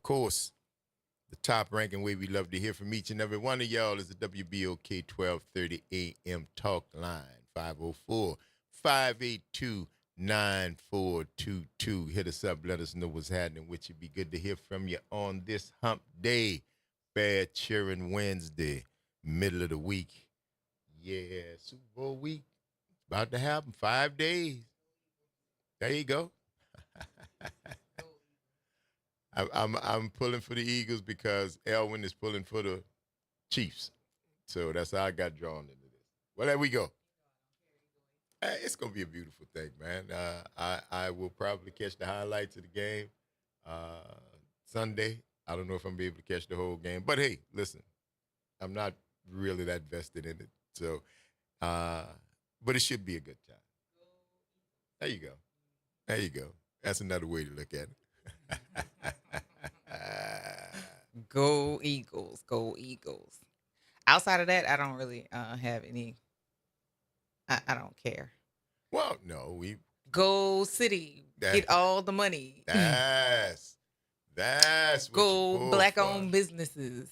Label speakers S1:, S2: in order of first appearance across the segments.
S1: course, the top ranking way we love to hear from each and every one of y'all is the WBOK 1230 AM talk line, 504 582 9422. Hit us up. Let us know what's happening with you. Be good to hear from you on this hump day, Bad Cheering Wednesday, middle of the week. Yeah, Super Bowl week about to happen. 5 days. There you go. I'm pulling for the Eagles because Elwin is pulling for the Chiefs. So that's how I got drawn into this. Well, there we go. It's gonna be a beautiful thing, man. I will probably catch the highlights of the game Sunday. I don't know if I'm gonna be able to catch the whole game, but hey, listen, I'm not really that vested in it. So, but it should be a good time. There you go. There you go. That's another way to look at it.
S2: Go Eagles. Go Eagles. Outside of that, I don't really have any. I don't care.
S1: Well, no, we
S2: Go City.
S1: that
S2: Get all the money.
S1: that's that's what you
S2: Go
S1: pull
S2: black
S1: for.
S2: owned businesses.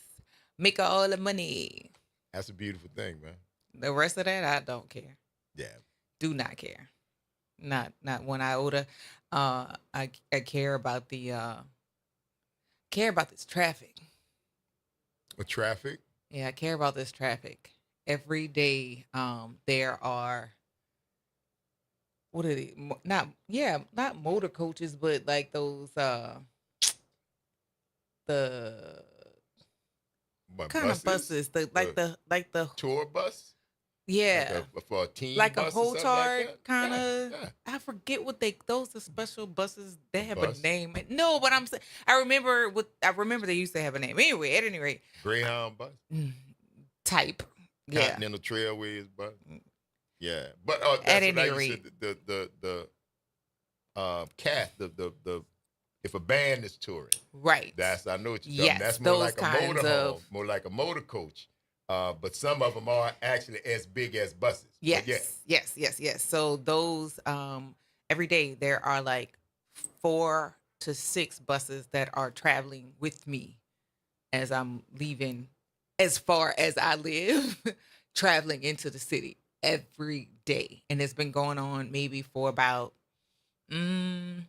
S2: Make all the money.
S1: That's a beautiful thing, man.
S2: The rest of that, I don't care.
S1: Yeah.
S2: Do not care. Not one iota. I care about this traffic.
S1: With traffic.
S2: Yeah, I care about this traffic. Every day, there are what are they? Not motor coaches, but like those the
S1: What
S2: kind of
S1: buses?
S2: buses, the
S1: The
S2: like the
S1: tour bus? Like
S2: yeah,
S1: for a team
S2: like a
S1: bus or something like
S2: Hotard
S1: that?
S2: kind
S1: Yeah,
S2: of.
S1: yeah.
S2: I forget what they those are special buses. They
S1: A
S2: have a
S1: bus.
S2: name. No, but I'm saying I remember they used to have a name. Anyway, at any rate,
S1: Greyhound bus.
S2: mm, type. Yeah.
S1: Continental Trailways bus.
S2: Mm,
S1: Yeah. But
S2: At
S1: that's what I
S2: any
S1: used to
S2: rate,
S1: the cat the if a band is touring.
S2: right.
S1: That's I know what you're talking.
S2: Yes,
S1: That's more
S2: those
S1: like a
S2: kinds
S1: motorhome,
S2: of
S1: more like a motor coach. But some of them are actually as big as buses. But yeah,
S2: yes. So those every day there are like 4 to 6 buses that are traveling with me as I'm leaving as far as I live, traveling into the city every day. And it's been going on maybe for about mm,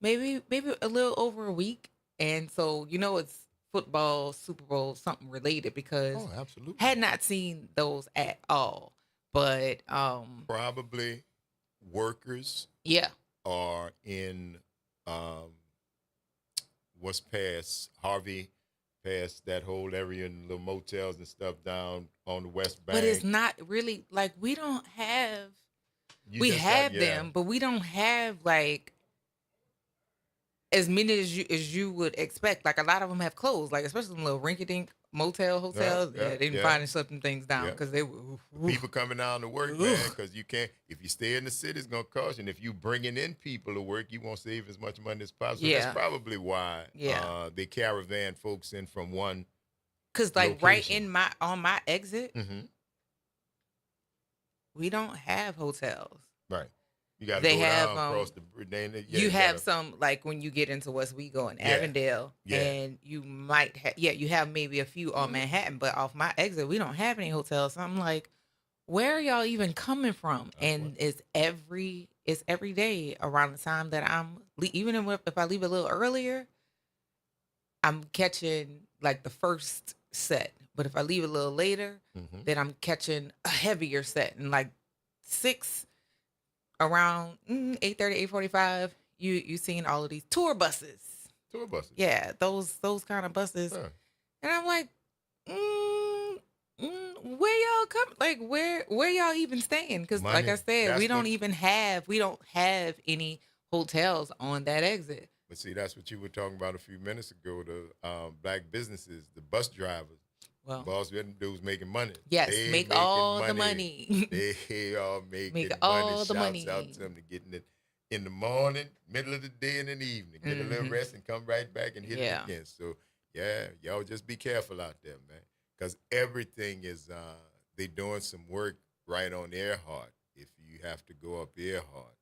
S2: maybe a little over a week. And so it's football, Super Bowl, something related because
S1: oh, absolutely.
S2: had not seen those at all. But
S1: Probably workers
S2: yeah.
S1: are in um, what's past Harvey, past that whole area and little motels and stuff down on the West
S2: But it's
S1: Bank.
S2: not really like
S1: You
S2: we
S1: just got
S2: have
S1: yeah,
S2: them, but we don't have like as many as you would expect. Like a lot of them have closed, like especially them little rinky dink motel
S1: yeah,
S2: hotels.
S1: yeah,
S2: Yeah, they didn't
S1: yeah,
S2: find shut them things down
S1: yeah.
S2: because they were
S1: The people coming down to work, man,
S2: ugh.
S1: because you can't. If you stay in the city, it's gonna cost you. And if you bringing in people to work, you won't save as much money as possible. So that's
S2: Yeah,
S1: probably why
S2: yeah.
S1: they caravan folks in from one
S2: Cause like right
S1: location.
S2: in my on my exit,
S1: Mm-hmm.
S2: we don't have hotels.
S1: Right. You got to
S2: They
S1: go
S2: have
S1: down across the bridge. Yeah,
S2: you
S1: you got
S2: have
S1: to.
S2: some like when you get into Westwego and
S1: Yeah,
S2: Avondale,
S1: yeah.
S2: and you might have you have maybe a few on
S1: Mm-hmm.
S2: Manhattan, but off my exit we don't have any hotels. So I'm like, where are y'all even coming from?
S1: I
S2: And
S1: wonder.
S2: it's every day around the time that even if I leave a little earlier, I'm catching like the first set. But if I leave a little later,
S1: Mm-hmm.
S2: then I'm catching a heavier set. And like 6 around 8:30, 8:45, you seen all of these tour buses.
S1: Tour buses.
S2: Yeah, those kind of buses.
S1: Huh.
S2: And I'm like, where y'all come? Like where y'all even staying? Because like I
S1: Money.
S2: said,
S1: That's what.
S2: we don't have any hotels on that exit.
S1: But see, that's what you were talking about a few minutes ago. The black businesses, the bus drivers,
S2: Well,
S1: boss, them dudes making money.
S2: yes,
S1: They
S2: make
S1: making
S2: all the
S1: money.
S2: money.
S1: They are
S2: Make
S1: making money.
S2: all the
S1: Shouts out
S2: money.
S1: to them to getting it in the morning, middle of the day, and in the evening. Get a little
S2: Hmm.
S1: rest and come right back and hit it
S2: Yeah.
S1: again. So yeah, y'all just be careful out there, man, because everything is they doing some work right on Earhart. If you have to go up Earhart,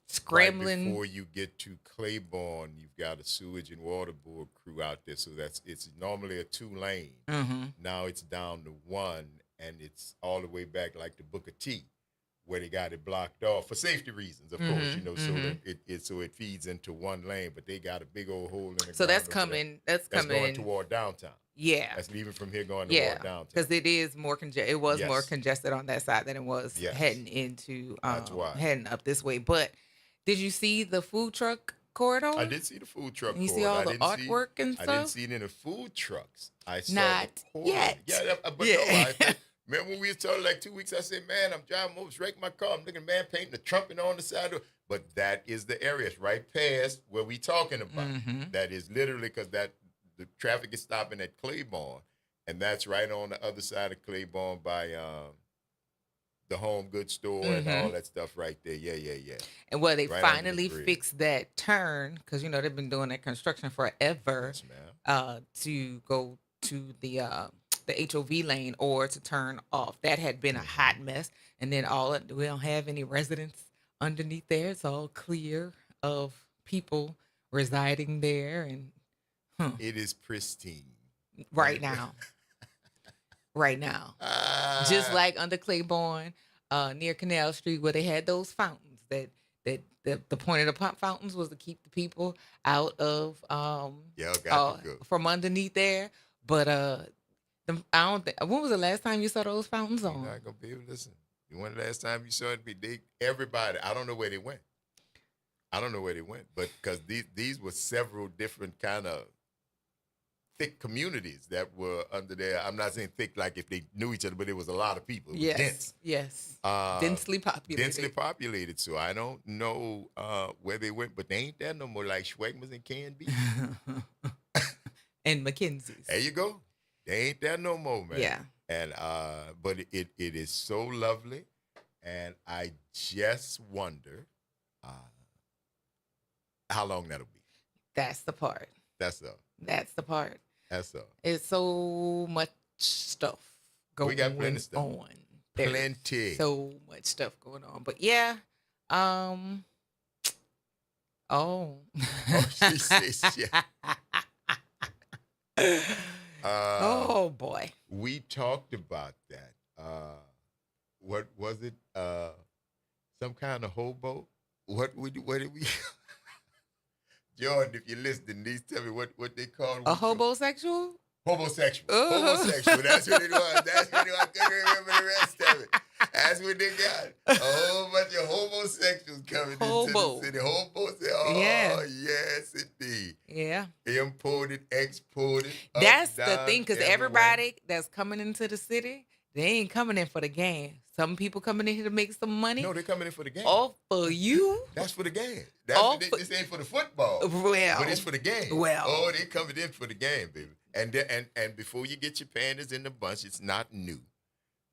S1: right
S2: scrambling.
S1: before you get to Claiborne, you've got a sewage and water board crew out there. So it's normally a 2 lane.
S2: Mm-hmm.
S1: Now it's down to one, and it's all the way back like the Booker T, where they got it blocked off for safety reasons, of course.
S2: Mm-hmm.
S1: So
S2: Mm-hmm.
S1: that it feeds into 1 lane, but they got a big old hole in the
S2: So
S1: ground.
S2: that's
S1: over there.
S2: coming. That's
S1: That's going
S2: coming.
S1: toward downtown.
S2: Yeah.
S1: That's leaving from here going
S2: Yeah.
S1: toward downtown.
S2: Because it is more congested. It was more
S1: Yes.
S2: congested on that side than it was
S1: Yes.
S2: heading into
S1: That's why.
S2: heading up this way. But did you see the food truck corridor?
S1: I did see the food truck.
S2: And you see
S1: corridor.
S2: all
S1: I
S2: the
S1: didn't see-
S2: artwork and
S1: I didn't
S2: stuff?
S1: see it in the food trucks. I saw
S2: Not
S1: the corridor.
S2: yet.
S1: Yeah, but
S2: Yeah.
S1: no. Remember when we was talking like 2 weeks? I said, man, I'm driving over, wrecking my car. I'm looking, man, painting the trumpet on the side of. But that is the area. It's right past where we talking about.
S2: Mhm.
S1: That is literally because the traffic is stopping at Claiborne, and that's right on the other side of Claiborne by the home goods store and all that stuff right there. Yeah.
S2: And well, they
S1: Right under the
S2: finally
S1: bridge.
S2: fixed that turn because they've been doing that construction forever.
S1: Yes, ma'am.
S2: To go to the HOV lane or to turn off. That had been a hot mess, and then we don't have any residents underneath there. It's all clear of people residing there, and
S1: It is pristine.
S2: right now, just like under Claiborne, near Canal Street, where they had those fountains. That the point of the pump fountains was to keep the people out of
S1: got to go.
S2: from underneath there. But I don't think. When was the last time you saw those fountains
S1: You're
S2: on?
S1: not gonna be able to listen. When the last time you saw it? Everybody. I don't know where they went. But because these were several different kind of thick communities that were under there. I'm not saying thick like if they knew each other, but it was a lot of people. It was dense.
S2: Yes.
S1: Uh,
S2: Densely populated.
S1: Densely populated. So I don't know where they went, but they ain't there no more like Schwegmans and canned beef.
S2: And Mackenzie's.
S1: There you go. They ain't there no more, man.
S2: Yeah.
S1: And but it is so lovely, and I just wonder how long that'll be.
S2: That's the part.
S1: That's all.
S2: That's the part.
S1: That's all.
S2: It's so much stuff going
S1: We got plenty of stuff.
S2: on. There's
S1: Plenty.
S2: So much stuff going on. But yeah. Oh.
S1: Oh, she says, yeah.
S2: Oh boy.
S1: We talked about that. What was it? Some kind of hobo? What did we? Jordan, if you're listening, please tell me what they call
S2: A hobosexual?
S1: Homosexual.
S2: Uh-huh.
S1: Homosexual. That's what it was. I couldn't remember the rest of it. That's what they got. A whole bunch of homosexuals coming into the city. Oh,
S2: Yeah.
S1: yes, indeed.
S2: Yeah.
S1: Imported, exported.
S2: That's
S1: up,
S2: the
S1: down,
S2: thing, because
S1: everywhere.
S2: everybody that's coming into the city, they ain't coming in for the game. Some people coming in here to make some money.
S1: No, they're coming in for the game.
S2: All for you.
S1: That's for the game. This ain't for the football.
S2: Well,
S1: But it's for the game.
S2: well.
S1: Oh, they coming in for the game, baby. And before you get your pandas in the bunch, it's not new.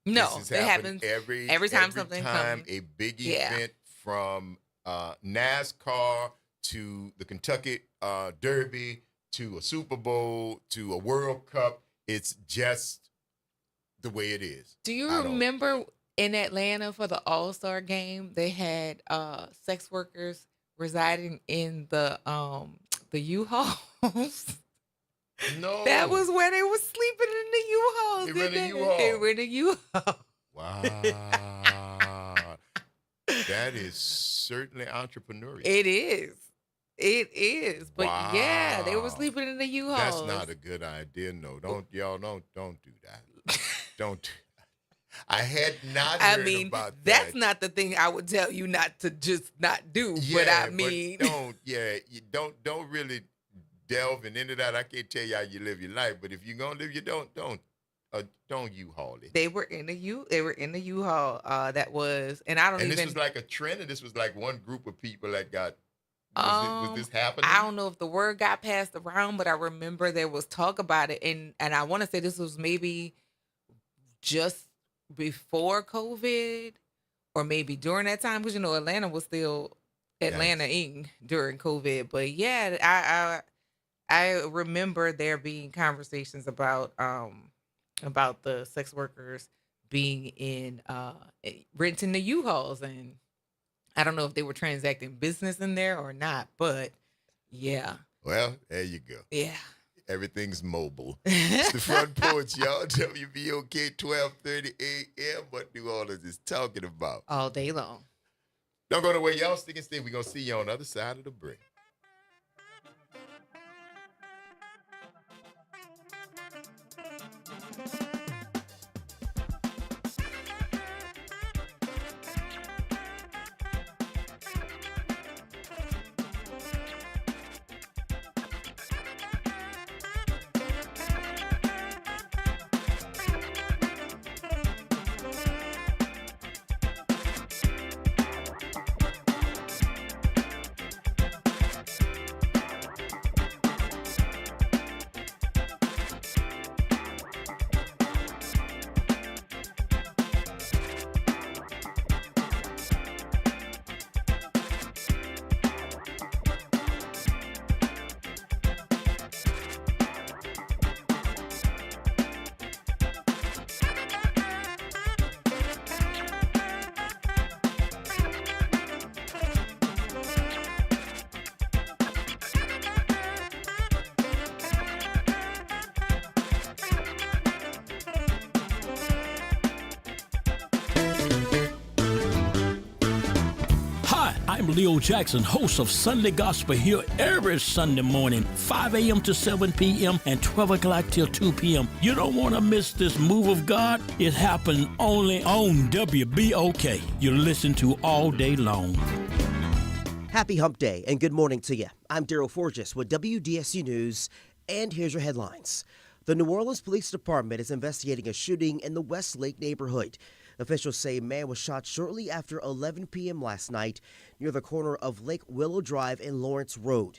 S2: No,
S1: This
S2: it happens
S1: every
S2: time something
S1: time
S2: comes.
S1: a big
S2: Yeah.
S1: event from NASCAR to the Kentucky Derby to a Super Bowl to a World Cup. It's just the way it is.
S2: Do you remember in Atlanta for the All-Star game, they had sex workers residing in the U-Hauls?
S1: No.
S2: That was where they were sleeping in the U-Hauls.
S1: They were in the U-Haul.
S2: They were in the U-Haul.
S1: Wow. That is certainly entrepreneurial.
S2: It is. It is. But yeah, they were
S1: Wow.
S2: sleeping in the U-Hauls.
S1: That's not a good idea. No, don't do that. Don't. I had not heard about that.
S2: That's not the thing I would tell you not to just not do. But I mean,
S1: you don't really delve into that. I can't tell you how you live your life, but if you're gonna live, you don't U-Haul it.
S2: They were in the U-Haul. That was, and I don't
S1: And
S2: even.
S1: this was like a trend, and this was like one group of people that got. Was this happening?
S2: I don't know if the word got passed around, but I remember there was talk about it, and I want to say this was maybe just before COVID, or maybe during that time, because Atlanta was still Atlanta-ing during COVID. But yeah, I remember there being conversations about the sex workers being in renting the U-Hauls, and I don't know if they were transacting business in there or not, but yeah.
S1: Well, there you go.
S2: Yeah.
S1: Everything's mobile. It's the Front Porch, y'all. WBOK 1230 a.m. What New Orleans is talking about.
S2: All day long.
S1: Don't go nowhere, y'all. Stick and stay. We're going to see you on the other side of the break.
S3: I'm Leo Jackson, host of Sunday Gospel here every Sunday morning, 5 a.m. to 7 p.m. and 12 o'clock till 2 p.m. You don't want to miss this move of God. It happens only on WBOK. You listen to all day long.
S4: Happy Hump Day and good morning to you. I'm Daryl Forges with WDSU News, and here's your headlines. The New Orleans Police Department is investigating a shooting in the Westlake neighborhood. Officials say a man was shot shortly after 11 p.m. last night near the corner of Lake Willow Drive and Lawrence Road.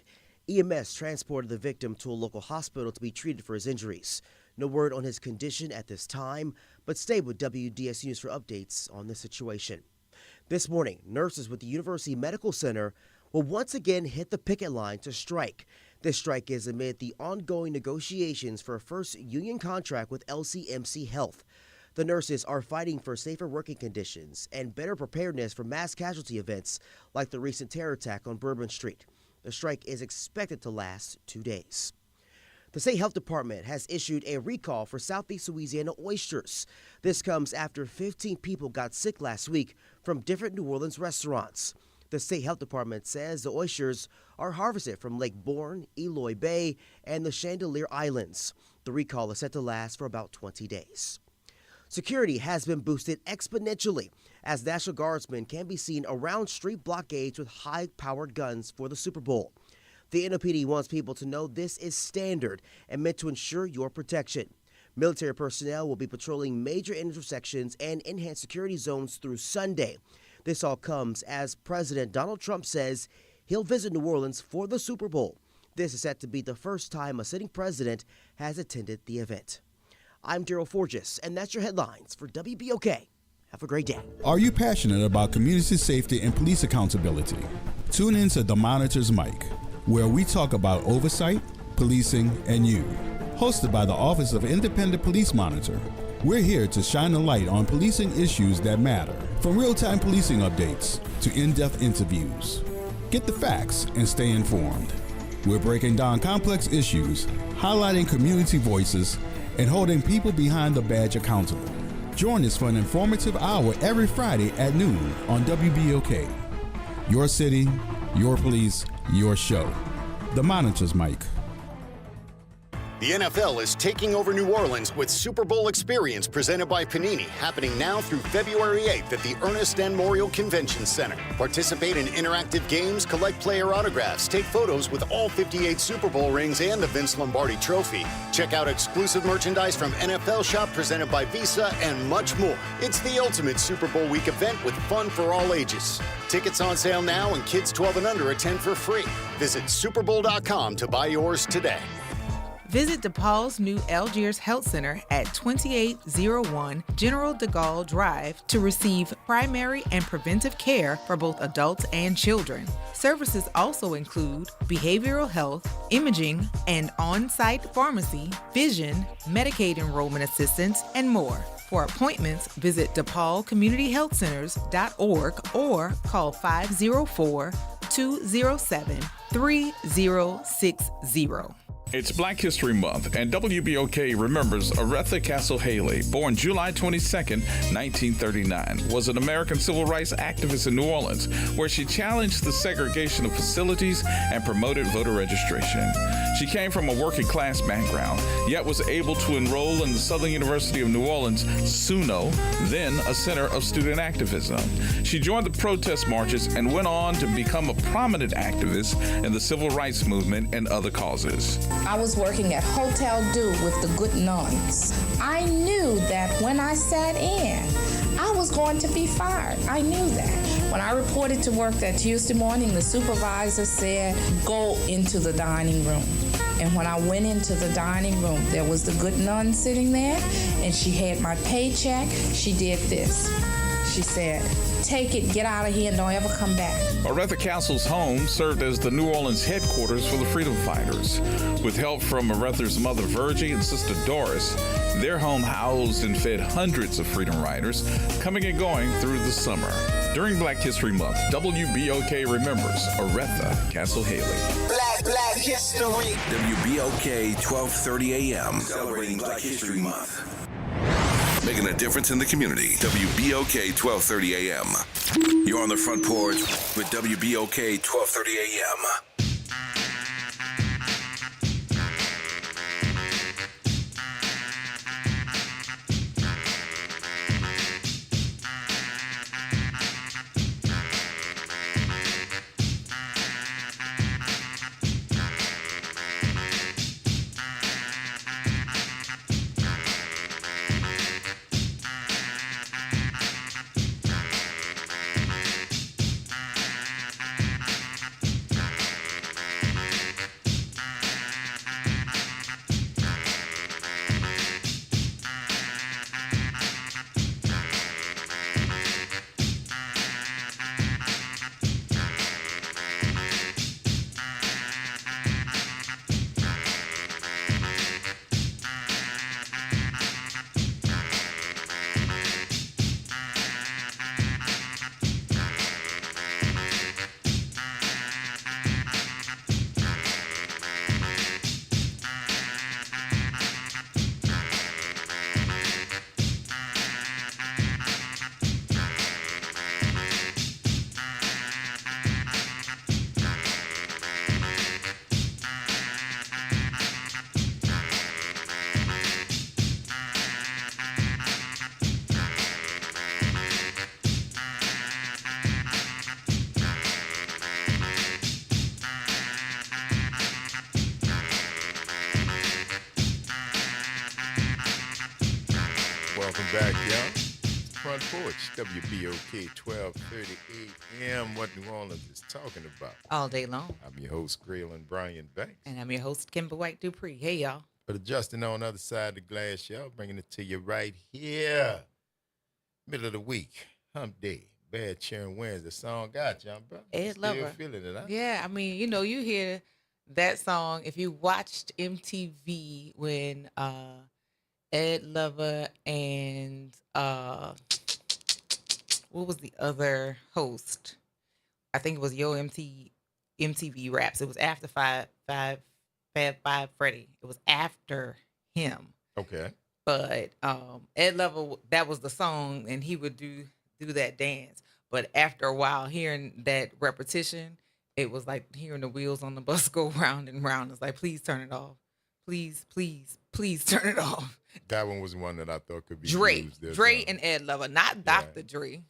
S4: EMS transported the victim to a local hospital to be treated for his injuries. No word on his condition at this time, but stay with WDS News for updates on the situation. This morning, nurses with the University Medical Center will once again hit the picket line to strike. This strike is amid the ongoing negotiations for a first union contract with LCMC Health. The nurses are fighting for safer working conditions and better preparedness for mass casualty events like the recent terror attack on Bourbon Street. The strike is expected to last 2 days. The state health department has issued a recall for Southeast Louisiana oysters. This comes after 15 people got sick last week from different New Orleans restaurants. The state health department says the oysters are harvested from Lake Bourne, Eloy Bay, and the Chandelier Islands. The recall is set to last for about 20 days. Security has been boosted exponentially as National Guardsmen can be seen around street blockades with high-powered guns for the Super Bowl. The NOPD wants people to know this is standard and meant to ensure your protection. Military personnel will be patrolling major intersections and enhanced security zones through Sunday. This all comes as President Donald Trump says he'll visit New Orleans for the Super Bowl. This is set to be the first time a sitting president has attended the event. I'm Daryl Forges, and that's your headlines for WBOK. Have a great day.
S5: Are you passionate about community safety and police accountability? Tune in to The Monitor's Mic, where we talk about oversight, policing, and you. Hosted by the Office of Independent Police Monitor, we're here to shine a light on policing issues that matter, from real-time policing updates to in-depth interviews. Get the facts and stay informed. We're breaking down complex issues, highlighting community voices, and holding people behind the badge accountable. Join us for an informative hour every Friday at noon on WBOK. Your city, your police, your show. The Monitor's Mic.
S6: The NFL is taking over New Orleans with Super Bowl Experience presented by Panini, happening now through February 8th at the Ernest N. Morial Convention Center. Participate in interactive games, collect player autographs, take photos with all 58 Super Bowl rings and the Vince Lombardi Trophy. Check out exclusive merchandise from NFL Shop presented by Visa and much more. It's the ultimate Super Bowl week event with fun for all ages. Tickets on sale now and kids 12 and under attend for free. Visit superbowl.com to buy yours today.
S2: Visit DePaul's new Algiers Health Center at 2801 General de Gaulle Drive to receive primary and preventive care for both adults and children. Services also include behavioral health, imaging, and on-site pharmacy, vision, Medicaid enrollment assistance, and more. For appointments, visit DePaulCommunityHealthCenters.org or call 504-207-3060.
S7: It's Black History Month, and WBOK remembers Aretha Castle Haley, born July 22, 1939, was an American civil rights activist in New Orleans, where she challenged the segregation of facilities and promoted voter registration. She came from a working class background, yet was able to enroll in the Southern University of New Orleans, SUNO, then a center of student activism. She joined the protest marches and went on to become a prominent activist in the civil rights movement and other causes.
S8: I was working at Hotel Dieu with the good nuns. I knew that when I sat in, I was going to be fired. I knew that. When I reported to work that Tuesday morning, the supervisor said, go into the dining room. And when I went into the dining room, there was the good nun sitting there, and she had my paycheck. She did this. She said, take it, get out of here, and don't ever come back.
S7: Aretha Castle's home served as the New Orleans headquarters for the freedom fighters. With help from Aretha's mother Virgie and sister Doris, their home housed and fed hundreds of freedom riders coming and going through the summer. During Black History Month, WBOK remembers Aretha Castle Haley.
S9: Black History. WBOK 1230 AM. Celebrating Black History Month. Making a difference in the community. WBOK 1230 AM. You're on the front porch with WBOK 1230 AM.
S1: Back, y'all. Front Porch, WBOK 1230 AM. What New Orleans is talking about.
S2: All day long.
S1: I'm your host, Graylin Brian Banks.
S2: And I'm your host, Kimber White Dupree. Hey, y'all.
S1: But adjusting on the other side of the glass, y'all, bringing it to you right here. Middle of the week, hump day, bad cheering Wednesday. Song got you, bro.
S2: Ed Lover.
S1: Still feeling it, huh?
S2: Yeah, I mean, you know, you hear that song. If you watched MTV when Ed Lover and what was the other host? I think it was MTV Raps. It was after Fab Five Freddy. It was after him.
S1: Okay.
S2: But Ed Lover, that was the song, and he would do that dance. But after a while, hearing that repetition, it was like hearing the wheels on the bus go round and round. It's like, please turn it off. Please, please, please turn it off.
S1: That one was one that I thought could be
S2: Dre
S1: used.
S2: and Ed Lover, not Dr. Dre,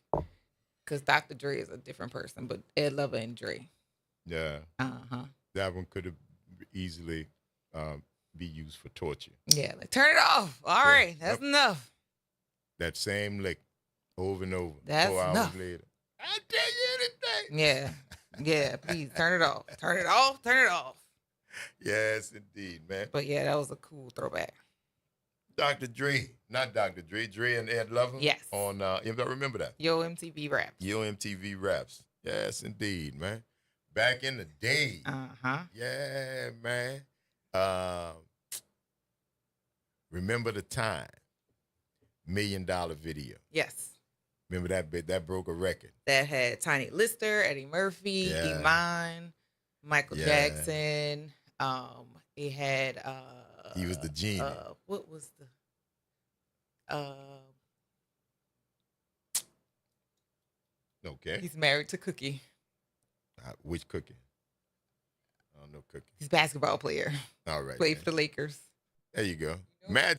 S2: because Dr. Dre is a different person, but Ed Lover and Dre.
S1: Yeah. That one could have easily be used for torture.
S2: Yeah, like turn it off. All right, that's enough.
S1: That same lick over and over.
S2: That's
S1: 4 hours
S2: enough.
S1: later. I tell you anything.
S2: Yeah, please turn it off. Turn it off. Turn it off.
S1: Yes, indeed, man.
S2: But yeah, that was a cool throwback.
S1: Dr. Dre, not Dr. Dre, Dre and Ed Lover.
S2: Yes.
S1: On, you don't remember that?
S2: Yo MTV Raps.
S1: Yo MTV Raps. Yes, indeed, man. Back in the day. Yeah, man. Remember the time $1 million video.
S2: Yes.
S1: Remember that bit? That broke a record.
S2: That had Tiny Lister, Eddie Murphy,
S1: Yeah.
S2: Iman, Michael
S1: Yeah.
S2: Jackson. It had
S1: He was the genie.
S2: What was the
S1: Okay.
S2: he's married to Cookie.
S1: Which Cookie? I don't know Cookie.
S2: He's a basketball player.
S1: All right.
S2: Played
S1: man.
S2: for the Lakers.
S1: There you go. Magic.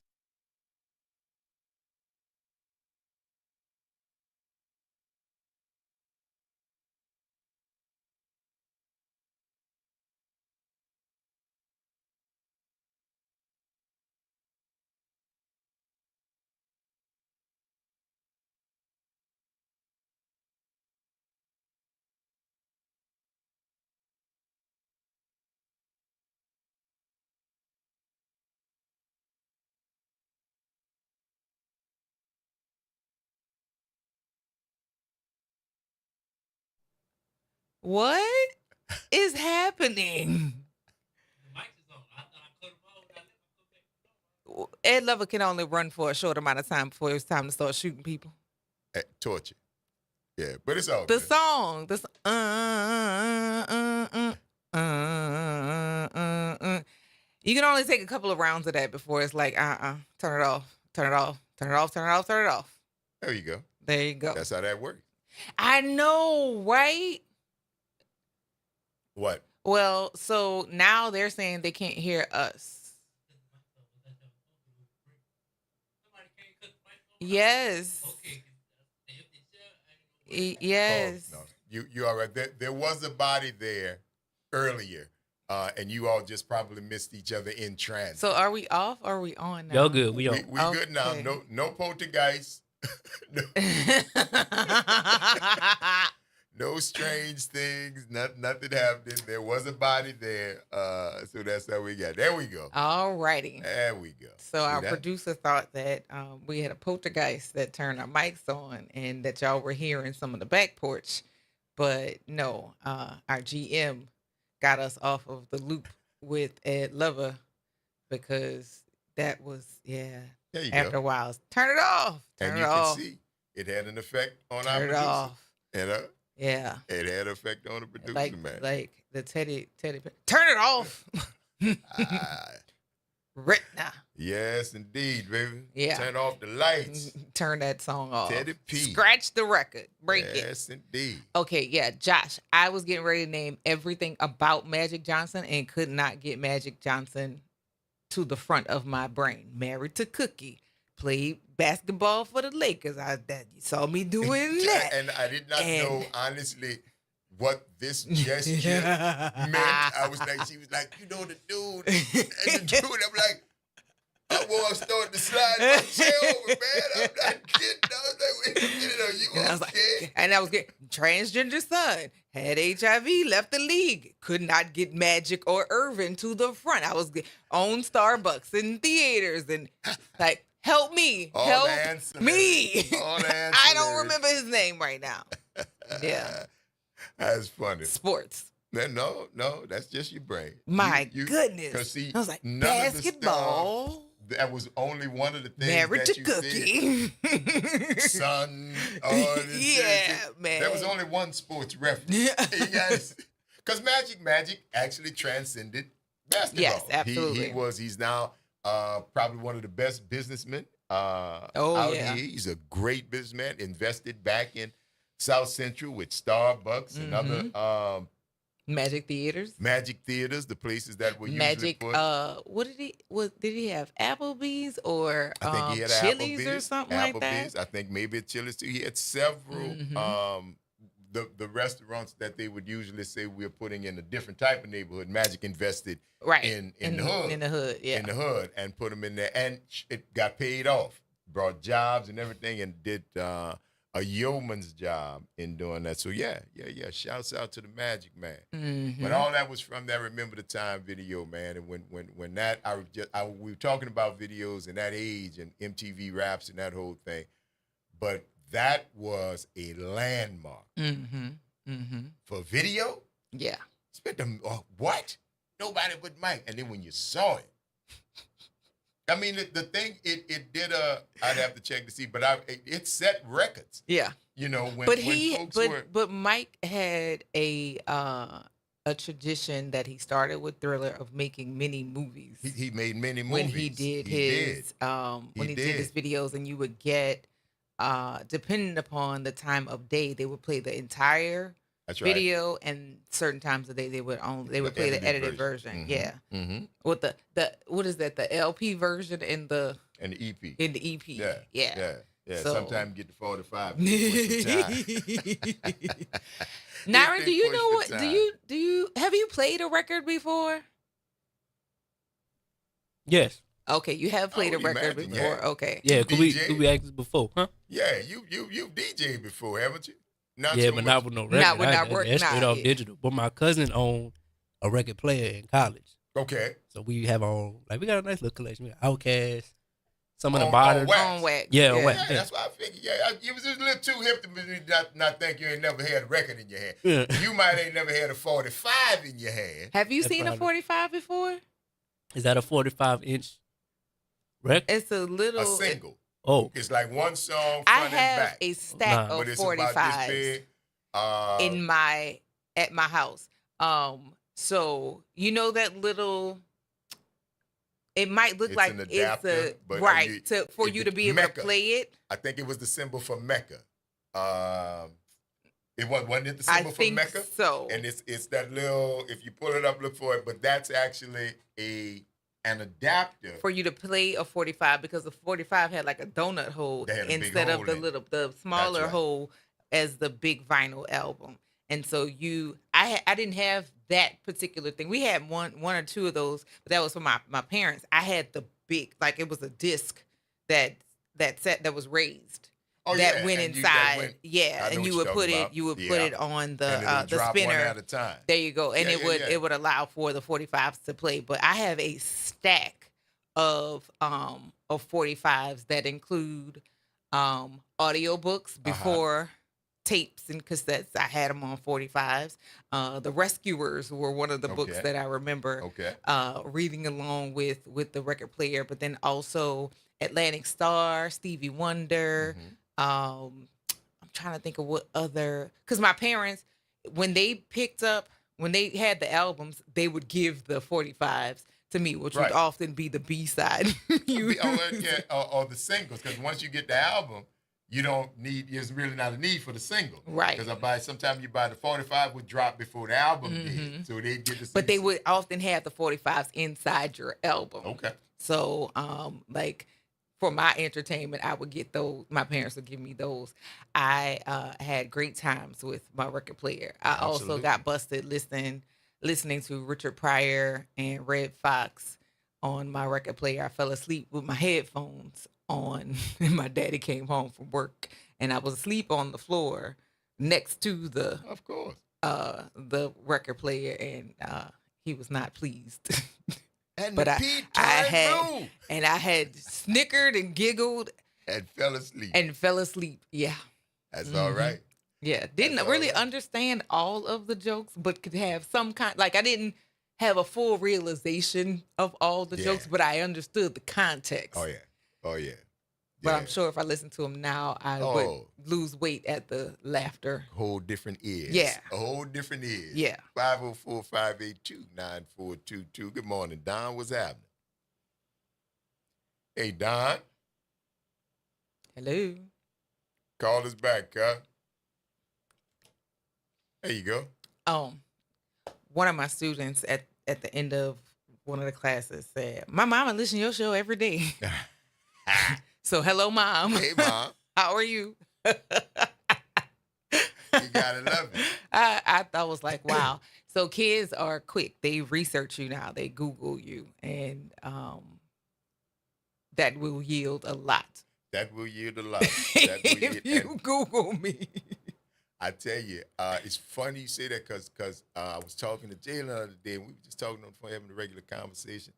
S2: What is happening? Ed Lover can only run for a short amount of time before it's time to start shooting people.
S1: Torture. Yeah, but it's all
S2: The
S1: good.
S2: song, you can only take a couple of rounds of that before it's like, turn it off, turn it off, turn it off, turn it off, turn it off.
S1: There you go.
S2: There you go.
S1: That's how that works.
S2: I know, right?
S1: What?
S2: Well, so now they're saying they can't hear us. Yes. Yes.
S1: Oh, no. You all right. There was a body there earlier, and you all just probably missed each other in transit.
S2: So are we off or are we on now?
S3: Y'all good. We on.
S1: we good now.
S2: Okay.
S1: No poltergeist. No strange things. Nothing happened. There was a body there. So that's how we got. There we go.
S2: All righty.
S1: There we go.
S2: So our
S1: that?
S2: producer thought that we had a poltergeist that turned our mics on and that y'all were hearing some of the back porch. But no, our GM got us off of the loop with Ed Lover because that was,
S1: There you
S2: after
S1: go.
S2: a while, turn it off. Turn
S1: And
S2: it
S1: you
S2: off.
S1: can see it had an effect on our
S2: Turn it
S1: producer.
S2: off.
S1: And
S2: Yeah.
S1: it had an effect on the producer, man.
S2: Like the teddy. Turn it off.
S1: Ah,
S2: Retina.
S1: yes, indeed, baby.
S2: Yeah.
S1: Turn off the lights.
S2: Turn that song off.
S1: Teddy P.
S2: Scratch the record. Break it.
S1: Yes, indeed.
S2: Okay, yeah, Josh, I was getting ready to name everything about Magic Johnson and could not get Magic Johnson to the front of my brain. Married to Cookie, played basketball for the Lakers. You saw me doing that.
S1: And I did not know, honestly, what this gesture meant. I was like, she was like, you know, the dude. And the dude, I'm like, I'm starting to slide my chair over, man. I'm not kidding. I was like, wait a minute, are you
S2: And I was
S1: okay?
S2: like, and I was getting transgender son, had HIV, left the league, could not get Magic or Irvin to the front. I was on Starbucks and theaters and like, help me,
S1: All
S2: help
S1: the answers.
S2: me.
S1: All the
S2: I don't
S1: answers.
S2: remember his name right now. Yeah,
S1: That's funny.
S2: sports.
S1: No, that's just your brain.
S2: My
S1: You-
S2: goodness.
S1: 'cause see,
S2: I was like,
S1: none of the
S2: basketball.
S1: stuff- that was only one of the things
S2: Married
S1: that
S2: to
S1: you
S2: Cookie.
S1: said. Son, all this
S2: Yeah,
S1: shit.
S2: man.
S1: There was only one sports reference.
S2: Yeah.
S1: Because Magic actually transcended basketball.
S2: Yes, absolutely.
S1: He's now probably one of the best businessmen out
S2: yeah.
S1: here. He's a great businessman, invested back in South Central with Starbucks and other
S2: Magic Theaters.
S1: Magic theaters, the places that were
S2: Magic.
S1: usually put.
S2: What did he have? Applebee's or
S1: I think he had
S2: Chili's
S1: Applebee's,
S2: or something like that?
S1: I think maybe at Chili's too. He had several the restaurants that they would usually say we're putting in a different type of neighborhood. Magic invested
S2: Right
S1: in the hood.
S2: In the hood, yeah.
S1: In the hood and put them in there, and it got paid off. Brought jobs and everything, and did a yeoman's job in doing that. So yeah. Shouts out to the Magic Man. But all that was from that Remember the Time video, man. And when that we were talking about videos and that age and MTV Raps and that whole thing, but that was a landmark for video.
S2: Yeah.
S1: Spent them what? Nobody but Mike. And then when you saw it, I mean, the thing it did I'd have to check to see, but it set records.
S2: Yeah.
S1: You know, when
S2: But
S1: folks were
S2: but Mike had a tradition that he started with Thriller of making mini movies.
S1: he made many movies
S2: When he did his when he did his videos, and you would get depending upon the time of day, they would play the entire
S1: That's right.
S2: video, and certain times of the day they would play the edited version.
S1: Mhm.
S2: Yeah.
S1: Mm-hmm.
S2: With the what is that, the LP version
S1: And the EP.
S2: in the EP.
S1: Yeah.
S2: So-
S1: Sometimes get the 45.
S2: Nara, do you
S1: Push
S2: know
S1: the
S2: what
S1: time.
S2: do you have you played a record before?
S3: Yes.
S2: Okay, you have played a
S1: would
S2: record
S1: imagine,
S2: before.
S1: yeah.
S2: Okay.
S3: Yeah, could we
S1: DJ?
S3: asked this before, huh?
S1: Yeah, you've DJed before, haven't you? Not
S3: Yeah,
S1: so
S3: but
S1: much.
S3: not with no record.
S2: Not with not work-
S3: That's straight
S2: nah,
S3: off
S2: yeah.
S3: digital. But my cousin owned a record player in college.
S1: Okay.
S3: So we have our own, like, we got a nice little collection. We got Outkast, some of the
S1: On
S3: modern.
S1: wax.
S2: On wax.
S3: Yeah, on
S1: Yeah,
S3: wax.
S1: that's why I figured. Yeah, you was just a little too hip to be not think you ain't never had a record in your hand.
S3: Yeah.
S1: You might ain't never had a 45 in your hand.
S2: Have you
S3: That's
S2: seen a
S3: probably-
S2: 45 before?
S3: Is that a 45-inch record?
S2: It's a little.
S1: A single.
S3: Oh,
S1: It's like one song front
S2: I
S1: and
S2: have
S1: back.
S2: a stack
S3: Nah.
S2: of
S1: But it's about this
S2: 45s
S1: big.
S2: at my house. So you know that little. It might look
S1: It's
S2: like
S1: an
S2: it's
S1: adapter,
S2: a
S1: but
S2: right
S1: you-
S2: for
S1: it-
S2: you to be able
S1: Mecca.
S2: to play it.
S1: I think it was the symbol for Mecca. It wasn't it the
S2: I
S1: symbol for
S2: think
S1: Mecca?
S2: so.
S1: And it's that little. If you pull it up, look for it. But that's actually an adapter.
S2: For you to play a 45, because the 45 had like a donut hole
S1: They had a big
S2: instead
S1: hole
S2: of the
S1: in it.
S2: the smaller
S1: right.
S2: hole as the big vinyl album. And so I didn't have that particular thing. We had one or two of those, but that was for my parents. I had the big, like, it was a disc that was raised.
S1: Oh,
S2: that
S1: yeah,
S2: went
S1: and
S2: inside,
S1: I know
S2: and
S1: what
S2: you
S1: you're
S2: would put
S1: talking
S2: it,
S1: about.
S2: you would
S1: Yeah.
S2: put it on
S1: And it
S2: the
S1: would drop
S2: spinner.
S1: one at a time.
S2: There you go, and
S1: Yeah,
S2: it
S1: yeah.
S2: would allow for the 45s to play. But I have a stack of 45s that include audiobooks before tapes and cassettes. I had them on 45s. The Rescuers were one of the books
S1: Okay.
S2: that I remember
S1: Okay.
S2: reading along with the record player, but then also Atlantic Star, Stevie Wonder.
S1: Mm-hmm.
S2: I'm trying to think of what other, because my parents, when they had the albums, they would give the 45s to me, which
S1: Right.
S2: would often be the B-side.
S1: Or the singles, because once you get the album, you don't need. There's really not a need for the single,
S2: Right.
S1: Because sometimes you buy the 45 would drop before the album did, so they get the.
S2: But they
S1: single.
S2: would often have the 45s inside your album.
S1: Okay.
S2: So, like, for my entertainment, I would get those. My parents would give me those. I had great times with my record player. I also
S1: Absolutely.
S2: got busted listening to Richard Pryor and Red Fox on my record player. I fell asleep with my headphones on, and my daddy came home from work, and I was asleep on the floor next to
S1: Of course.
S2: the record player, and he was not pleased.
S1: And
S2: But
S1: the
S2: I
S1: Pete turned
S2: had
S1: blue
S2: and I had snickered and giggled
S1: and fell asleep.
S2: and fell asleep. Yeah.
S1: That's all right.
S2: Yeah. Didn't
S1: That's
S2: really
S1: all right.
S2: understand all of the jokes, but could have some kind, like, I didn't have a full realization of all the
S1: Yeah.
S2: jokes, but I understood the context.
S1: Oh yeah. Oh yeah.
S2: But
S1: Yeah.
S2: I'm sure if I listened to them now, I
S1: Oh.
S2: would lose weight at the laughter.
S1: Whole different ears.
S2: Yeah.
S1: A whole different ears.
S2: Yeah.
S1: 504-582-9422. Good morning, Don. What's happening? Hey, Don.
S2: Hello.
S1: Call us back, huh? There you go.
S2: One of my students at the end of one of the classes said, "My mama listens to your show every day." So, hello, Mom.
S1: Hey, Mom.
S2: How are you?
S1: You gotta love it.
S2: I thought was like, wow. So kids are quick. They research you now. They Google you, and that will yield a lot.
S1: That will yield a lot. That will
S2: If
S1: yield-
S2: you Google me.
S1: I tell you, it's funny you say that because I was talking to Jayla the other day, and we were just talking on the phone, having a regular conversation,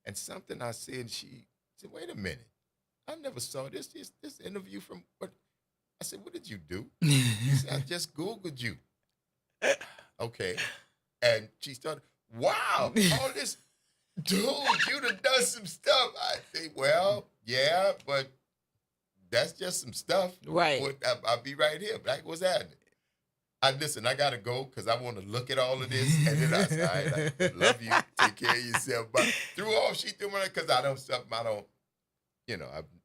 S1: and something I said, and she said, "Wait a minute, I never saw this interview from what?" I said, "What did you do?" She said, "I just Googled you." Okay, and she started, "Wow, all this." dude, you done some stuff. I say, well, yeah, but that's just some stuff.
S2: Right.
S1: I'll be right here. Like, what's happening? Listen, I got to go because I want to look at all of this. And then I say, all right, I love you. Take care of yourself. But she threw me because I don't,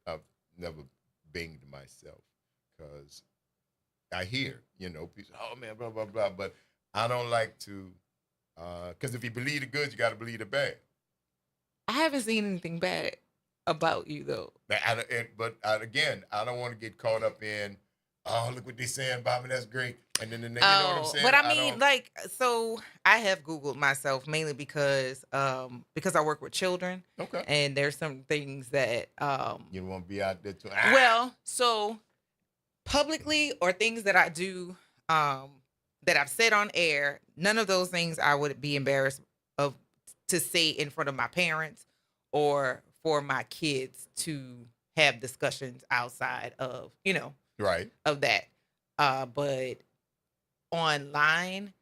S1: I've never binged myself because I hear, people say, oh, man, blah, blah, blah. But I don't like to, because if you believe the good, you got to believe the bad.
S2: I haven't seen anything bad about you, though.
S1: But again, I don't want to get caught up in, oh, look what they're saying about me. That's great. And then you know what I'm saying?
S2: But I mean, so I have Googled myself mainly because I work with children.
S1: Okay.
S2: And there's some things that
S1: you don't want to be out there too.
S2: Well, so publicly or things that I do that I've said on air, none of those things I would be embarrassed of to say in front of my parents or for my kids to have discussions outside of,
S1: right,
S2: of that. But online,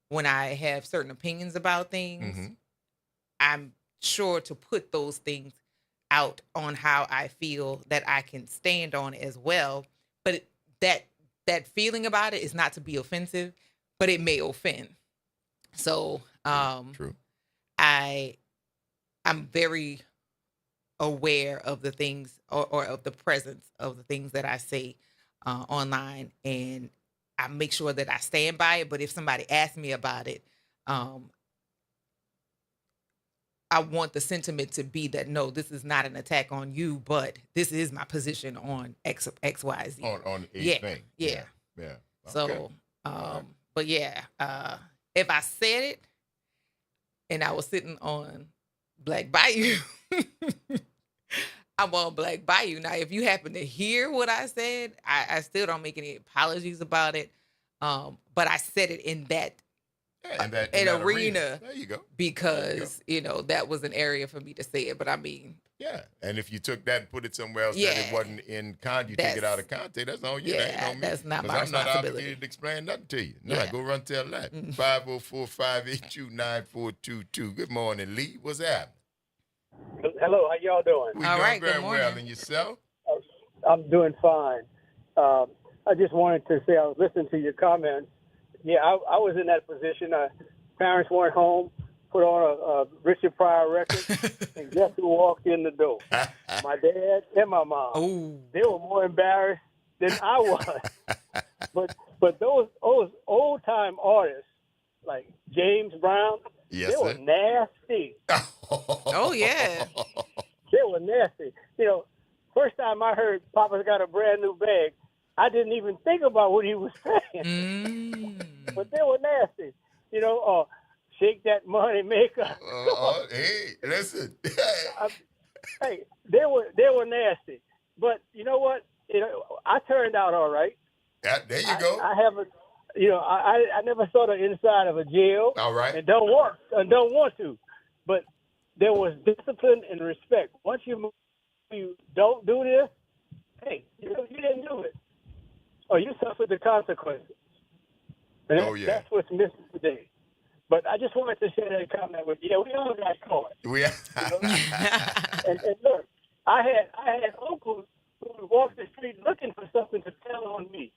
S2: when I have certain opinions about things, I'm sure to put those things out on how I feel that I can stand on as well. But that feeling about it is not to be offensive, but it may offend. So
S1: true.
S2: I'm very aware of the things or of the presence of the things that I say online, and I make sure that I stand by it. But if somebody asks me about it, I want the sentiment to be that, no, this is not an attack on you, but this is my position on X, Y, Z.
S1: On each thing.
S2: Yeah.
S1: Okay.
S2: So, but yeah, if I said it and I was sitting on Black Bayou, I'm on Black Bayou. Now, if you happen to hear what I said, I still don't make any apologies about it. But I said it in that arena.
S1: There you go.
S2: Because, that was an area for me to say it. But I mean.
S1: Yeah. And if you took that and put it somewhere else that it wasn't in context, you take it out of context, that's on you.
S2: Yeah,
S1: that ain't on me.
S2: that's not my
S1: I'm not
S2: responsibility.
S1: obligated to explain nothing to you. No,
S2: Yeah.
S1: go run tell that. 504-582-9422. Good morning, Lee. What's happening?
S10: Hello, how y'all doing?
S1: We
S2: All
S1: doing
S2: right, good
S1: very well.
S2: morning.
S1: And yourself?
S10: I'm doing fine. I just wanted to say I was listening to your comments. Yeah, I was in that position. Parents weren't home, put on a Richard Pryor record, and guess who walked in the door? My dad and my mom.
S2: Ooh.
S10: They were more embarrassed than I was. But those old time artists like James Brown,
S1: Yes,
S10: they were
S1: sir.
S10: nasty.
S2: Oh, yeah.
S10: They were nasty. First time I heard Papa's Got a Brand New Bag, I didn't even think about what he was saying. But they were nasty. Shake that money maker.
S1: Hey, listen.
S10: Hey, they were nasty. But you know what? I turned out all right.
S1: There you go.
S10: I haven't. I never saw the inside of a jail.
S1: All right.
S10: And don't want to. But there was discipline and respect. Once you don't do this, hey, you didn't do it, or you suffered the consequences. And that's what's missing today. But I just wanted to share that comment with you. Yeah, we all got caught. And look, I had uncles who would walk the street looking for something to tell on me.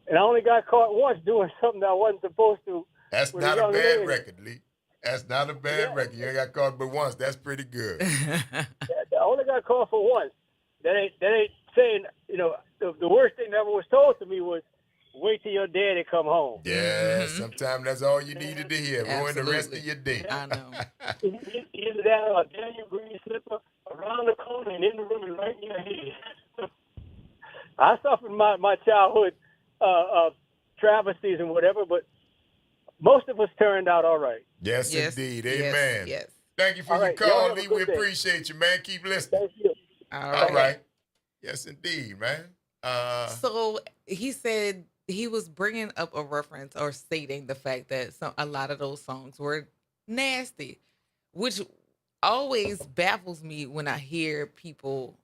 S10: And I only got caught once doing something I wasn't supposed to.
S1: That's not a bad record, Lee. That's not a bad record. You ain't got caught but once. That's pretty good.
S10: I only got caught for once. That ain't saying, the worst thing that was told to me was, wait till your daddy come home.
S1: Yeah, sometimes that's all you needed to hear. Ruin the rest of your day.
S2: I know.
S10: Either that or a Daniel Green slipper around the corner and in the room and right in your head. I suffered my childhood travesties and whatever, but most of us turned out all right.
S1: Yes, indeed. Amen.
S2: Yes.
S1: Thank you for your call, Lee. We appreciate you, man. Keep listening.
S10: Thank you.
S1: All right. Yes, indeed, man.
S2: So he said he was bringing up a reference or stating the fact that a lot of those songs were nasty, which always baffles me when I hear people,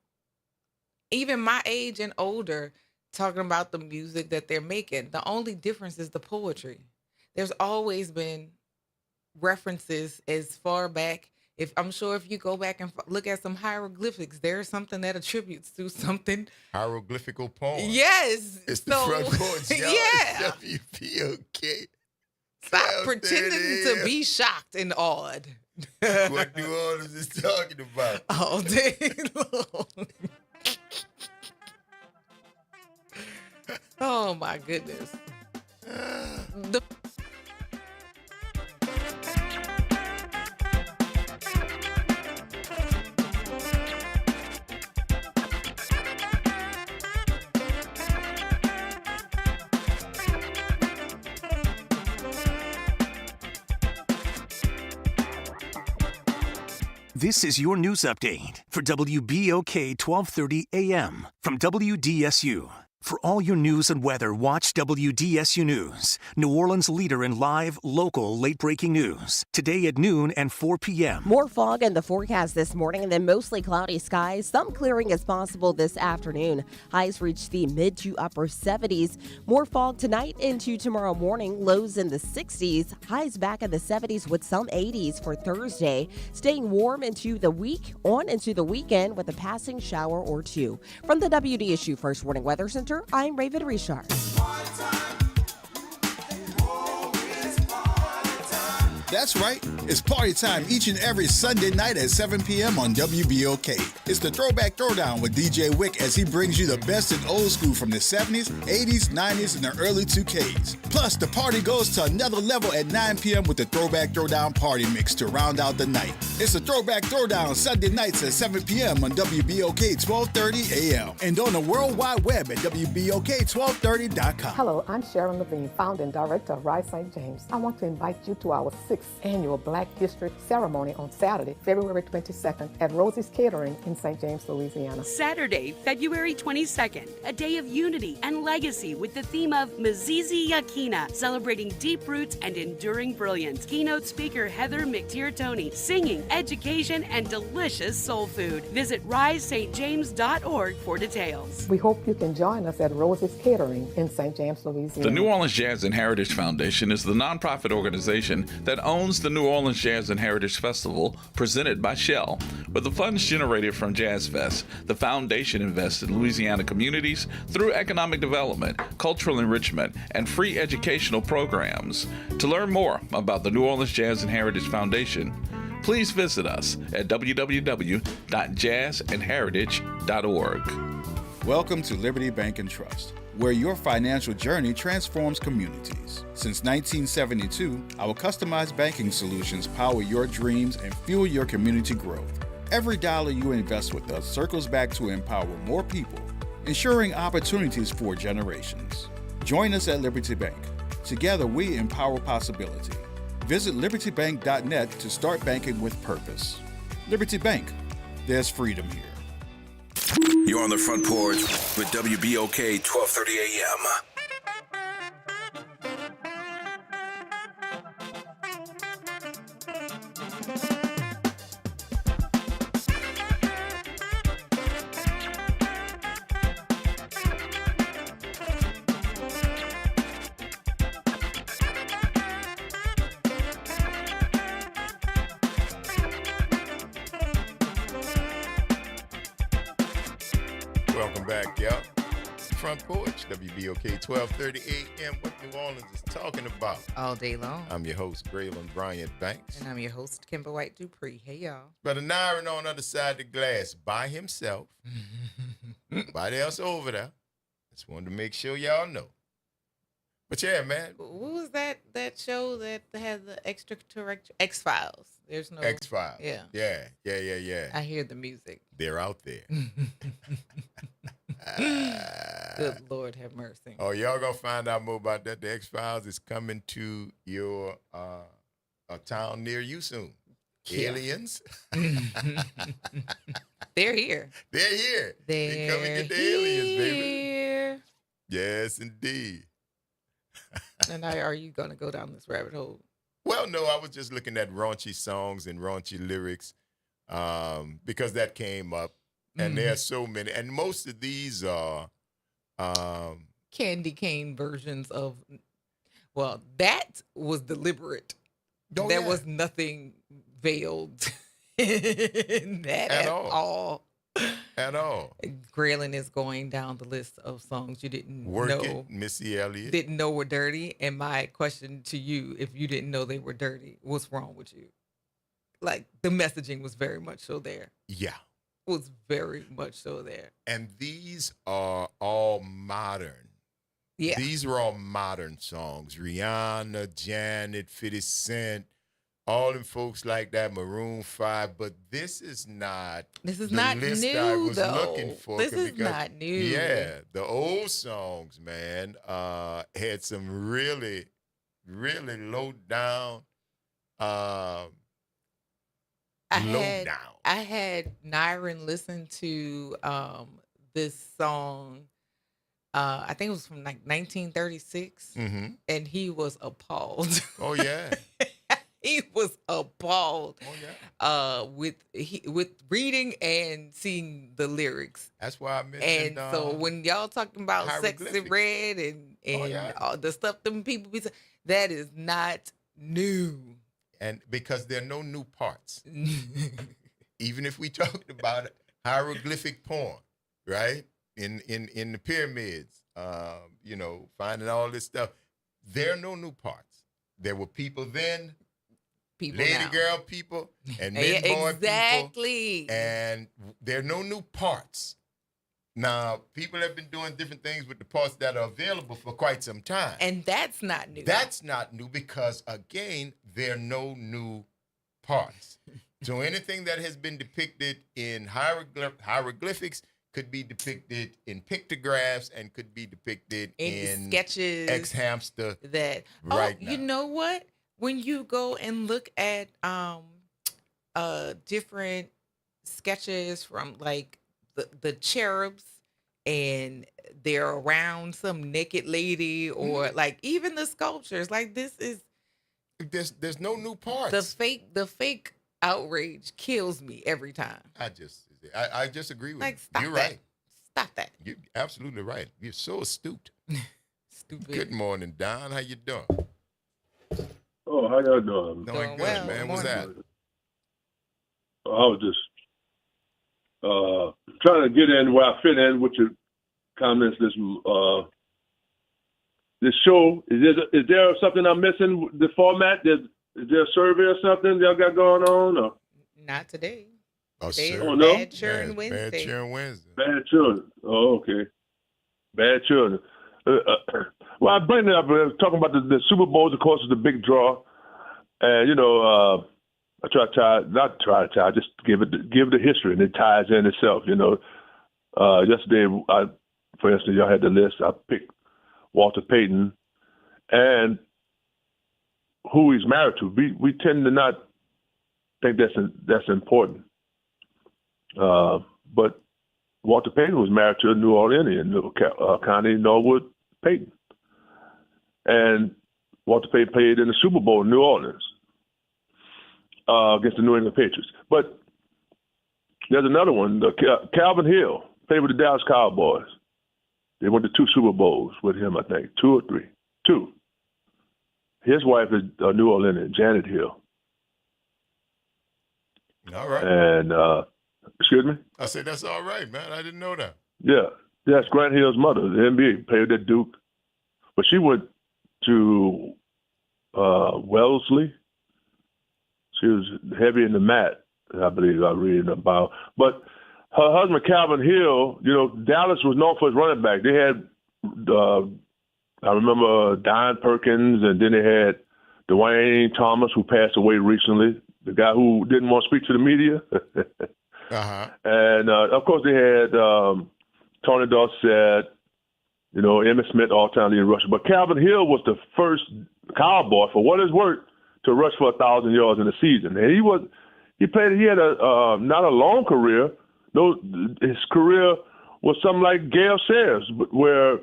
S2: even my age and older, talking about the music that they're making. The only difference is the poetry. There's always been references as far back. If I'm sure if you go back and look at some hieroglyphics, there's something that attributes to something.
S1: Hieroglyphical poem.
S2: Yes.
S1: It's the front porch, y'all.
S2: Yeah.
S1: It's WBOK.
S2: Stop pretending to be shocked and awed.
S1: What New Orleans is talking about.
S2: All day long. Oh my goodness.
S11: This is your news update for WBOK 1230 AM from WDSU. For all your news and weather, watch WDSU News, New Orleans' leader in live, local, late-breaking news. Today at noon and 4 p.m.
S12: More fog in the forecast this morning and then mostly cloudy skies. Some clearing is possible this afternoon. Highs reach the mid to upper 70s. More fog tonight into tomorrow morning. Lows in the 60s. Highs back in the 70s with some 80s for Thursday. Staying warm into the week, on into the weekend with a passing shower or two. From the WDSU First Warning Weather Center, I'm Raven Richard.
S5: That's right. It's party time each and every Sunday night at 7 p.m. on WBOK. It's the Throwback Throwdown with DJ Wick as he brings you the best in old school from the 70s, 80s, 90s, and the early 2Ks. Plus, the party goes to another level at 9 p.m. with the Throwback Throwdown Party Mix to round out the night. It's the Throwback Throwdown Sunday nights at 7 p.m. on WBOK 1230 a.m. and on the World Wide Web at WBOK1230.com.
S13: Hello, I'm Sharon Levine, founder and director of Rise St. James. I want to invite you to our 6th annual Black History Ceremony on Saturday, February 22nd at Rosie's Catering in St. James, Louisiana.
S14: Saturday, February 22nd, a day of unity and legacy with the theme of Mzizi Yakina, celebrating deep roots and enduring brilliance. Keynote speaker Heather McTier-Tony, singing, education, and delicious soul food. Visit risestjames.org for details.
S13: We hope you can join us at Rosie's Catering in St. James, Louisiana.
S7: The New Orleans Jazz and Heritage Foundation is the nonprofit organization that owns the New Orleans Jazz and Heritage Festival, presented by Shell. With the funds generated from Jazz Fest, the foundation invests in Louisiana communities through economic development, cultural enrichment, and free educational programs. To learn more about the New Orleans Jazz and Heritage Foundation, please visit us at www.jazzandheritage.org.
S5: Welcome to Liberty Bank and Trust, where your financial journey transforms communities. Since 1972, our customized banking solutions power your dreams and fuel your community growth. Every dollar you invest with us circles back to empower more people, ensuring opportunities for generations. Join us at Liberty Bank. Together, we empower possibility. Visit libertybank.net to start banking with purpose. Liberty Bank, there's freedom here.
S9: You're on the front porch with WBOK 1230 AM.
S1: Welcome back, y'all. Front Porch, WBOK 1230 AM. What New Orleans is talking about.
S2: All day long.
S1: I'm your host, Graylin Bryant Banks.
S2: And I'm your host, Kimber White Dupree. Hey, y'all.
S1: Brother Nyron on the other side of the glass by himself. Nobody else over there. Just wanted to make sure y'all know. But yeah, man.
S2: What was that show that had the extraterrestrial X-Files? There's no
S1: X-Files.
S2: Yeah.
S1: Yeah.
S2: I hear the music.
S1: They're out there.
S2: Good Lord have mercy.
S1: Oh, y'all gonna find out more about that. The X-Files is coming to your a town near you soon.
S2: Yeah.
S1: Aliens.
S2: They're here.
S1: They're here. They come and get the aliens, baby. Yes, indeed.
S2: And are you gonna go down this rabbit hole?
S1: Well, no, I was just looking at raunchy songs and raunchy lyrics because that came up. And there are so many. And most of these are
S2: candy cane versions of, well, that was deliberate There was nothing veiled in that at all.
S1: At all.
S2: Graylin is going down the list of songs you didn't
S1: Work
S2: know.
S1: It, Missy Elliott.
S2: Didn't know were dirty. And my question to you, if you didn't know they were dirty, what's wrong with you? Like, the messaging was very much so there.
S1: Yeah.
S2: Was very much so there.
S1: And these are all modern.
S2: Yeah.
S1: These are all modern songs. Rihanna, Janet, 50 Cent, all them folks like that, Maroon 5. But this is not
S2: the
S1: list
S2: new,
S1: I was
S2: though.
S1: looking for.
S2: This is not new.
S1: Yeah, the old songs, man, had some really, really low down.
S2: I had Nyron listen to this song. I think it was from like 1936, and he was appalled.
S1: Oh yeah,
S2: he was appalled.
S1: Oh yeah,
S2: with reading and seeing the lyrics.
S1: That's why I mentioned.
S2: And so when y'all talking about Sexy Red and all the stuff them people be saying, that is not new.
S1: And because there are no new parts. Even if we talked about hieroglyphic porn, right? In the pyramids, finding all this stuff. There are no new parts. There were people then, lady girl people, and men boy people. And there are no new parts. Now, people have been doing different things with the parts that are available for quite some time.
S2: And that's not new.
S1: That's not new because, again, there are no new parts. So anything that has been depicted in hieroglyphics could be depicted in pictographs and could be depicted in
S2: sketches.
S1: X-Hamster.
S2: That
S1: right now.
S2: You know what? When you go and look at different sketches from like the cherubs, and they're around some naked lady, or like even the sculptures, like this is
S1: there's no new parts.
S2: The fake outrage kills me every time.
S1: I just agree with you.
S2: Stop
S1: You're
S2: that.
S1: right.
S2: Stop that.
S1: You're absolutely right. You're so astute.
S2: Stupid.
S1: Good morning, Don. How you doing?
S15: Oh, how y'all doing?
S1: Doing good, man. What's that?
S15: I was just trying to get in where I fit in with your comments. This show, is there something I'm missing? The format? Is there a survey or something y'all got going on? Or?
S2: Not today.
S1: Oh,
S15: no?
S2: Bad Children Wednesday.
S1: Bad Children Wednesday.
S15: Bad children. Oh, okay. Bad children. Well, I bring it up. Talking about the Super Bowls, of course, is the big draw. And, I just give the history, and it ties in itself, Yesterday, for instance, y'all had the list. I picked Walter Payton and who he's married to. We tend to not think that's important. But Walter Payton was married to a New Orleanian, Connie Norwood Payton. And Walter Payton played in the Super Bowl in New Orleans against the New England Patriots. But there's another one, Calvin Hill, played with the Dallas Cowboys. They went to 2 Super Bowls with him, I think, 2 or 3. 2. His wife is a New Orleanian, Janet Hill.
S1: All right.
S15: And, excuse me?
S1: I said, that's all right, man. I didn't know that.
S15: Yeah. That's Grant Hill's mother, the NBA, played at Duke. But she went to Wellesley. She was heavy in the mat, I believe I read about. But her husband, Calvin Hill, Dallas was known for his running back. They had, I remember Don Perkins, and then they had Dwayne Thomas, who passed away recently, the guy who didn't want to speak to the media. And, of course, they had Tony Dorsett, Emmitt Smith, all-time leading rusher. But Calvin Hill was the first Cowboy, for what it's worth, to rush for 1,000 yards in a season. And he had a not a long career. No, his career was something like Gale Sayers, where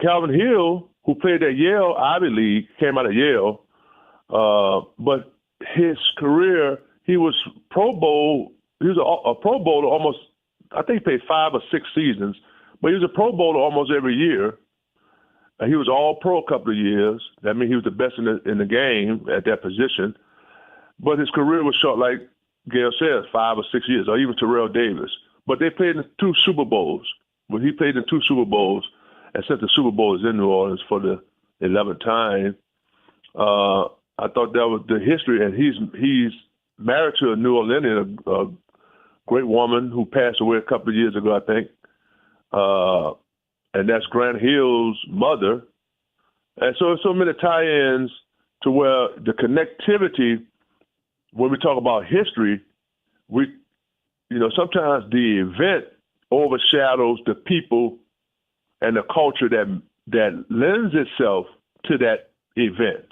S15: Calvin Hill, who played at Yale Ivy League, came out of Yale, but his career, he was Pro Bowl. He was a Pro Bowler almost. I think he played 5 or 6 seasons, but he was a Pro Bowler almost every year. He was all pro a couple of years. That means he was the best in the game at that position. But his career was short, like Gail says, 5 or 6 years, or even Terrell Davis. But they played in 2 Super Bowls. When he played in 2 Super Bowls, and since the Super Bowl is in New Orleans for the 11th time, I thought that was the history. And he's married to a New Orleanian, a great woman who passed away a couple of years ago, I think. And that's Grant Hill's mother. And so many tie-ins to where the connectivity, when we talk about history, sometimes the event overshadows the people and the culture that lends itself to that event.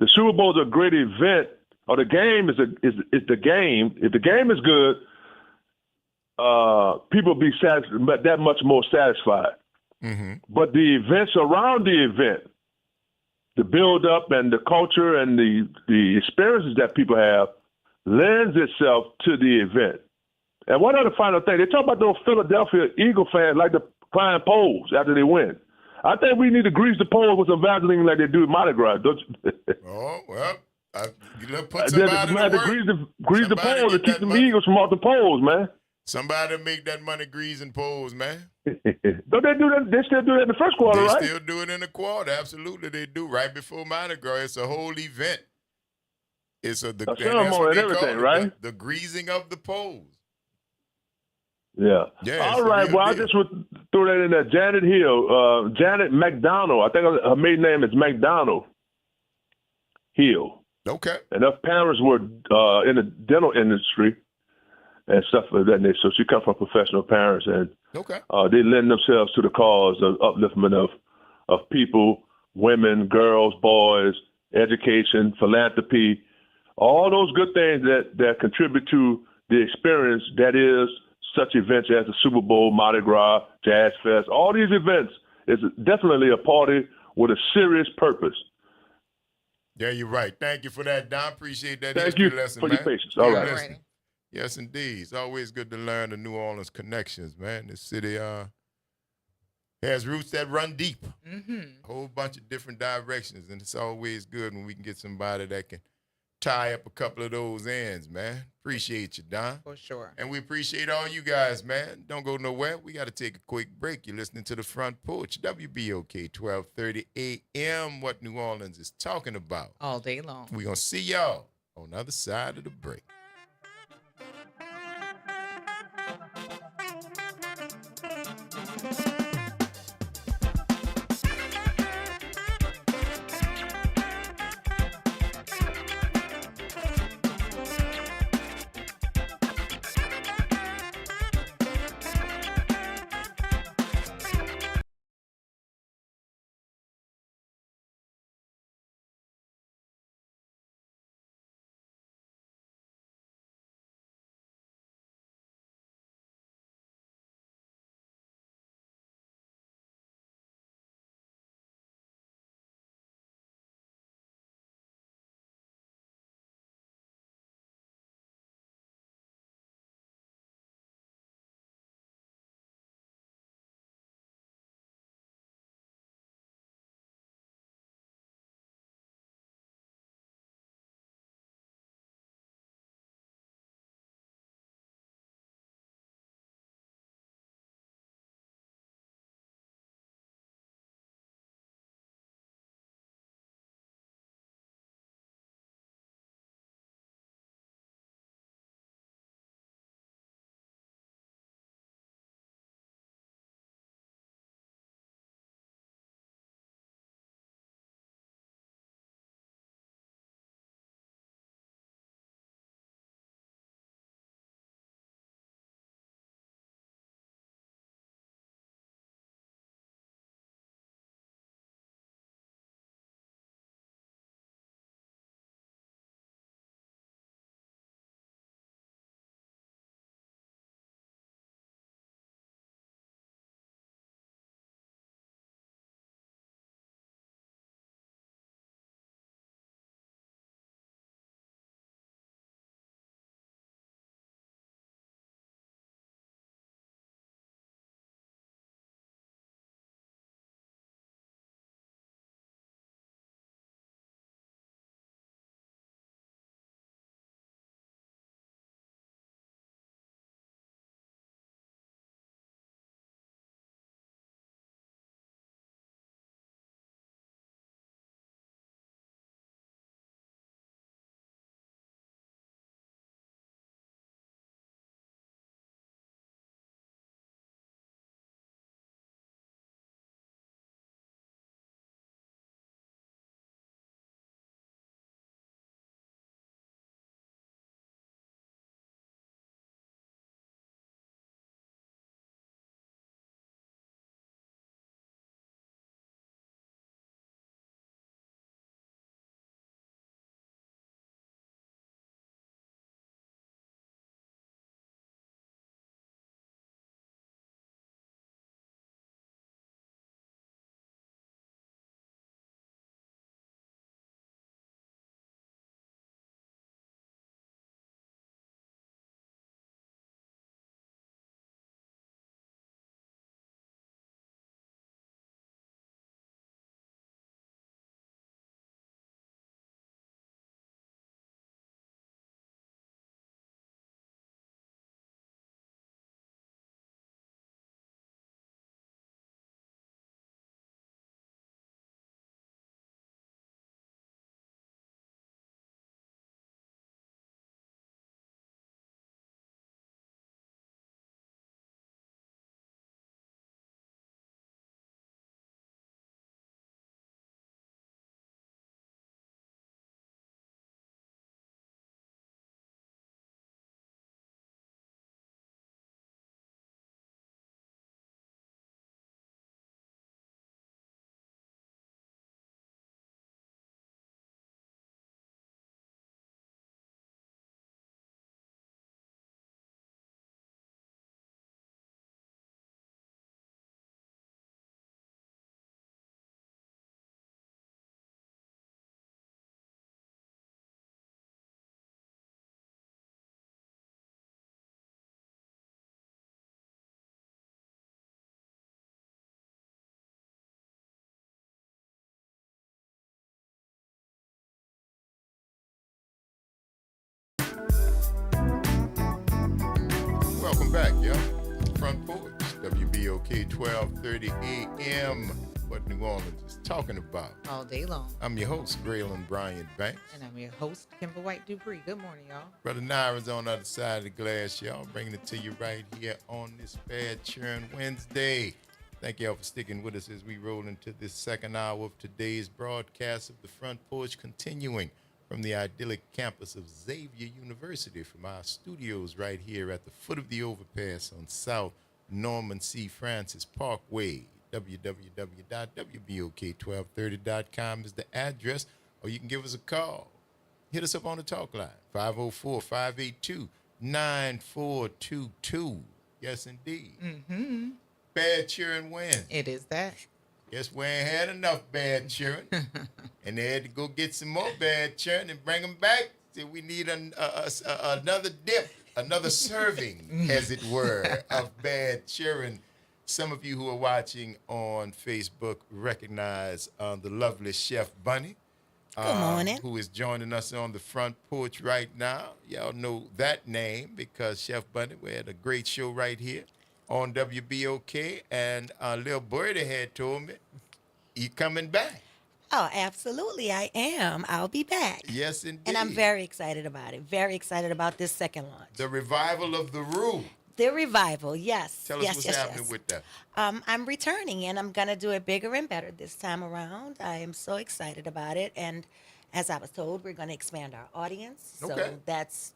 S15: The Super Bowl is a great event, or the game is the game. If the game is good, people be that much more satisfied.
S1: Mm-hmm.
S15: But the events around the event, the build-up and the culture and the experiences that people have, lends itself to the event. And one other final thing, they talk about those Philadelphia Eagle fans like to climb poles after they win. I think we need to grease the pole with some Vaseline like they do at Mardi Gras. Don't you?
S1: Oh, well, put somebody to work.
S15: Grease the pole to keep the Eagles from off the poles, man.
S1: Somebody make that money greasing poles, man.
S15: Don't they do that? They still do that in the first quarter, right?
S1: They still do it in the quarter. Absolutely, they do. Right before Mardi Gras, it's a whole event. It's a
S15: ceremony and everything, right?
S1: The greasing of the poles.
S15: Yeah. All right. Well, I just would throw that in there. Janet Hill, Janet McDonald. I think her maiden name is McDonald Hill.
S1: Okay.
S15: And her parents were in the dental industry and stuff like that nature. So she comes from professional parents, and they lend themselves to the cause of upliftment of people, women, girls, boys, education, philanthropy, all those good things that contribute to the experience that is such events as the Super Bowl, Mardi Gras, Jazz Fest. All these events is definitely a party with a serious purpose.
S1: Yeah, you're right. Thank you for that, Don. Appreciate that.
S15: Thank you
S1: lesson,
S15: for
S1: man.
S15: your patience. All right.
S1: Yes, indeed. It's always good to learn the New Orleans connections, man. This city has roots that run deep.
S2: Mm-hmm.
S1: A whole bunch of different directions, and it's always good when we can get somebody that can tie up a couple of those ends, man. Appreciate you, Don.
S2: For sure.
S1: And we appreciate all you guys, man. Don't go nowhere. We got to take a quick break. You're listening to the Front Porch, WBOK, 1230 a.m., what New Orleans is talking about.
S2: All day long.
S1: We're going to see y'all on the other side of the break. back, yo. Front Porch, WBOK 1230 AM. What New Orleans is talking about.
S2: All day long.
S1: I'm your host, Graylin Bryant Banks.
S2: And I'm your host, Kimber White Dupree. Good morning, y'all.
S1: Brother Naira's on the other side of the glass, y'all. Bringing it to you right here on this Bad Churn Wednesday. Thank y'all for sticking with us as we roll into this second hour of today's broadcast of the Front Porch, continuing from the idyllic campus of Xavier University, from our studios right here at the foot of the overpass on South Norman C. Francis Parkway. www.wbok1230.com is the address, or you can give us a call. Hit us up on the talk line, 504-582-9422. Yes, indeed.
S2: Mm-hmm.
S1: Bad cheering wins.
S2: It is that.
S1: Guess we ain't had enough bad cheering, and they had to go get some more bad cheering and bring them back. So we need another dip, another serving, as it were, of bad cheering. Some of you who are watching on Facebook recognize the lovely Chef Bunny.
S16: Good morning.
S1: Who is joining us on the Front Porch right now. Y'all know that name because Chef Bunny, we had a great show right here on WBOK, and Lil Birdie had told me, you coming back.
S16: Oh, absolutely, I am. I'll be back.
S1: Yes, indeed.
S16: And I'm very excited about it. Very excited about this second launch.
S1: The revival of the Rue.
S16: The revival, yes.
S1: Tell us what's happening with that.
S16: I'm returning, and I'm going to do it bigger and better this time around. I am so excited about it. And as I was told, we're going to expand our audience. So
S1: Okay.
S16: that's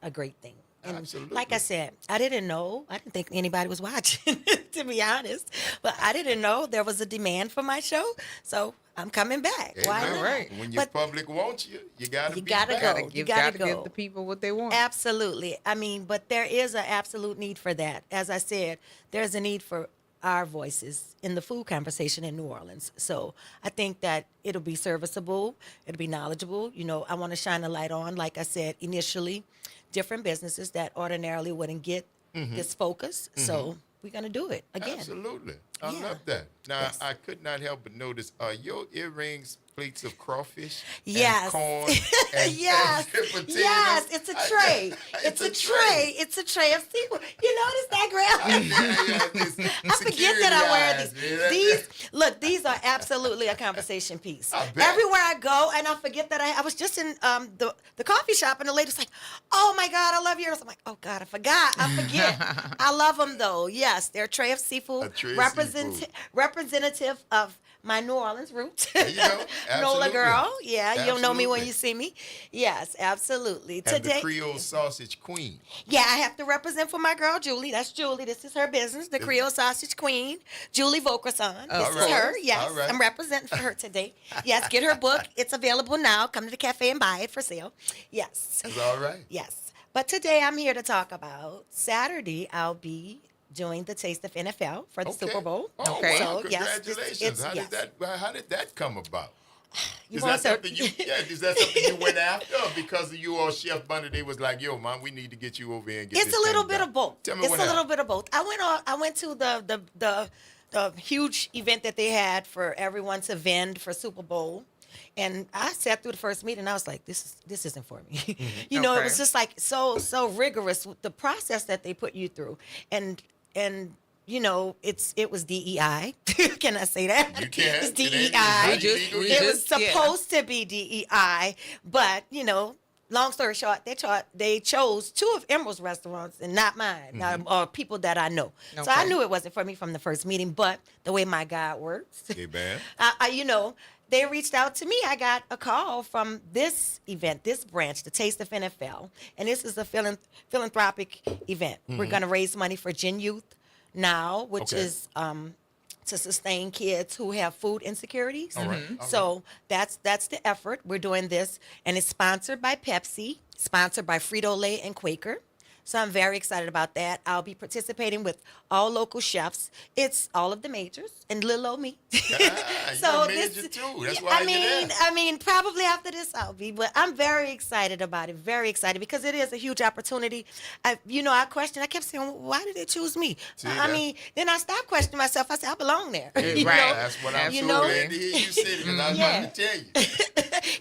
S16: a great thing. And
S1: Absolutely.
S16: like I said, I didn't know. I didn't think anybody was watching, to be honest. But I didn't know there was a demand for my show. So I'm coming back.
S1: Hey,
S16: Why
S1: man,
S16: not?
S1: right. When your public wants you, you got to be
S16: gotta
S1: back.
S16: go.
S2: You
S16: gotta
S2: gotta
S16: go.
S2: give the people what they want.
S16: Absolutely. I mean, but there is an absolute need for that. As I said, there's a need for our voices in the food conversation in New Orleans. So I think that it'll be serviceable. It'll be knowledgeable. You know, I want to shine a light on, like I said, initially, different businesses that ordinarily wouldn't get this focus. So we're going to do it again.
S1: Absolutely. I love that. Now, I could not help but notice, are your earrings plates of crawfish
S16: Yes.
S1: and corn and,
S16: Yes.
S1: and potatoes?
S16: Yes, it's a tray. It's a tray. It's a tray of seafood. You notice that, Graham? I forget that I wear these. These are absolutely a conversation piece. Everywhere I go, and I forget that I was just in the coffee shop, and the lady's like, "Oh my God, I love yours." I'm like, "Oh God, I forgot. I forget." I love them though. Yes, they're a tray of seafood.
S1: A tray of seafood.
S16: Representative of my New Orleans roots.
S1: There you go.
S16: Nola
S1: Absolutely.
S16: girl. Yeah, you'll know me when
S1: Absolutely.
S16: you see me. Yes, absolutely.
S1: And the Creole sausage queen.
S16: Yeah, I have to represent for my girl Julie. That's Julie. This is her business, the Creole Sausage Queen, Julie Vaucresson. This is her. Yes,
S1: All right.
S16: I'm representing for her today. Yes, get her book. It's available now. Come to the cafe and buy it for sale. Yes.
S1: That's all right.
S16: Yes. But today I'm here to talk about Saturday. I'll be doing the Taste of NFL for the Super Bowl.
S1: Oh,
S2: Okay.
S1: wow.
S16: So, yes,
S1: Congratulations. How did that come about?
S16: You
S1: Is
S16: want
S1: that
S16: to-
S1: something is that something you went after, or because of you or Chef Bunny, they was like, "Yo, man, we need to get you over here and get
S16: It's
S1: this
S16: a little
S1: thing
S16: bit
S1: done."
S16: of both.
S1: Tell me
S16: It's
S1: what
S16: a little
S1: happened.
S16: bit of both. I went to the huge event that they had for everyone to vend for Super Bowl. And I sat through the first meeting and I was like, this isn't for me. You know, it was just like so rigorous with the process that they put you through. And you know, it was DEI. Can I say that?
S1: You can.
S16: It's
S1: It ain't
S16: DEI.
S1: illegal
S16: It
S1: yet.
S16: was supposed to be DEI, but you know, long story short, they chose two of Emerald's restaurants and not mine, or people that I know. So I knew it wasn't for me from the first meeting. But the way my God works,
S1: Hey, man.
S16: you know, they reached out to me. I got a call from this event, this branch, the Taste of NFL, and this is a philanthropic event. We're going to raise money for Gen Youth Now, which is to sustain kids who have food insecurities.
S1: All right.
S16: So that's the effort. We're doing this, and it's sponsored by Pepsi, sponsored by Frito-Lay and Quaker. So I'm very excited about that. I'll be participating with all local chefs. It's all of the majors and little old me.
S1: You're a major too. That's why you're there.
S16: I mean, probably after this I'll be, but I'm very excited about it. Very excited because it is a huge opportunity. I kept saying, why did they choose me? Then I stopped questioning myself. I said, I belong there.
S1: Right.
S16: You know?
S1: That's what I'm
S16: You
S1: so
S16: know?
S1: glad to hear you say it, because I was about to tell you.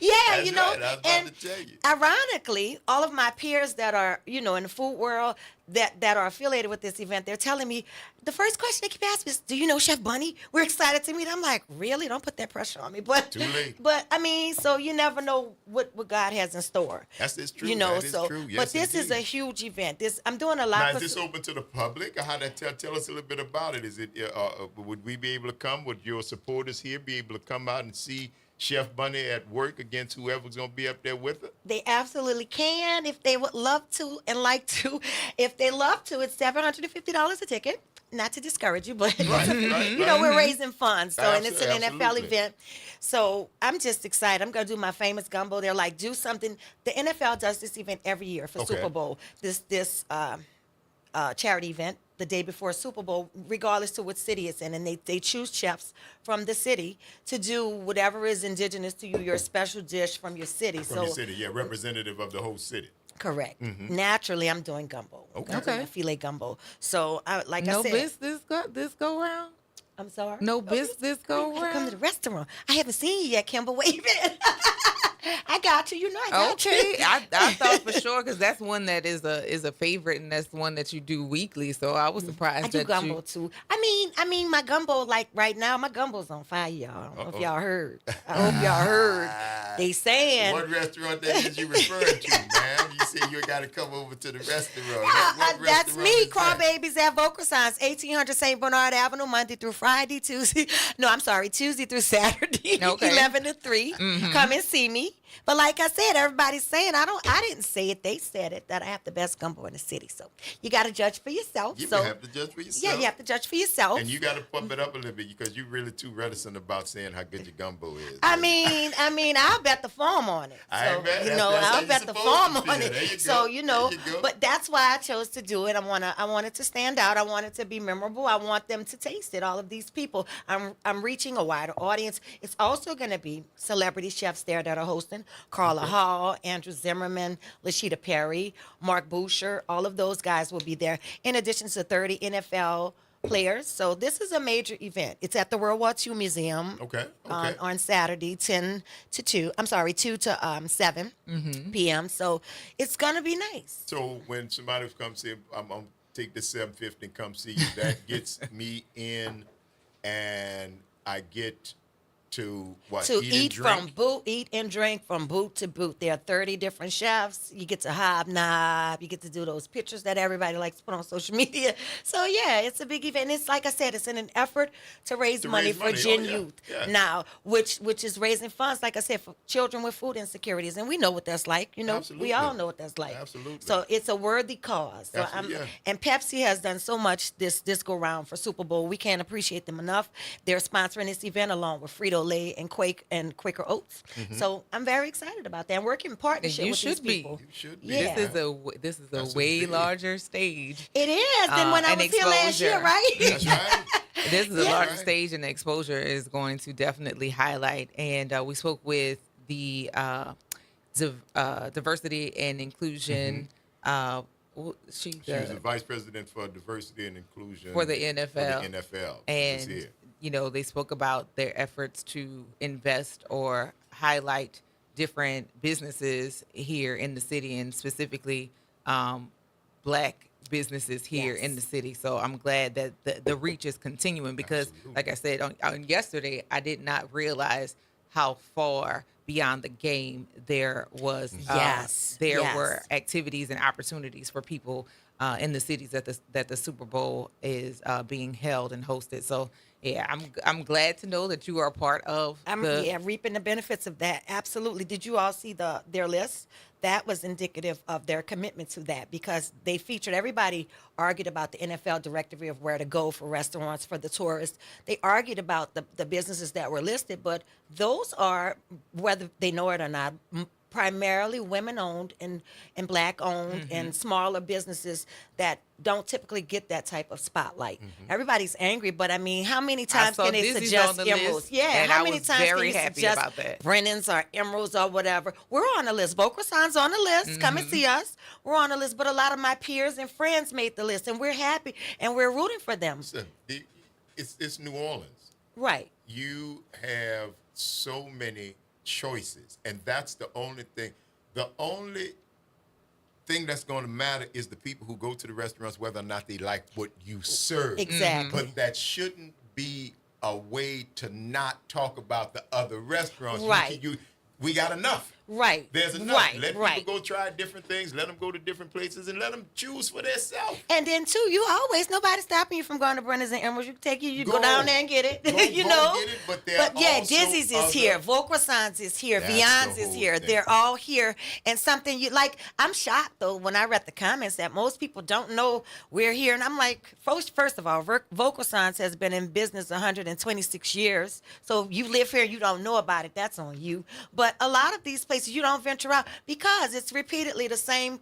S16: Yeah,
S1: That's
S16: you know,
S1: right. I was about
S16: and
S1: to tell you.
S16: ironically, all of my peers that are, you know, in the food world that are affiliated with this event, they're telling me the first question they keep asking is, "Do you know Chef Bunny? We're excited to meet." I'm like, "Really? Don't put that pressure on me." But
S1: Too late.
S16: But I mean, so you never know what God has in store.
S1: It's true.
S16: You know,
S1: that is
S16: so
S1: true. Yes,
S16: but this is a
S1: indeed.
S16: huge event. I'm doing a lot.
S1: Now, is this open to the public? Or how that tell us a little bit about it? Is it would we be able to come? Would your supporters here be able to come out and see Chef Bunny at work against whoever's going to be up there with her?
S16: They absolutely can if they would love to and like to. If they love to, it's $750 a ticket. Not to discourage you, but you know, we're raising funds. So and it's an NFL event. So I'm just excited. I'm gonna do my famous gumbo. They're like, do something. The NFL does this event every year for Super Bowl. This charity event the day before Super Bowl, regardless to what city it's in, and they choose chefs from the city to do whatever is indigenous to you, your special dish from your city.
S1: From your city, yeah, representative of the whole city.
S16: Correct. Naturally, I'm doing gumbo.
S1: Okay.
S16: I'm doing a filet gumbo. So, like I
S2: No
S16: said,
S2: business this go round.
S16: I'm sorry.
S2: No business go
S16: Come
S2: round.
S16: to the restaurant. I haven't seen you yet, Kimber. Wait a minute. I got you. You know I got you.
S2: Okay, I thought for sure because that's one that is a favorite and that's one that you do weekly. So I was surprised
S16: I do
S2: that
S16: gumbo too. I mean, my gumbo, like right now, my gumbo's on fire, y'all. I don't know if y'all heard. I hope y'all heard. They saying.
S1: What restaurant that is you referring to, man? You said you got to come over to the restaurant.
S16: That's
S1: restaurant
S16: me,
S1: is that?
S16: Crawbabies at Vocrossants, 1800 St. Bernard Avenue, Monday through Friday, Tuesday. No, I'm sorry, Tuesday through Saturday, 11 to 3. Come and see me. But like I said, everybody's saying I didn't say it. They said it that I have the best gumbo in the city. So you got to judge for yourself.
S1: You
S16: so
S1: have to judge for yourself.
S16: yeah, you have to judge for yourself.
S1: And you got to pump it up a little bit because you're really too reticent about saying how good your gumbo is.
S16: I mean, I'll bet the farm on it.
S1: I
S16: So,
S1: bet.
S16: you
S1: That's
S16: know,
S1: how
S16: I'll
S1: you're
S16: bet the
S1: supposed
S16: farm
S1: to
S16: on
S1: feel.
S16: it.
S1: There you
S16: So,
S1: go.
S16: you know,
S1: There you go.
S16: but that's why I chose to do it. I wanted to stand out. I wanted to be memorable. I want them to taste it. All of these people. I'm reaching a wider audience. It's also going to be celebrity chefs there that are hosting. Carla Hall, Andrew Zimmerman, Lashita Perry, Mark Boucher. All of those guys will be there. In addition to 30 NFL players. So this is a major event. It's at the World War II Museum.
S1: Okay.
S16: On Saturday, 2 to 7 p.m. So it's going to be nice.
S1: So when somebody comes see, I'm going to take the $750 and come see you. That gets me in, and I get to what?
S16: To
S1: eat
S16: and drink from boot to boot. There are 30 different chefs. You get to hobnob. You get to do those pictures that everybody likes to put on social media. So yeah, it's a big event. It's like I said, it's in an effort to raise money for Gen Youth now, which is raising funds, like I said, for children with food insecurities, and we know what that's like. You know, we all know what that's like.
S1: Absolutely.
S16: So it's a worthy cause. So and Pepsi has done so much this go round for Super Bowl. We can't appreciate them enough. They're sponsoring this event along with Frito Lay and Quaker Oats. So I'm very excited about that. And working in partnership with these people.
S1: You should be.
S16: Yeah.
S2: This is a way larger stage.
S16: It is than when I was here last year, right?
S1: That's right.
S2: This is a larger stage, and the exposure is going to definitely highlight. And we spoke with the diversity and inclusion. She
S1: was the vice president for diversity and inclusion
S2: for the NFL.
S1: For the NFL.
S2: And you know, they spoke about their efforts to invest or highlight different businesses here in the city, and specifically Black businesses here in the city. So I'm glad that the reach is continuing because, like I said, on yesterday, I did not realize how far beyond the game there was. There were activities and opportunities for people in the cities that the Super Bowl is being held and hosted. So yeah, I'm glad to know that you are a part of.
S16: Reaping the benefits of that. Absolutely. Did you all see their list? That was indicative of their commitment to that because they featured, everybody argued about the NFL directory of where to go for restaurants, for the tourists. They argued about the businesses that were listed, but those are, whether they know it or not, primarily women-owned and Black-owned and smaller businesses that don't typically get that type of spotlight. Everybody's angry, but I mean, how many times can they suggest Emeralds?
S2: Yeah,
S16: how many times can you
S2: happy
S16: suggest
S2: about that.
S16: Brennan's or Emeralds or whatever? We're on the list. Vocrossant's on the list. Come and see us. We're on the list, but a lot of my peers and friends made the list, and we're happy, and we're rooting for them.
S1: Listen, it's New Orleans.
S16: Right.
S1: You have so many choices, and that's the only thing. The only thing that's going to matter is the people who go to the restaurants, whether or not they like what you serve.
S16: Exactly.
S1: But that shouldn't be a way to not talk about the other restaurants.
S16: Right.
S1: We got enough.
S16: Right.
S1: There's enough.
S16: Right.
S1: Let
S16: right.
S1: people go try different things. Let them go to different places and let them choose for themselves.
S16: And then too, nobody's stopping you from going to Brenda's and Emerald's. You take you go down there and get it. You
S1: Go
S16: know.
S1: get it, but
S16: Dizzy's is here, Vaucroissants is here,
S1: That's
S16: Vian's
S1: the
S16: is
S1: whole
S16: here.
S1: thing.
S16: They're all here, and something you like. I'm shocked though when I read the comments that most people don't know we're here, and I'm like, first of all, Vaucroissants has been in business 126 years. So you live here, you don't know about it. That's on you. But a lot of these places you don't venture out because it's repeatedly the same,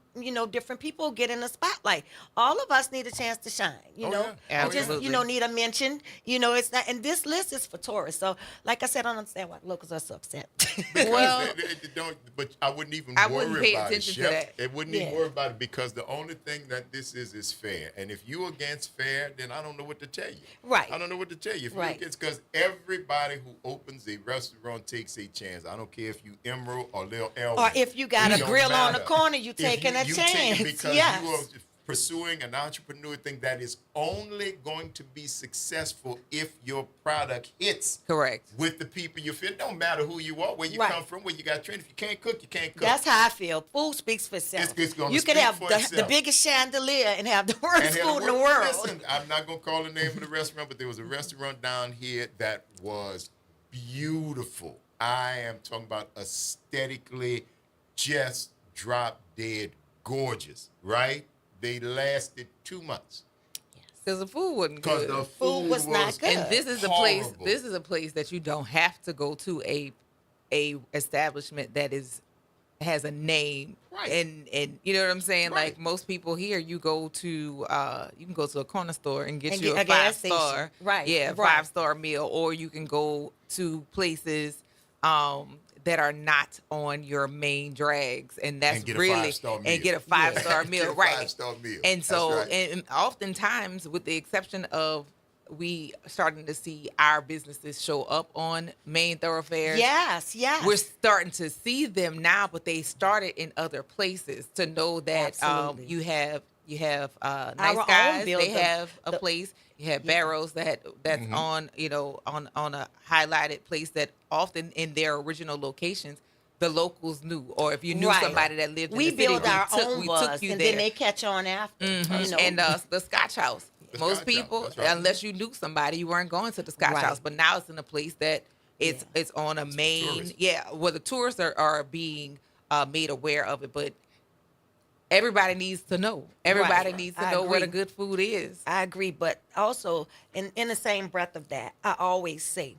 S16: different people get in the spotlight. All of us need a chance to shine,
S1: Oh,
S16: and just, need a mention. It's not, and this list is for tourists. So, like I said, I don't understand why the locals are so upset.
S1: Well, they don't, but I wouldn't even worry
S2: pay
S1: about it,
S2: attention to
S1: Chef.
S2: that.
S1: It wouldn't even worry about it because the only thing that this is fair. And if you're against fair, then I don't know what to tell you.
S16: Right.
S1: I don't know what to tell you. If
S16: Right.
S1: you're against, because everybody who opens a restaurant takes a chance. I don't care if you Emerald or Lil Elwin.
S16: Or if you got
S1: It
S16: a
S1: don't
S16: grill on the
S1: matter.
S16: corner, you
S1: If
S16: taking a
S1: you
S16: chance.
S1: take it because
S16: Yes.
S1: you are pursuing an entrepreneur thing that is only going to be successful if your product hits
S2: Correct.
S1: with the people you feel. It don't matter who you are, where you
S16: Right.
S1: come from, where you got trained. If you can't cook, you can't cook.
S16: That's how I feel. Food speaks for itself.
S1: It's gonna
S16: You could
S1: speak
S16: have
S1: for
S16: the
S1: itself.
S16: biggest chandelier and have the worst
S1: And
S16: food in the world.
S1: Listen, I'm not gonna call the name of the restaurant, but there was a restaurant down here that was beautiful. I am talking about aesthetically just drop dead gorgeous, right? They lasted 2 months.
S2: Because the food wasn't
S1: Because
S2: good.
S1: the food was not good.
S2: And this is a place. This is a place that you don't have to go to a establishment that has a name.
S1: Right.
S2: And you know what I'm saying?
S1: Right.
S2: Like most people here, you can go to a corner store and get
S16: And
S2: you
S16: get
S2: a
S16: a gas
S2: 5-star.
S16: station. Right,
S2: Yeah,
S16: right.
S2: 5-star meal, or you can go to places that are not on your main drags, and that's
S1: And get a
S2: really
S1: 5-star meal.
S2: and get a 5-star
S1: Get
S2: meal,
S1: a
S2: right?
S1: 5-star meal.
S2: And so,
S1: That's right.
S2: and oftentimes, with the exception of we starting to see our businesses show up on main thoroughfares.
S16: Yes.
S2: We're starting to see them now, but they started in other places to know that
S16: Absolutely.
S2: you have Nice
S16: Our own
S2: Guys.
S16: build,
S2: They have a place. You have Barrows that's on on a highlighted place that often in their original locations the locals knew, or if you knew
S16: Right.
S2: somebody that lived
S16: We
S2: in the city,
S16: build our own
S2: we
S16: buzz,
S2: took you
S16: and
S2: there.
S16: then they catch on after.
S2: Mhm. And the Scotch House. Most people, unless you knew somebody, you weren't going to the Scotch
S16: Right.
S2: House. But now it's in a place that it's on a main, where the tourists are being made aware of it. But everybody needs to know. Everybody
S16: Right.
S2: needs to
S16: I
S2: know where the
S16: agree.
S2: good food is.
S16: I agree, but also in the same breath of that, I always say,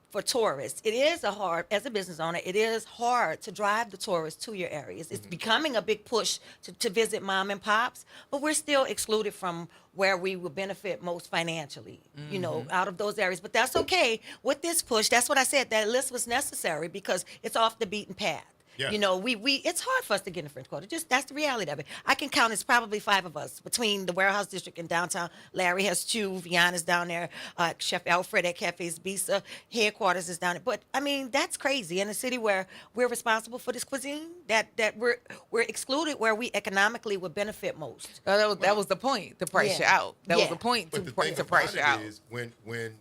S16: for tourists, it is as a business owner, it is hard to drive the tourists to your areas. It's becoming a big push to visit mom and pops, but we're still excluded from where we will benefit most financially, out of those areas. But that's okay. With this push, that's what I said, that list was necessary because it's off the beaten path.
S1: Yeah.
S16: It's hard for us to get in the French Quarter. Just that's the reality of it. I can count it's probably 5 of us between the warehouse district and downtown. Larry has 2. Vianna's down there. Chef Alfred at Cafes Bisa headquarters is down there. But I mean, that's crazy in a city where we're responsible for this cuisine. That we're excluded where we economically would benefit most.
S2: That was the point to price you out. That was the point
S1: But the
S2: to
S1: thing
S2: price
S1: about
S2: you
S1: it
S2: out.
S1: is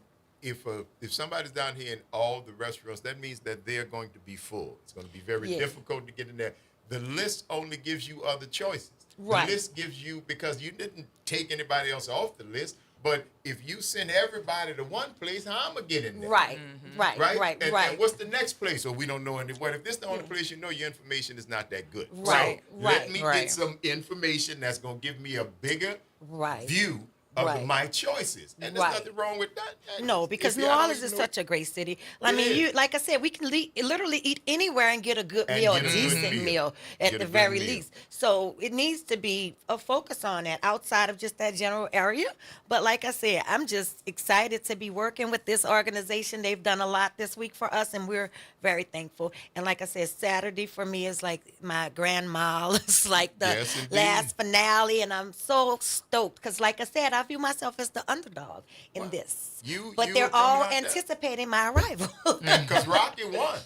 S1: if somebody's down here in all the restaurants, that means that they're going to be full. It's going to be very difficult to get in there. The list only gives you other choices.
S16: Right.
S1: The list gives you, because you didn't take anybody else off the list, but if you send everybody to one place, how I'm going to get in there?
S16: Right, right.
S1: And what's the next place? Or we don't know anywhere. If this is the only place you know, your information is not that good.
S16: Right,
S1: So let me
S2: right.
S1: get some information that's going to give me a bigger
S16: Right.
S1: view of
S16: Right.
S1: my choices. And there's
S16: Right.
S1: nothing wrong with that.
S16: No, because
S1: If
S16: New
S1: y'all don't
S16: Orleans is
S1: know-
S16: such a great city. I
S1: It
S16: mean,
S1: is.
S16: like I said, we can literally eat anywhere and get a good
S1: And
S16: meal, a
S1: get a good
S16: decent
S1: meal.
S16: meal at
S1: Get a
S16: the
S1: good
S16: very
S1: meal.
S16: least. So it needs to be a focus on that outside of just that general area. But like I said, I'm just excited to be working with this organization. They've done a lot this week for us, and we're very thankful. And like I said, Saturday for me is like my grand mal. It's like the
S1: Yes, indeed.
S16: last finale, and I'm so stoked because, like I said, view myself as the underdog in this.
S1: You
S16: They're
S1: were coming
S16: all
S1: out there.
S16: anticipating my arrival.
S1: Because Rocky won.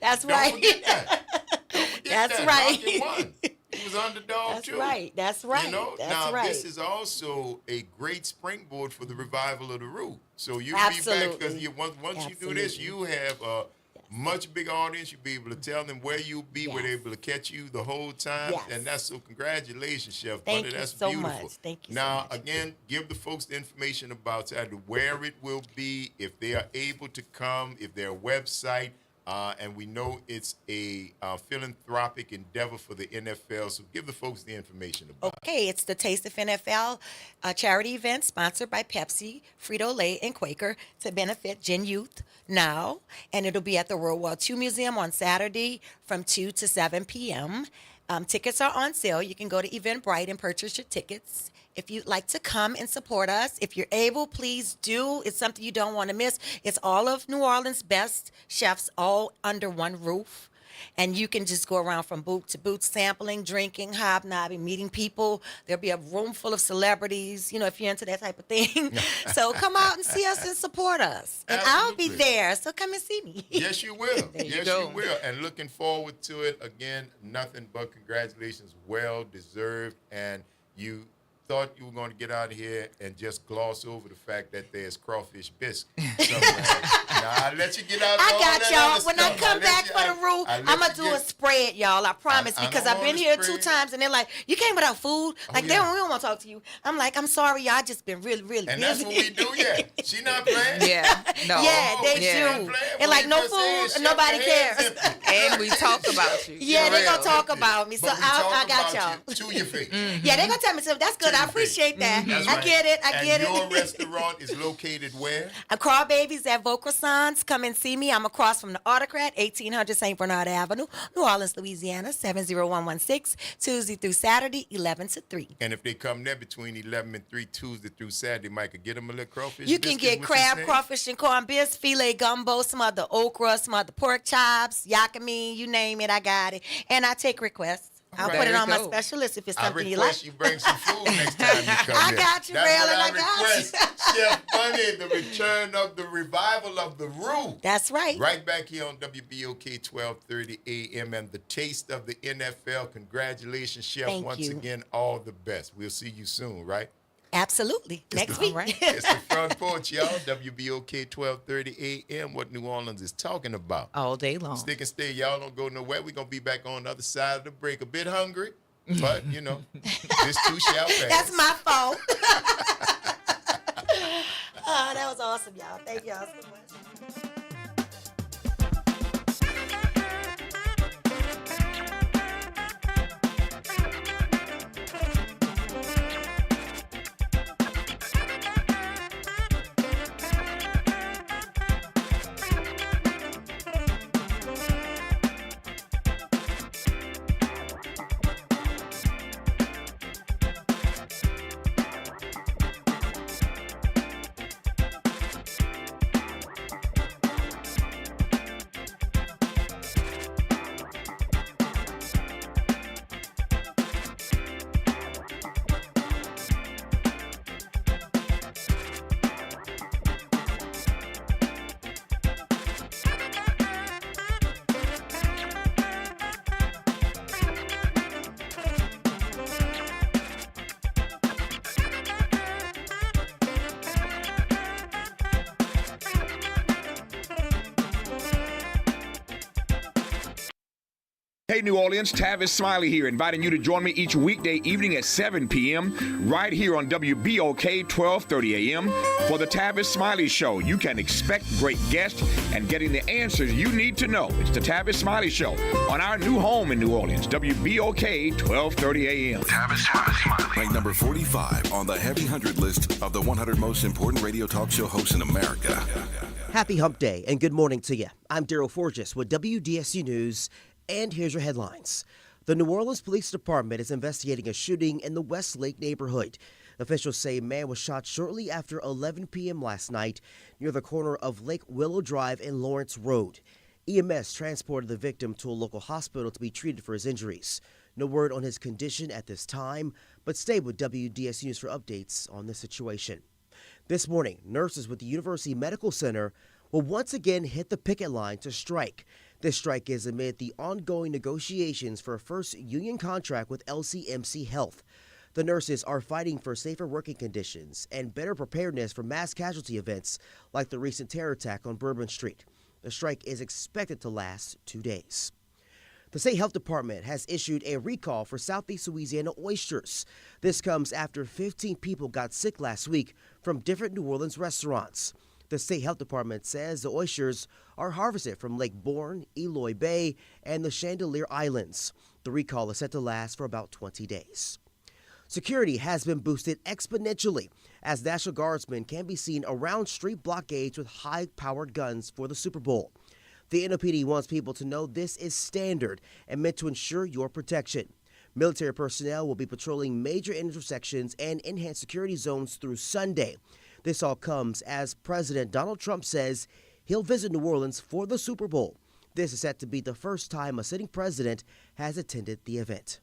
S16: That's
S1: Don't
S16: right.
S1: forget that. Don't forget
S16: That's
S1: that.
S16: right.
S1: Rocky won. He was underdog
S16: That's
S1: too.
S16: right. That's right.
S1: You know,
S16: That's
S1: now
S16: right.
S1: this is also a great springboard for the revival of the Root. So you'll be
S16: Absolutely.
S1: back because once you do this, you have a much bigger audience. You'll be able to tell them where you'll be, where they're able to catch you the whole time.
S16: Yes.
S1: And that's so congratulations, Chef
S16: Thank
S1: Butter.
S16: you
S1: That's
S16: so
S1: beautiful.
S16: much. Thank you
S1: now,
S16: so much.
S1: again, give the folks the information about Saturday, where it will be, if they are able to come, if their website. And we know it's a philanthropic endeavor for the NFL. So give the folks the information about it.
S16: Okay, it's the Taste of NFL charity event sponsored by Pepsi, Frito-Lay, and Quaker to benefit Gen Youth now. And it'll be at the World War II Museum on Saturday from 2 to 7 p.m. Tickets are on sale. You can go to Eventbrite and purchase your tickets. If you'd like to come and support us, if you're able, please do. It's something you don't want to miss. It's all of New Orleans' best chefs all under one roof. And you can just go around from booth to booth, sampling, drinking, hobnobbing, meeting people. There'll be a room full of celebrities, if you're into that type of thing. So come out and see us and support us. And I'll be there, so come and see me.
S1: Yes, you will.
S16: Yes,
S1: you will. And looking forward to it. Again, nothing but congratulations. Well deserved. And you thought you were going to get out of here and just gloss over the fact that there's crawfish bisque. I'll let you get out.
S16: I got y'all. When I come back for the roof, I'm going to do a spread, y'all. I promise. Because I've been here 2 times and they're like, you came without food? Like, we don't want to talk to you. I'm like, I'm sorry, y'all. I just been really, really busy.
S1: And that's what we do, She not playing?
S2: Yeah. No.
S16: Yeah, they do. And like, no food, nobody cares.
S2: And we talk about you.
S16: Yeah, they're going to talk about me. So
S1: But we
S16: I
S1: talk
S16: got
S1: about
S16: y'all.
S1: you to your face.
S16: Yeah, they're going to tell me something. That's good. I appreciate that.
S1: That's
S16: I
S1: right.
S16: get it. I get
S1: And
S16: it.
S1: your restaurant is located where?
S16: Crawbabies at Vaucroissants. Come and see me. I'm across from the Autocrat, 1800 St. Bernard Avenue, New Orleans, Louisiana, 70116, Tuesday through Saturday, 11 to 3.
S1: And if they come there between 11 and 3, Tuesday through Saturday, Mike, could get them a little crawfish
S16: You can
S1: biscuit,
S16: get
S1: what
S16: crab,
S1: you say?
S16: crawfish, and corned beef, filet gumbo, some other okra, some other pork chops, yakami, you name it, I got it. And I take requests. I'll
S1: right.
S16: put it
S1: There
S16: on
S1: you
S16: my
S1: go.
S16: special list if it's
S1: I
S16: something you like.
S1: request you bring some food next time you come
S16: I
S1: here.
S16: got you,
S1: That's
S16: Braylon,
S1: what
S16: I got you.
S1: request. Chef Bunny, the return of the revival of the Roux.
S16: That's right.
S1: Right back here on WBOK 1230 AM and the taste of the NFL. Congratulations, Chef.
S16: Thank
S1: Once
S16: you.
S1: again, all the best. We'll see you soon, right?
S16: Absolutely. Next week.
S1: It's the Front Porch, y'all. WBOK 1230 AM. What New Orleans is talking about.
S2: All day long.
S1: Stick and stay. Y'all don't go nowhere. We're going to be back on the other side of the break. A bit hungry, but, this too shall pass.
S16: That's my fault. Oh, that was awesome, y'all. Thank y'all so much.
S17: Hey, New Orleans, Tavis Smiley here, inviting you to join me each weekday evening at 7 p.m. right here on WBOK 1230 AM for the Tavis Smiley Show. You can expect great guests and getting the answers you need to know. It's the Tavis Smiley Show on our new home in New Orleans, WBOK 1230 AM.
S9: Tavis Smiley. Ranked number 45 on the Heavy 100 list of the 100 most important radio talk show hosts in America.
S4: Happy Hump Day and good morning to you. I'm Daryl Forges with WDSU News. And here's your headlines. The New Orleans Police Department is investigating a shooting in the Westlake neighborhood. Officials say a man was shot shortly after 11 p.m. last night near the corner of Lake Willow Drive and Lawrence Road. EMS transported the victim to a local hospital to be treated for his injuries. No word on his condition at this time. But stay with WDS News for updates on this situation. This morning, nurses with the University Medical Center will once again hit the picket line to strike. This strike is amid the ongoing negotiations for a first union contract with LCMC Health. The nurses are fighting for safer working conditions and better preparedness for mass casualty events like the recent terror attack on Bourbon Street. The strike is expected to last 2 days. The state health department has issued a recall for Southeast Louisiana oysters. This comes after 15 people got sick last week from different New Orleans restaurants. The state health department says the oysters are harvested from Lake Bourne, Eloy Bay, and the Chandelier Islands. The recall is set to last for about 20 days. Security has been boosted exponentially as National Guardsmen can be seen around street blockades with high-powered guns for the Super Bowl. The NOPD wants people to know this is standard and meant to ensure your protection. Military personnel will be patrolling major intersections and enhanced security zones through Sunday. This all comes as President Donald Trump says he'll visit New Orleans for the Super Bowl. This is set to be the first time a sitting president has attended the event.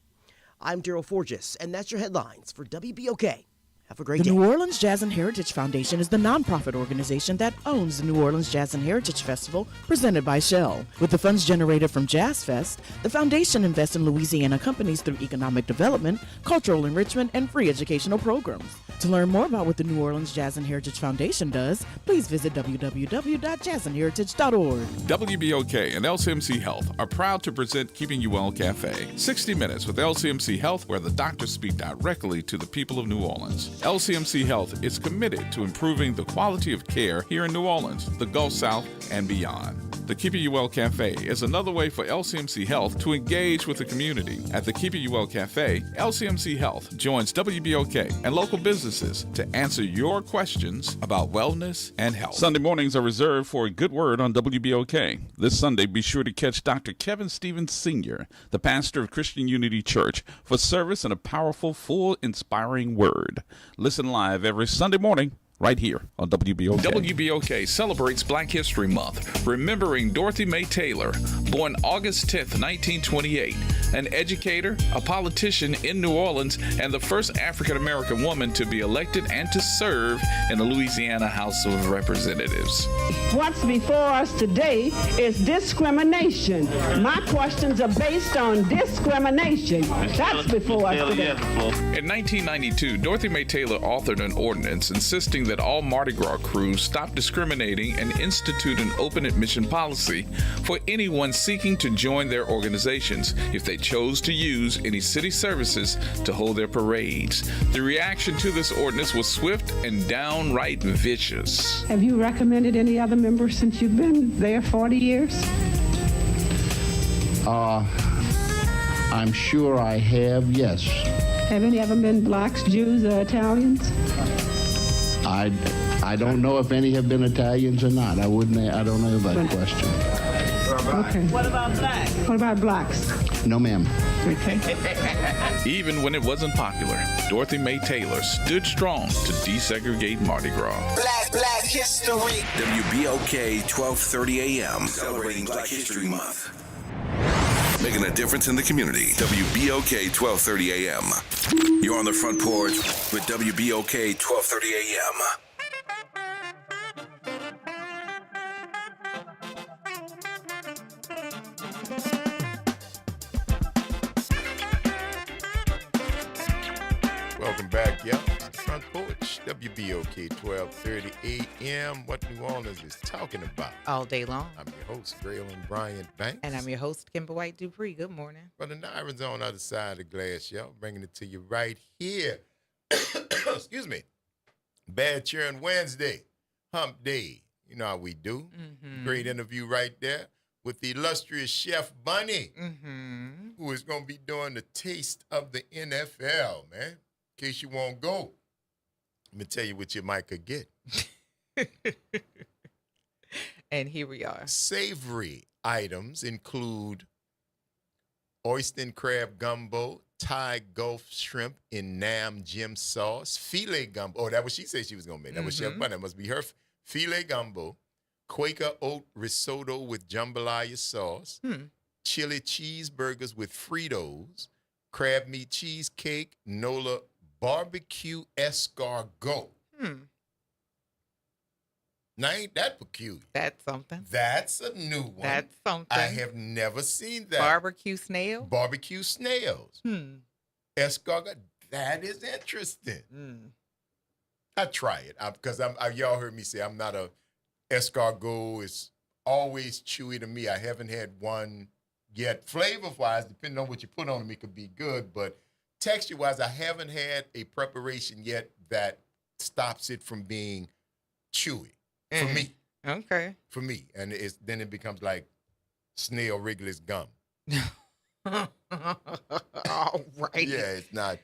S4: I'm Daryl Forges, and that's your headlines for WBOK. Have a great day.
S18: The New Orleans Jazz and Heritage Foundation is the nonprofit organization that owns the New Orleans Jazz and Heritage Festival presented by Shell. With the funds generated from Jazz Fest, the foundation invests in Louisiana companies through economic development, cultural enrichment, and free educational programs. To learn more about what the New Orleans Jazz and Heritage Foundation does, please visit www.jazzandheritage.org.
S7: WBOK and LCMC Health are proud to present Keeping You Well Cafe. 60 minutes with LCMC Health, where the doctors speak directly to the people of New Orleans. LCMC Health is committed to improving the quality of care here in New Orleans, the Gulf South, and beyond. The Keeping You Well Cafe is another way for LCMC Health to engage with the community. At the Keeping You Well Cafe, LCMC Health joins WBOK and local businesses to answer your questions about wellness and health. Sunday mornings are reserved for a good word on WBOK. This Sunday, be sure to catch Dr. Kevin Stevens Sr., the pastor of Christian Unity Church, for service and a powerful, full, inspiring word. Listen live every Sunday morning right here on WBOK. WBOK celebrates Black History Month, remembering Dorothy Mae Taylor, born August 10th, 1928, an educator, a politician in New Orleans, and the first African-American woman to be elected and to serve in the Louisiana House of Representatives.
S19: What's before us today is discrimination. My questions are based on discrimination. That's before us today.
S7: In 1992, Dorothy Mae Taylor authored an ordinance insisting that all Mardi Gras crews stop discriminating and institute an open admission policy for anyone seeking to join their organizations if they chose to use any city services to hold their parades. The reaction to this ordinance was swift and downright vicious.
S19: Have you recommended any other members since you've been there 40 years?
S20: I'm sure I have, yes.
S19: Have any of them been blacks, Jews, or Italians?
S20: I don't know if any have been Italians or not. I don't know that question.
S19: Okay. What about blacks? What about blacks?
S20: No, ma'am.
S19: Okay.
S7: Even when it wasn't popular, Dorothy Mae Taylor stood strong to desegregate Mardi Gras.
S9: Black History. WBOK 1230 AM. Celebrating Black History Month. Making a difference in the community. WBOK 1230 AM. You're on the front porch with WBOK 1230 AM.
S1: Welcome back, y'all. It's the Front Porch, WBOK 1230 AM. What New Orleans is talking about.
S2: All day long.
S1: I'm your host, Graylin Bryant Banks.
S2: And I'm your host, Kimber White Dupree. Good morning.
S1: Brother Nyron's on the other side of the glass, y'all. Bringing it to you right here. Excuse me. Bad Cheering Wednesday. Hump Day. You know how we do.
S2: Mm-hmm.
S1: Great interview right there with the illustrious Chef Bunny, who is going to be doing the taste of the NFL, man. In case you won't go, let me tell you what you might could get.
S2: And here we are.
S1: Savory items include oyster and crab gumbo, Thai Gulf shrimp in Nam Jim sauce, filet gumbo. Oh, that's what she said she was going to make. That was Chef Bunny. That must be her. Filet gumbo, Quaker oat risotto with jambalaya sauce, chili cheeseburgers with Fritos, crab meat cheesecake, Nola barbecue escargot. Now, ain't that peculiar?
S2: That's something.
S1: That's a new one.
S2: That's something.
S1: I have never seen that.
S2: Barbecue snail?
S1: Barbecue snails. Escargot. That is interesting. I try it because y'all heard me say I'm not a escargot. It's always chewy to me. I haven't had one yet. Flavor-wise, depending on what you put on them, it could be good. But texture-wise, I haven't had a preparation yet that stops it from being chewy. For me.
S2: Okay.
S1: For me. And then it becomes like snail Wrigley's gum.
S2: All right.
S1: Yeah, it's not.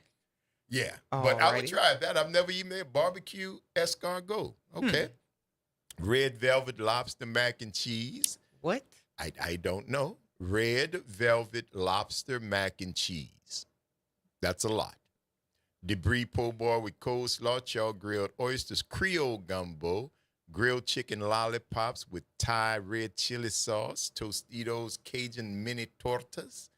S1: Yeah. But I would try that. I've never even had barbecue escargot. Okay. Red velvet lobster mac and cheese.
S2: What?
S1: I don't know. Red velvet lobster mac and cheese. That's a lot. Debris po' boy with coleslaw, chaw grilled oysters, Creole gumbo, grilled chicken lollipops with Thai red chili sauce, Tostitos Cajun mini tortas,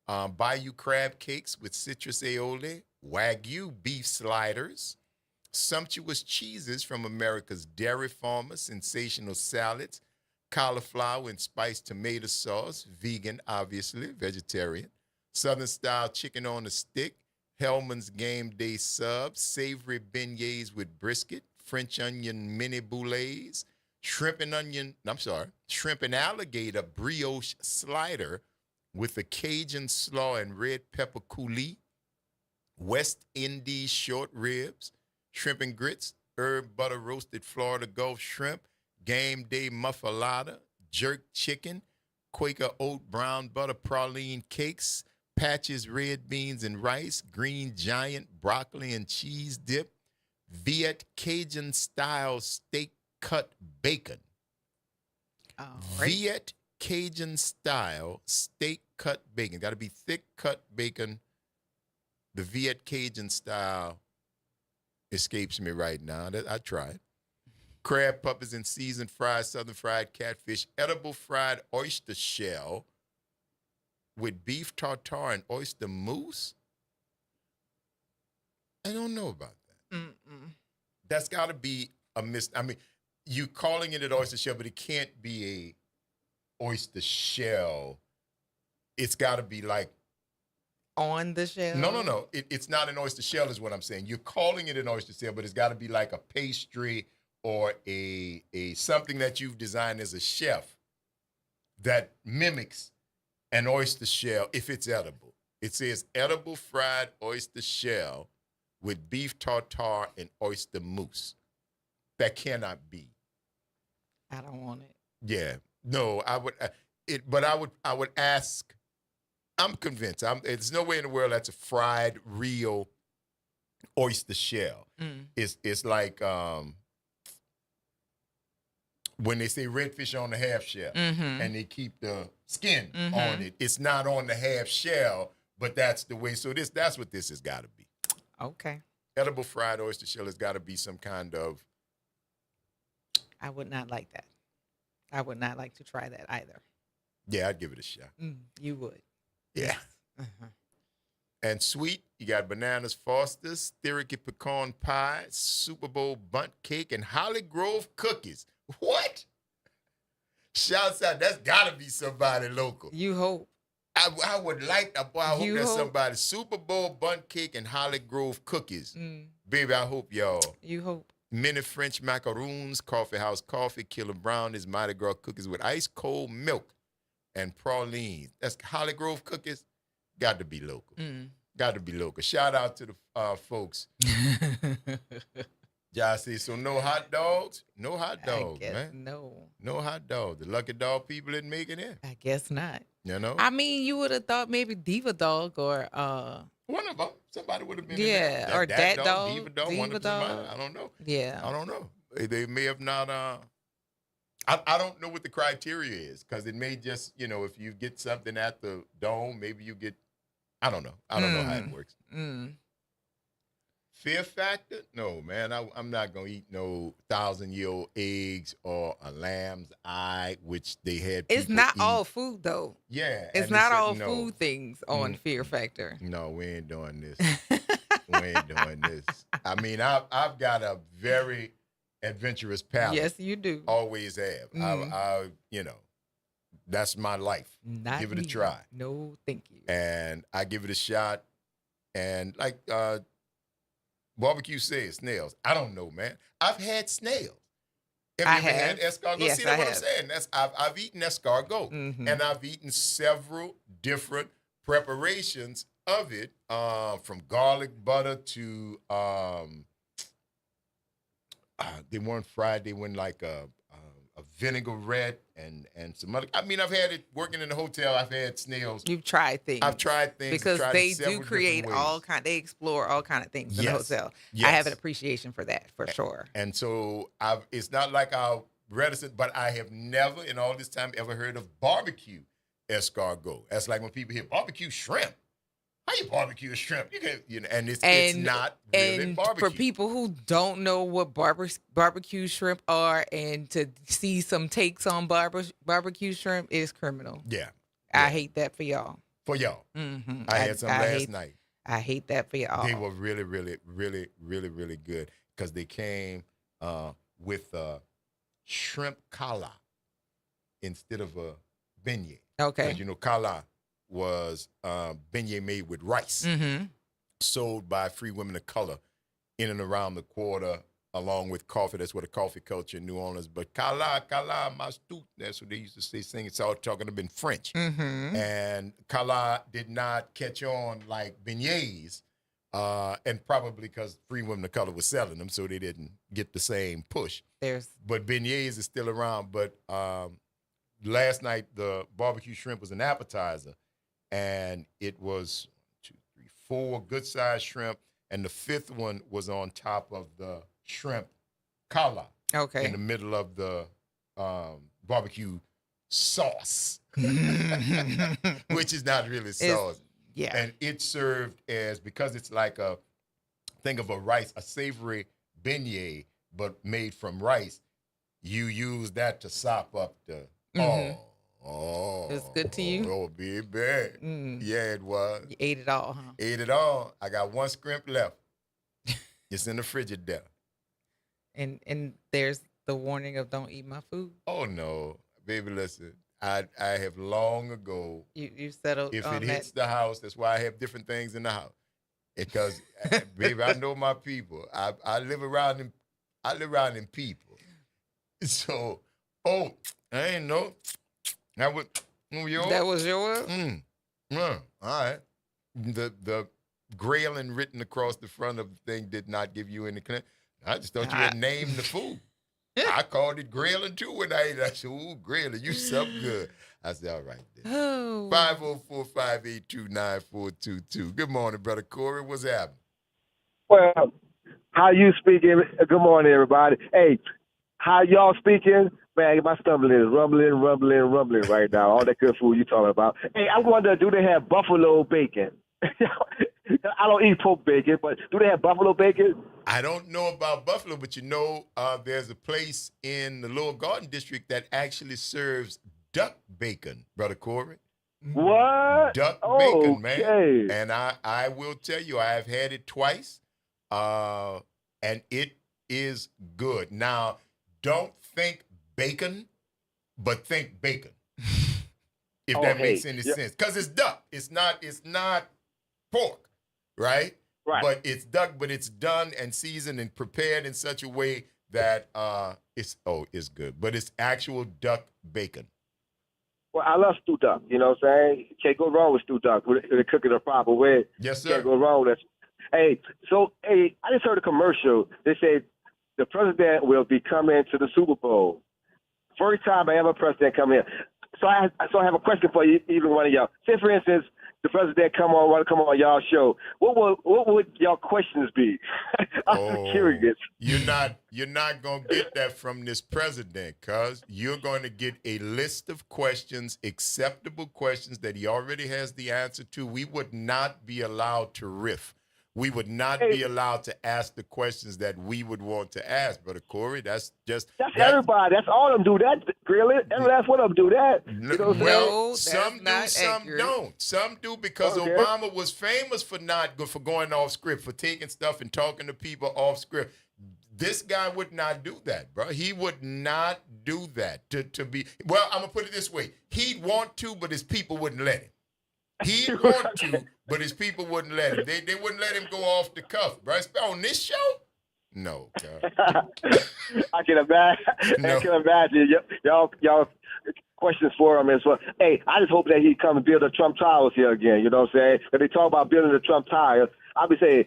S1: Bayou crab cakes with citrus aioli, Wagyu beef sliders, sumptuous cheeses from America's dairy farmers, sensational salads, cauliflower and spiced tomato sauce, vegan, obviously, vegetarian, Southern-style chicken on a stick, Hellman's Game Day subs, savory beignets with brisket, French onion mini boulets, shrimp and alligator brioche slider with a Cajun slaw and red pepper coulis, West Indies short ribs, shrimp and grits, herb butter roasted Florida Gulf shrimp, game day muffalata, jerk chicken, Quaker oat brown butter praline cakes, Patches red beans and rice, green giant broccoli and cheese dip, Viet Cajun style steak cut bacon. Viet Cajun style steak cut bacon. Got to be thick cut bacon. The Viet Cajun style escapes me right now. I tried. Crab puppers and seasoned fried southern fried catfish, edible fried oyster shell with beef tartare and oyster mousse. I don't know about that. That's got to be a I mean, you calling it an oyster shell, but it can't be a oyster shell. It's got to be like
S2: on the shell.
S1: No. It's not an oyster shell, is what I'm saying. You're calling it an oyster shell, but it's got to be like a pastry or a something that you've designed as a chef that mimics an oyster shell if it's edible. It says edible fried oyster shell with beef tartare and oyster mousse. That cannot be.
S2: I don't want it.
S1: Yeah. No, I would but I would ask. I'm convinced. There's no way in the world that's a fried real oyster shell. It's like when they say redfish on the half shell and they keep the skin on it. It's not on the half shell, but that's the way. So that's what this has got to be.
S2: Okay.
S1: Edible fried oyster shell has got to be some kind of.
S2: I would not like that. I would not like to try that either.
S1: Yeah, I'd give it a shot.
S2: You would.
S1: Yeah. And sweet, you got bananas Foster's, Cherokee pecan pie, Super Bowl bunt cake, and Holly Grove cookies. What? Shouts out. That's got to be somebody local.
S2: You hope.
S1: I would like to. I hope that's somebody. Super Bowl bunt cake and Holly Grove cookies. Baby, I hope y'all.
S2: You hope.
S1: Mini French macaroons, Coffee House coffee, Killer Brownies, Mighty Girl cookies with ice cold milk and pralines. That's Holly Grove cookies. Got to be local. Got to be local. Shout out to the folks. Y'all see, so no hot dogs? No hot dogs, man. No hot dogs. The Lucky Dog people didn't make it in.
S2: I guess not.
S1: You know?
S2: I mean, you would have thought maybe Diva Dog or
S1: one of them. Somebody would have been in
S2: there.
S1: there.
S2: Or that dog.
S1: Diva Dog. One of them. I don't know.
S2: Yeah.
S1: I don't know. They may have not. I don't know what the criteria is because it may just, if you get something at the Dome, maybe you get. I don't know. I don't know how it works. Fear factor? No, man. I'm not going to eat no 1,000-year-old eggs or a lamb's eye, which they had people
S2: It's not
S1: eat.
S2: all food, though.
S1: Yeah.
S2: It's not all food things on Fear Factor.
S1: No, we ain't doing this. We ain't doing this. I mean, I've got a very adventurous palate.
S2: Yes, you do.
S1: Always have.
S2: Mhm.
S1: I that's my life.
S2: Not
S1: give it a
S2: me.
S1: try.
S2: No, thank you.
S1: And I give it a shot. And like barbecue says, snails. I don't know, man. I've had snails. Have you ever had escargot?
S2: Yes,
S1: See, that's
S2: I
S1: what
S2: have.
S1: I'm saying. I've eaten escargot,
S2: Mhm.
S1: and I've eaten several different preparations of it, from garlic butter to they weren't fried. They went like a vinaigrette and some other. I mean, I've had it working in the hotel. I've had snails.
S2: You've tried things.
S1: I've tried things
S2: because
S1: tried it
S2: they
S1: several
S2: do
S1: different
S2: create
S1: ways.
S2: all kind. They explore all kind of things in the
S1: Yes.
S2: hotel.
S1: Yes.
S2: I have an appreciation for that for sure.
S1: And so it's not like I'm reticent, but I have never in all this time ever heard of barbecue escargot. That's like when people hear barbecue shrimp. How you barbecue a shrimp? You can, and it's not really
S2: and
S1: barbecue.
S2: for people who don't know what barbecue shrimp are, and to see some takes on barbecue shrimp is criminal.
S1: Yeah.
S2: I hate that for y'all.
S1: For y'all.
S2: Mm-hmm.
S1: I had some last night.
S2: I hate that for y'all.
S1: They were really, really, really, really, really good because they came with shrimp kala instead of a beignet.
S2: Okay.
S1: Because, you know, kala was beignet made with rice,
S2: Mm-hmm.
S1: sold by free women of color in and around the quarter, along with coffee. That's what a coffee culture in New Orleans. But kala, ma stoot. That's what they used to say, sing. It's all talking about in French.
S2: Mm-hmm.
S1: And kala did not catch on like beignets, and probably because free women of color was selling them, so they didn't get the same push. But beignets is still around. But last night, the barbecue shrimp was an appetizer, and it was 2, 3, 4 good-sized shrimp, and the 5th one was on top of the shrimp kala.
S2: Okay.
S1: In the middle of the barbecue sauce, which is not really sauce.
S2: Yeah.
S1: And it served as, because it's like think of a savory beignet, but made from rice. You use that to sop up the,
S2: It's good to you?
S1: Oh, baby. Yeah, it was.
S2: You ate it all, huh?
S1: Ate it all. I got 1 scrimp left. It's in the Frigidaire.
S2: And there's the warning of don't eat my food.
S1: Oh no, baby, listen. I have long ago.
S2: You settled
S1: if
S2: on
S1: it hits the house. That's why I have different things in the house. Because, baby, I know my people. I live around them. I live around them people. So, I ain't know. That was yours.
S2: That was yours.
S1: All right. The grailing written across the front of the thing did not give you any. I just thought you had named the food. I called it grailing too when I ate it. I said, ooh, grailing, you something good. I said, all right then. 504-582-9422. Good morning, Brother Corey. What's happening?
S21: Well, how you speaking? Good morning, everybody. Hey, how y'all speaking? Man, my stomach is rumbling right now. All that good food you talking about. Hey, I wonder, do they have buffalo bacon? I don't eat pork bacon, but do they have buffalo bacon?
S1: I don't know about buffalo, but there's a place in the Lower Garden District that actually serves duck bacon, Brother Corey.
S21: What?
S1: Duck bacon, man. And I will tell you, I have had it twice, and it is good. Now, don't think bacon, but think bacon. If that makes any sense. Because it's duck. It's not pork, right?
S21: Right.
S1: But it's duck, but it's done and seasoned and prepared in such a way that it's good. But it's actual duck bacon.
S21: Well, I love stewed duck. You know what I'm saying? Can't go wrong with stewed duck. When they cook it the proper way.
S1: Yes, sir.
S21: Can't go wrong with that. Hey, I just heard a commercial. They said the president will be coming to the Super Bowl. First time I ever president come here. So I have a question for you, either one of y'all. Say, for instance, the president want to come on y'all show. What would y'all questions be? I'm curious.
S1: You're not gonna get that from this president, cuz you're going to get a list of questions, acceptable questions that he already has the answer to. We would not be allowed to riff. we would not be allowed to ask the questions that we would want to ask, Brother Corey. That's
S21: everybody. That's all of them do that. Really, every last one of them do that. You know what I'm
S1: Well,
S21: saying?
S1: some do, some don't. Some do because Obama was famous for for going off script, for taking stuff and talking to people off script. This guy would not do that, bro. He would not do that. To be well, I'm gonna put it this way: he'd want to, but his people wouldn't let him. He'd want to, but his people wouldn't let him. They wouldn't let him go off the cuff, bro. On this show, no.
S21: I can imagine.
S1: No.
S21: I can imagine. Y'all questions for him as well. Hey, I just hope that he come and build the Trump Towers here again. You know what I'm saying? When they talk about building the Trump Towers, I'm saying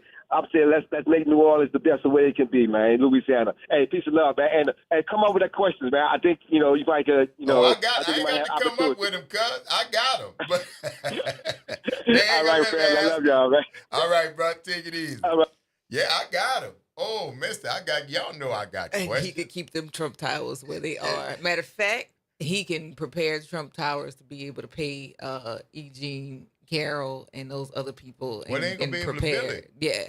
S21: let's make New Orleans the best way it can be, man. Louisiana. Hey, peace and love, man. And come up with that questions, man. I think you might get
S1: I ain't got to come up with them, cuz I got them. But
S21: all right, friend. I love y'all, man.
S1: All right, bro. Take it easy.
S21: All right.
S1: Yeah, I got them. Oh, mister, y'all know I got
S2: And
S1: questions.
S2: he could keep them Trump Towers where they are. Matter of fact, he can prepare Trump Towers to be able to pay Eugene Carroll and those other people.
S1: Well, they ain't gonna be able to build it.
S2: Yeah,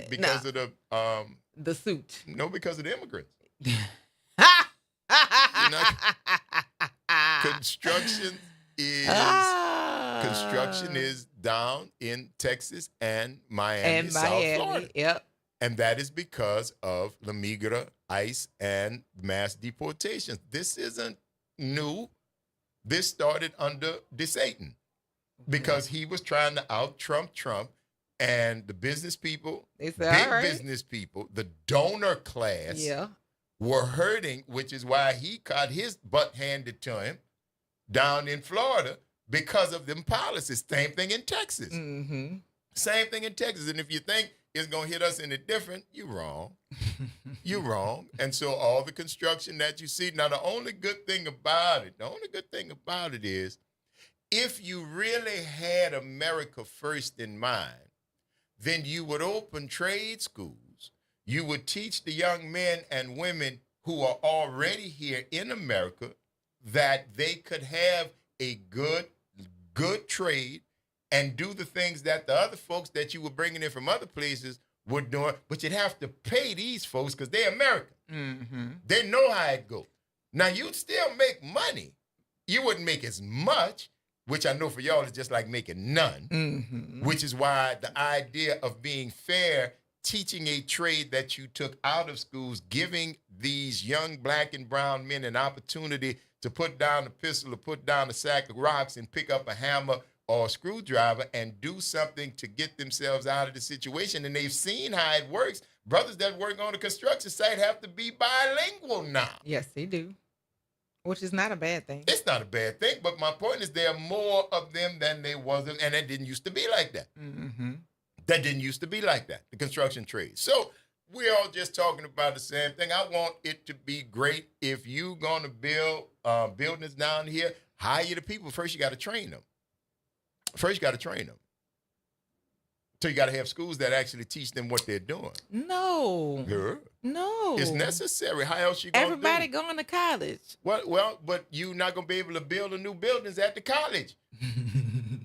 S1: because of
S2: the suit.
S1: No, because of the immigrants. Construction is down in Texas and Miami, South Florida.
S2: Yep.
S1: And that is because of La Migra, ICE, and mass deportations. This isn't new. This started under DeSatan because he was trying to out-Trump Trump, and the business people, big business people, the donor class were hurting, which is why he got his butt handed to him down in Florida because of them policies. Same thing in Texas.
S2: Mm-hmm.
S1: Same thing in Texas. And if you think it's going to hit us any different, you're wrong. You're wrong. And so all the construction that you see, now the only good thing about it is if you really had America first in mind, then you would open trade schools. You would teach the young men and women who are already here in America that they could have a good trade and do the things that the other folks that you were bringing in from other places were doing, but you'd have to pay these folks because they're American.
S2: Mm-hmm.
S1: They know how it goes. Now, you'd still make money. You wouldn't make as much, which I know for y'all is just like making none, which is why the idea of being fair, teaching a trade that you took out of schools, giving these young black and brown men an opportunity to put down a pistol or put down a sack of rocks and pick up a hammer or a screwdriver and do something to get themselves out of the situation. And they've seen how it works. Brothers that work on a construction site have to be bilingual now.
S2: Yes, they do. Which is not a bad thing.
S1: It's not a bad thing, but my point is there are more of them than there was, and that didn't used to be like that.
S2: Mm-hmm.
S1: That didn't used to be like that, the construction trade. So we're all just talking about the same thing. I want it to be great. If you're going to build buildings down here, hire the people. First, you got to train them. So you got to have schools that actually teach them what they're doing.
S2: No.
S1: Girl.
S2: No.
S1: It's necessary. How else you going to do?
S2: Everybody going to college.
S1: Well, but you're not going to be able to build a new buildings at the college.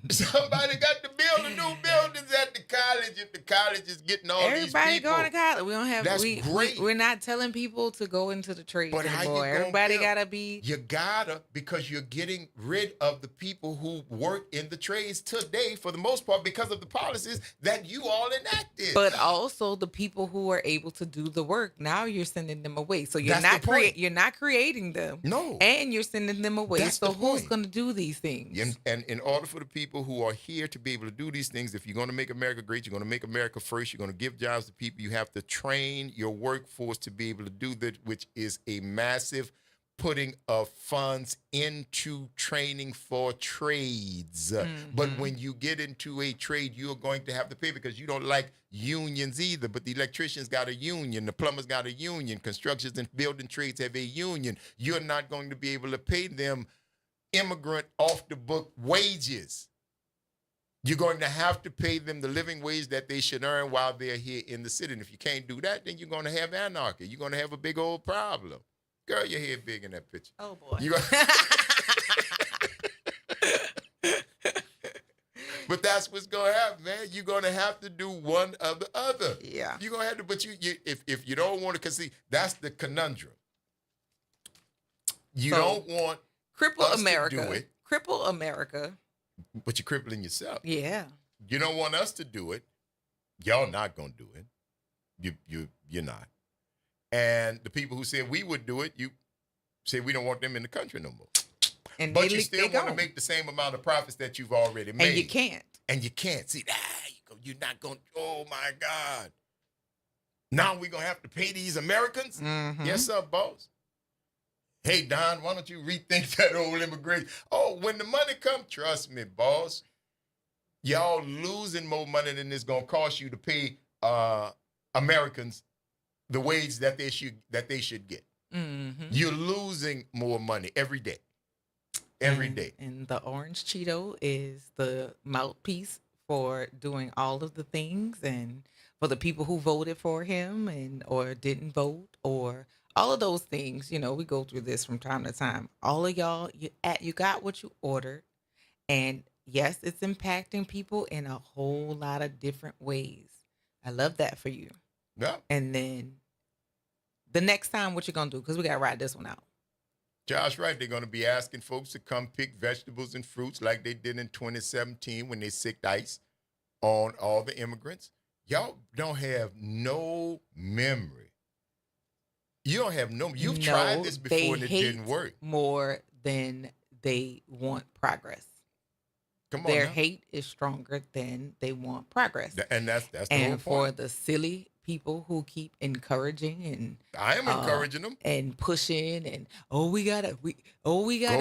S1: Somebody got to build a new buildings at the college if the college is getting all these people.
S2: Everybody going to college. We don't have.
S1: That's great.
S2: We're not telling people to go into the trades
S1: But
S2: anymore. Everybody gotta be.
S1: You gotta, because you're getting rid of the people who work in the trades today, for the most part, because of the policies that you all enacted.
S2: But also the people who are able to do the work. Now you're sending them away. So you're
S1: That's
S2: you're not creating them.
S1: No.
S2: And you're sending them away.
S1: That's
S2: so
S1: the
S2: who's
S1: point.
S2: going to do these things?
S1: And in order for the people who are here to be able to do these things, if you're going to make America great, you're going to make America first, you're going to give jobs to people, you have to train your workforce to be able to do that, which is a massive putting of funds into training for trades. But when you get into a trade, you're going to have to pay because you don't like unions either. But the electricians got a union, the plumbers got a union, constructions and building trades have a union. You're not going to be able to pay them immigrant off the book wages. You're going to have to pay them the living wage that they should earn while they're here in the city. And if you can't do that, then you're going to have anarchy. You're going to have a big old problem. Girl, your head big in that picture.
S2: Oh, boy.
S1: But that's what's gonna happen, man. You're gonna have to do one or the other.
S2: Yeah.
S1: You're gonna have to, but you if you don't want to, cause see, that's the conundrum. You don't want
S2: cripple
S1: us
S2: America.
S1: to do it,
S2: Cripple America.
S1: but you're crippling yourself.
S2: Yeah.
S1: You don't want us to do it. Y'all not gonna do it. You're not. And the people who said we would do it, you say we don't want them in the country no more.
S2: And
S1: But you still want to make the same amount of profits that you've already made.
S2: And you can't.
S1: And you can't. See, you're not going to, oh my God. Now we're going to have to pay these Americans?
S2: Mm-hmm.
S1: Yes, sir, boss. Hey, Don, why don't you rethink that old immigration? Oh, when the money comes, trust me, boss, y'all losing more money than it's going to cost you to pay Americans the wage that they should get.
S2: Mm-hmm.
S1: You're losing more money every day. Every
S2: and,
S1: day.
S2: And the orange Cheeto is the mouthpiece for doing all of the things, and for the people who voted for him and or didn't vote, or all of those things. You know, we go through this from time to time. All of y'all, you got what you ordered, and yes, it's impacting people in a whole lot of different ways. I love that for you.
S1: Yeah.
S2: And then the next time, what you gonna do? Because we gotta ride this one out.
S1: Josh, right. They're going to be asking folks to come pick vegetables and fruits like they did in 2017 when they sicked ICE on all the immigrants. Y'all don't have no memory. You don't have no. You've tried this before and it didn't work.
S2: More than they want progress.
S1: Come on,
S2: their
S1: now.
S2: hate is stronger than they want progress.
S1: And that's the whole
S2: and
S1: point.
S2: for the silly people who keep encouraging and
S1: I am encouraging them
S2: and pushing and we gotta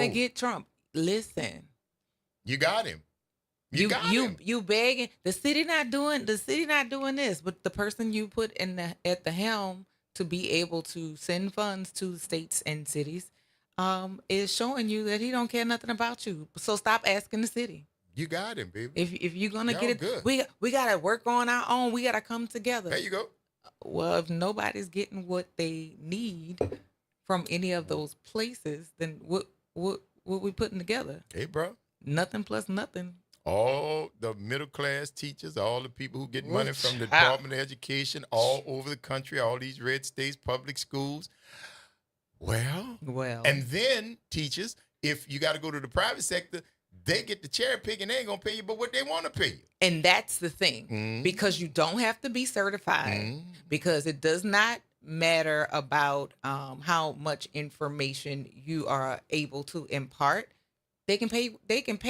S2: get Trump. Listen,
S1: you got him. You
S2: begging the city not doing this, but the person you put at the helm to be able to send funds to states and cities is showing you that he don't care nothing about you. So stop asking the city.
S1: You got him, baby.
S2: If you're gonna
S1: Y'all
S2: get it,
S1: good.
S2: we gotta work on our own. We gotta come together.
S1: There you go.
S2: Well, if nobody's getting what they need from any of those places, then what we putting together?
S1: Hey, bro.
S2: Nothing plus nothing.
S1: All the middle class teachers, all the people who get money from the Department of Education all over the country, all these red states, public schools. Well, and then teachers, if you got to go to the private sector, they get the cherry pick and they ain't gonna pay you but what they want to pay you.
S2: And that's the thing, because you don't have to be certified, because it does not matter about how much information you are able to impart. They can pay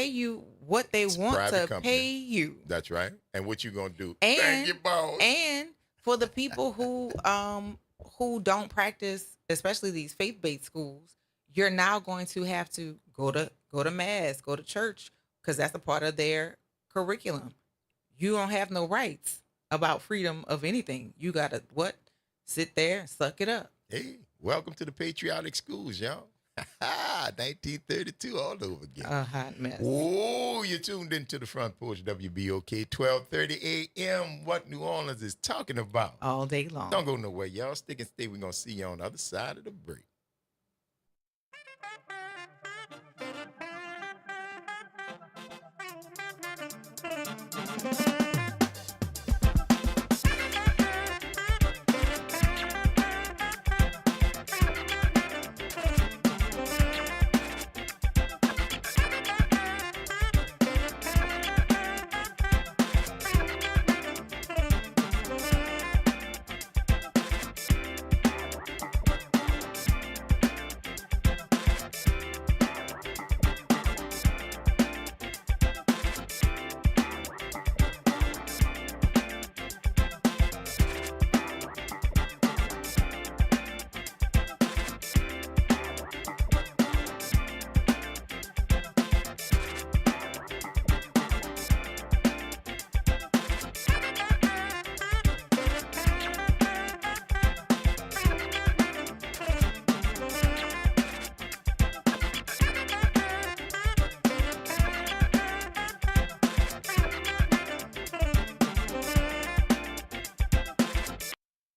S2: you what they want to pay you.
S1: That's right. And what you gonna do?
S2: And,
S1: thank you, boss.
S2: And for the people who don't practice, especially these faith-based schools, you're now going to have to go to mass, go to church, because that's a part of their curriculum. You don't have no rights about freedom of anything. You gotta sit there and suck it up.
S1: Hey, welcome to the patriotic schools, y'all. 1932 all over again.
S2: A hot mess.
S1: Oh, you're tuned into the Front Porch, WBOK, 1230 a.m. What New Orleans is talking about.
S2: All day long.
S1: Don't go nowhere, y'all. Stick and stay. We're going to see you on the other side of the break.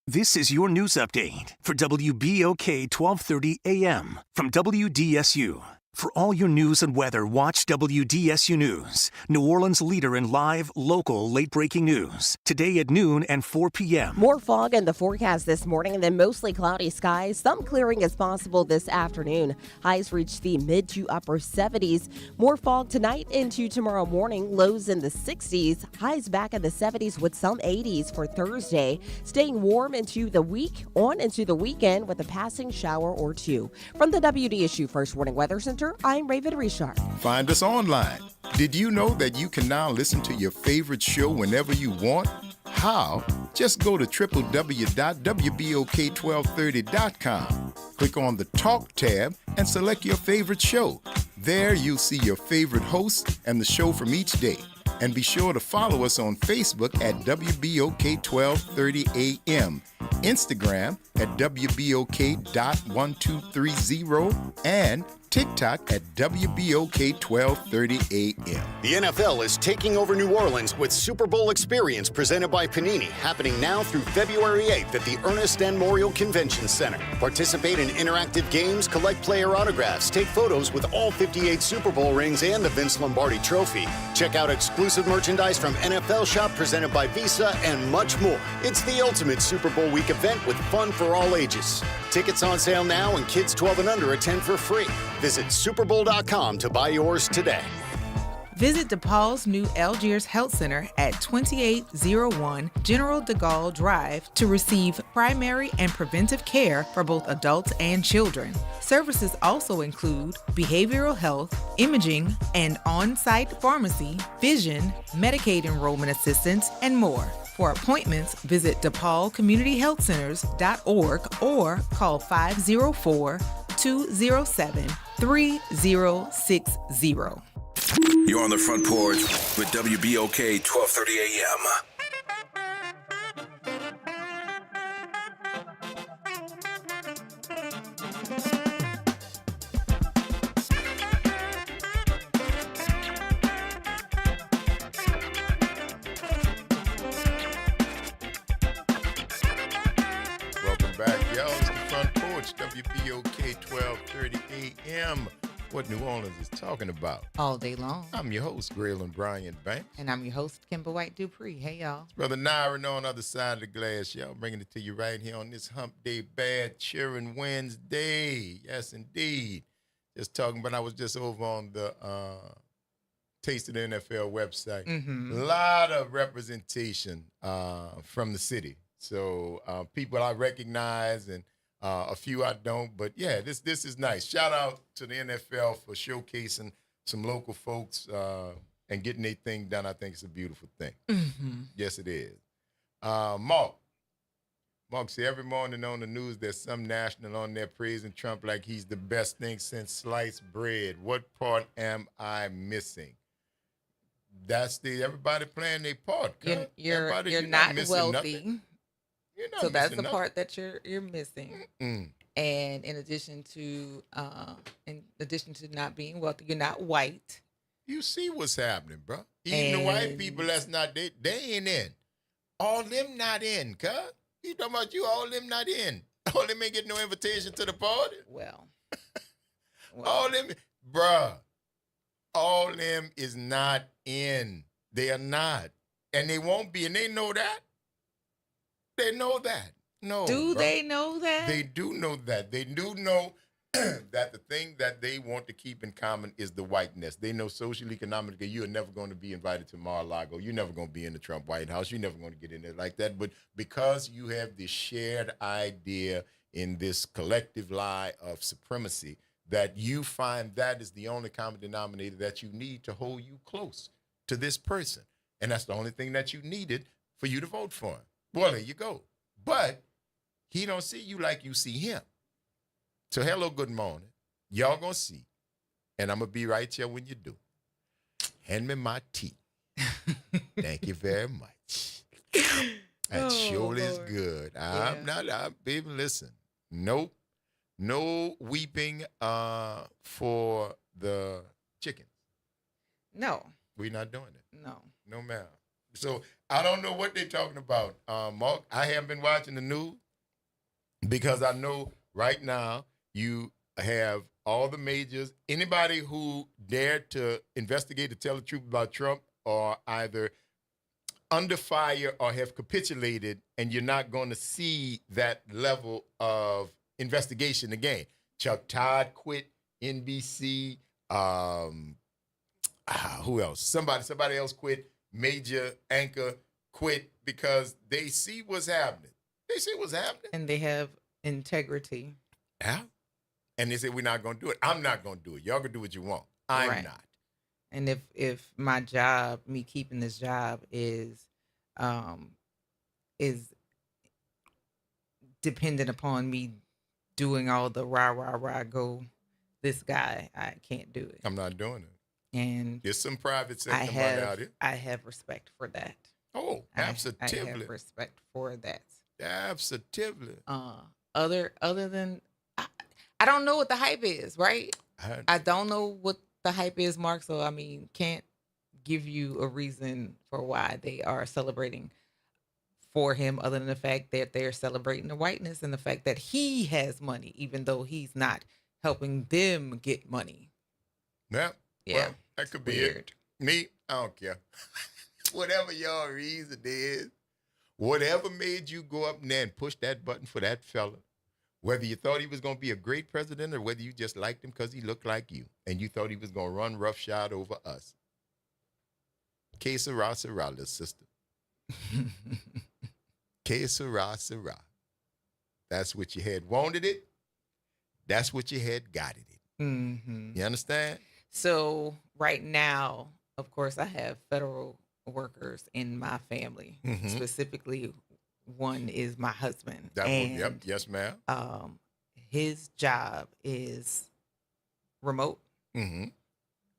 S11: This is your news update for WBOK 1230 AM from WDSU. For all your news and weather, watch WDSU News, New Orleans' leader in live, local, late-breaking news. Today at noon and 4 p.m.
S12: More fog in the forecast this morning and then mostly cloudy skies. Some clearing is possible this afternoon. Highs reach the mid to upper 70s. More fog tonight into tomorrow morning. Lows in the 60s. Highs back in the 70s with some 80s for Thursday. Staying warm into the week, on into the weekend with a passing shower or two. From the WDSU First Warning Weather Center, I'm Raven Richard.
S1: Find us online. Did you know that you can now listen to your favorite show whenever you want? How? Just go to www.wbok1230.com. Click on the Talk tab and select your favorite show. There you'll see your favorite host and the show from each day. And be sure to follow us on Facebook at WBOK1230AM, Instagram at WBOK.1230, and TikTok at WBOK1230AM.
S6: The NFL is taking over New Orleans with Super Bowl Experience presented by Panini, happening now through February 8th at the Ernest N. Morial Convention Center. Participate in interactive games, collect player autographs, take photos with all 58 Super Bowl rings and the Vince Lombardi Trophy. Check out exclusive merchandise from NFL Shop presented by Visa and much more. It's the ultimate Super Bowl week event with fun for all ages. Tickets on sale now and kids 12 and under attend for free. Visit superbowl.com to buy yours today.
S2: Visit DePaul's new Algiers Health Center at 2801 General de Gaulle Drive to receive primary and preventive care for both adults and children. Services also include behavioral health, imaging, and on-site pharmacy, vision, Medicaid enrollment assistance, and more. For appointments, visit DePaulCommunityHealthCenters.org or call 504-207-3060.
S9: You're on the Front Porch with WBOK 1230 AM.
S1: Welcome back, y'all. It's the Front Porch, WBOK 1230 AM. What New Orleans is talking about.
S2: All day long.
S1: I'm your host, Graylin Bryant Banks.
S2: And I'm your host, Kimber White Dupree. Hey, y'all.
S1: Brother Nyron on the other side of the glass, y'all. Bringing it to you right here on this Hump Day Bad Cheering Wednesday. Yes, indeed. Just talking, but I was just over on the Taste of the NFL website. A lot of representation from the city. So people I recognize and a few I don't, but yeah, this is nice. Shout out to the NFL for showcasing some local folks and getting their thing done. I think it's a beautiful thing. Yes, it is. Mark see every morning on the news there's some national on there praising Trump like he's the best thing since sliced bread. What part am I missing? That's everybody playing their part.
S2: You're not wealthy. So that's the part that you're missing. And in addition to not being wealthy, you're not white.
S1: You see what's happening, bro. Even the white people that's not they ain't in. All them not in, cuz. You talking about you, all them not in. All them ain't getting no invitation to the party.
S2: Well.
S1: All them, bruh. All them is not in. They are not. And they won't be, and they know that. They know that. No.
S2: Do they know that?
S1: They do know that. They do know that the thing that they want to keep in common is the whiteness. They know socially, economically, you are never going to be invited to Mar-a-Lago. You're never going to be in the Trump White House. You're never going to get in there like that. But because you have this shared idea in this collective lie of supremacy, that you find that is the only common denominator that you need to hold you close to this person. And that's the only thing that you needed for you to vote for him. Well, there you go. But he don't see you like you see him. So hello, good morning. Y'all gonna see. And I'm gonna be right here when you do. Hand me my tea. Thank you very much. That sure is good. Baby, listen. Nope. No weeping for the chickens.
S2: No.
S1: We're not doing it.
S2: No.
S1: No, ma'am. So I don't know what they're talking about. Mark, I haven't been watching the news because I know right now you have all the majors, anybody who dared to investigate to tell the truth about Trump are either under fire or have capitulated, and you're not going to see that level of investigation again. Chuck Todd quit NBC. Who else? Somebody else quit. Major anchor quit because they see what's happening. They see what's happening.
S2: And they have integrity.
S1: Yeah. And they say, we're not going to do it. I'm not going to do it. Y'all can do what you want. I'm
S2: Right.
S1: not.
S2: And if my job, me keeping this job is dependent upon me doing all the rah, go, this guy, I can't do it.
S1: I'm not doing it.
S2: And
S1: there's some private sector money out here.
S2: I have respect for that.
S1: Oh, absolutely.
S2: I have respect for that.
S1: Absolutely.
S2: Other than, I don't know what the hype is, right? I don't know what the hype is, Mark. So, I mean, can't give you a reason for why they are celebrating for him other than the fact that they're celebrating the whiteness and the fact that he has money, even though he's not helping them get money.
S1: Yeah.
S2: Yeah.
S1: Well, that could be it. Me, I don't care. Whatever y'all reason is, whatever made you go up there and push that button for that fella, whether you thought he was going to be a great president or whether you just liked him because he looked like you and you thought he was going to run roughshod over us. Que sera, sera, little sister. Que sera, sera. That's what you had wanted it. That's what you had got it.
S2: Mm-hmm.
S1: You understand?
S2: So right now, of course, I have federal workers in my family.
S1: Mhm.
S2: Specifically, one is my husband.
S1: Yep. Yes, ma'am.
S2: His job is remote.
S1: Mm-hmm.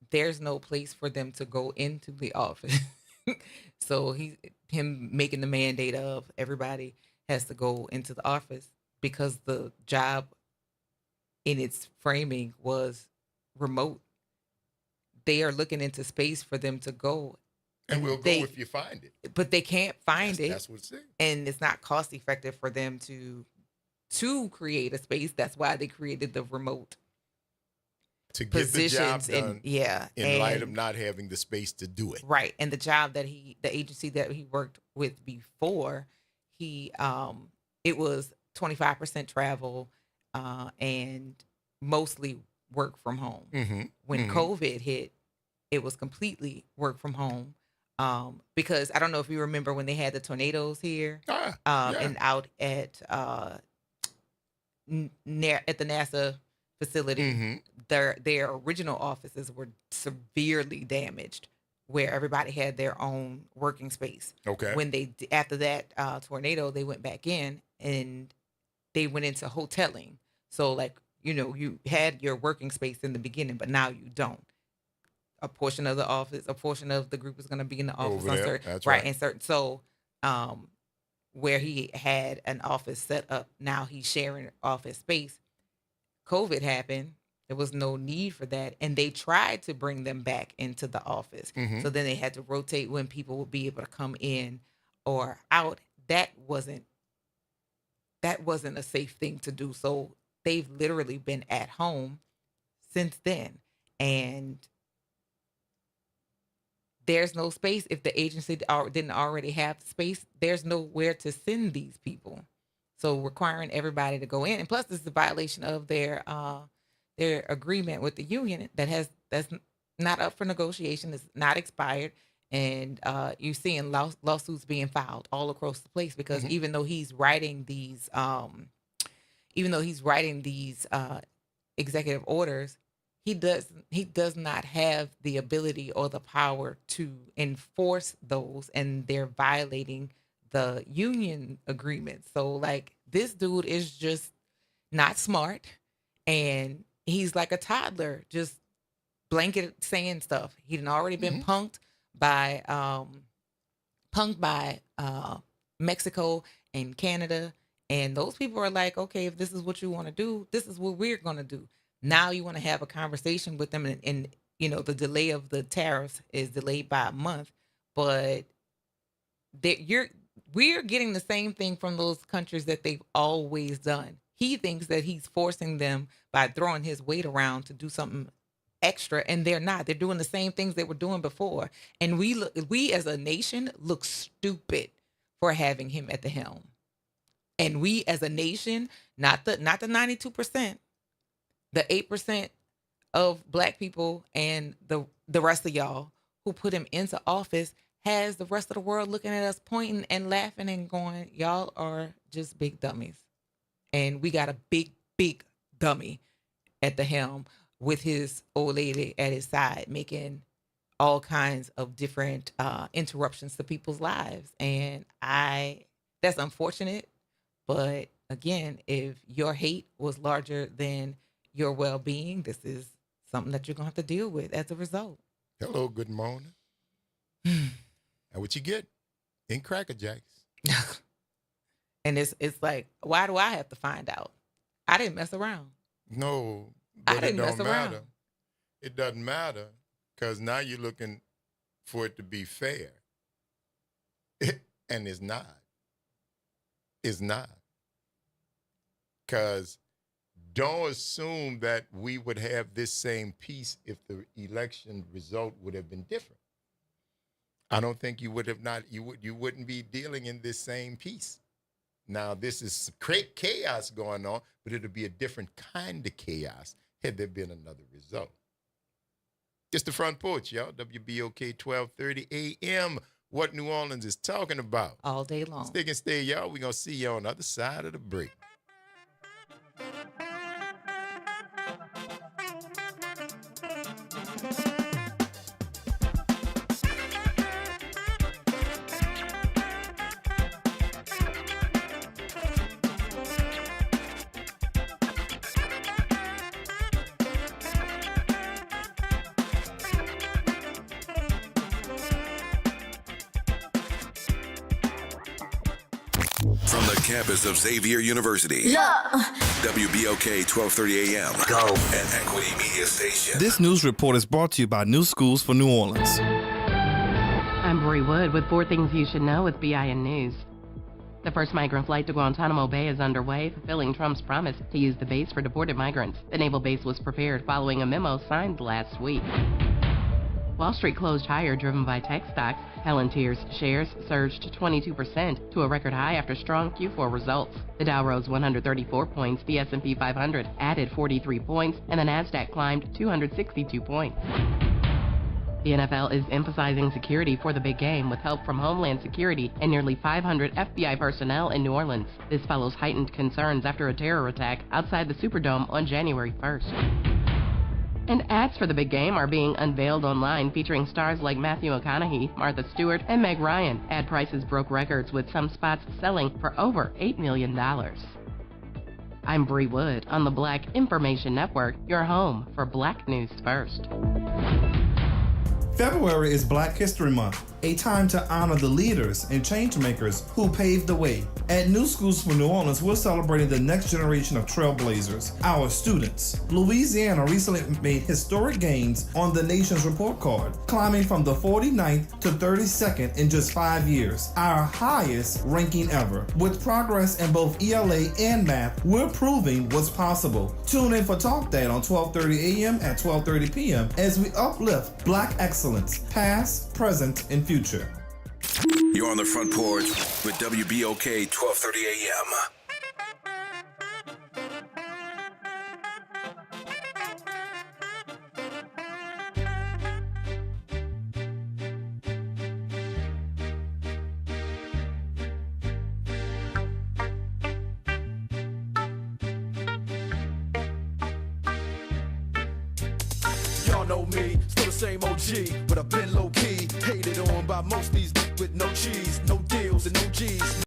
S2: There's no place for them to go into the office. So him making the mandate of everybody has to go into the office because the job in its framing was remote. They are looking into space for them to go.
S1: And we'll go if you find it.
S2: But they can't find it.
S1: That's what it's saying.
S2: And it's not cost effective for them to create a space. That's why they created the remote
S1: To get the job
S2: positions.
S1: done in light of not having the space to do it.
S2: Right. And the job that the agency that he worked with before, it was 25% travel and mostly work from home.
S1: Mm-hmm.
S2: When COVID hit, it was completely work from home. Because I don't know if you remember when they had the tornadoes here and out at the NASA facility, their original offices were severely damaged, where everybody had their own working space.
S1: Okay.
S2: When after that tornado, they went back in and they went into hoteling. So like, you had your working space in the beginning, but now you don't. A portion of the group is going to be in the office
S1: Over
S2: on
S1: there.
S2: certain,
S1: That's
S2: right.
S1: right.
S2: And certain, so where he had an office set up, now he's sharing office space. COVID happened. There was no need for that. And they tried to bring them back into the office.
S1: Mhm.
S2: So then they had to rotate when people would be able to come in or out. That wasn't a safe thing to do. So they've literally been at home since then. And there's no space. If the agency didn't already have space, there's nowhere to send these people. So requiring everybody to go in, and plus this is a violation of their agreement with the union that's not up for negotiation, it's not expired, and you're seeing lawsuits being filed all across the place because even though he's writing these executive orders, he does not have the ability or the power to enforce those, and they're violating the union agreement. So like this dude is just not smart, and he's like a toddler, just blanket saying stuff. He'd already been punked by Mexico and Canada, and those people are like, okay, if this is what you want to do, this is what we're going to do. Now you want to have a conversation with them, and the delay of the tariffs is delayed by a month, but we're getting the same thing from those countries that they've always done. He thinks that he's forcing them by throwing his weight around to do something extra, and they're not. They're doing the same things they were doing before. And we as a nation look stupid for having him at the helm. And we as a nation, not the 92%, the 8% of black people and the rest of y'all who put him into office, has the rest of the world looking at us, pointing and laughing and going, y'all are just big dummies. And we got a big, big dummy at the helm with his old lady at his side, making all kinds of different interruptions to people's lives. And that's unfortunate. But again, if your hate was larger than your well-being, this is something that you're going to have to deal with as a result.
S1: Hello, good morning. And what you get in Cracker Jacks?
S2: And it's like, why do I have to find out? I didn't mess around.
S1: No,
S2: I
S1: but
S2: didn't
S1: it
S2: mess
S1: don't
S2: around.
S1: matter. It doesn't matter because now you're looking for it to be fair. And it's not. It's not. Because don't assume that we would have this same peace if the election result would have been different. I don't think you would have you wouldn't be dealing in this same peace. Now, this is great chaos going on, but it'll be a different kind of chaos had there been another result. It's the Front Porch, y'all. WBOK 1230 AM. What New Orleans is talking about.
S2: All day long.
S1: Stick and stay, y'all. We're going to see you on the other side of the break.
S9: From the campus of Xavier University. WBOK 1230 AM. Go. An Equity Media Station.
S8: This news report is brought to you by New Schools for New Orleans.
S22: I'm Bree Wood with 4 things you should know with BIN News. The first migrant flight to Guantanamo Bay is underway, fulfilling Trump's promise to use the base for deported migrants. The naval base was prepared following a memo signed last week. Wall Street closed higher, driven by tech stocks. Palantir's shares surged 22% to a record high after strong Q4 results. The Dow rose 134 points, the S&P 500 added 43 points, and the Nasdaq climbed 262 points. The NFL is emphasizing security for the big game with help from Homeland Security and nearly 500 FBI personnel in New Orleans. This follows heightened concerns after a terror attack outside the Superdome on January 1st. And ads for the big game are being unveiled online, featuring stars like Matthew McConaughey, Martha Stewart, and Meg Ryan. Ad prices broke records, with some spots selling for over $8 million. I'm Bree Wood on the Black Information Network, your home for Black News First.
S8: February is Black History Month, a time to honor the leaders and change makers who paved the way. At New Schools for New Orleans, we're celebrating the next generation of trailblazers, our students. Louisiana recently made historic gains on the nation's report card, climbing from the 49th to 32nd in just 5 years, our highest ranking ever. With progress in both ELA and math, we're proving what's possible. Tune in for Talk That on 12:30 a.m. at 12:30 p.m. as we uplift Black excellence, past, present, and future.
S9: You're on the Front Porch with WBOK 1230 AM.
S23: Y'all know me, still the same OG, but I've been low key, hated on by most these with no cheese, no deals and no G's.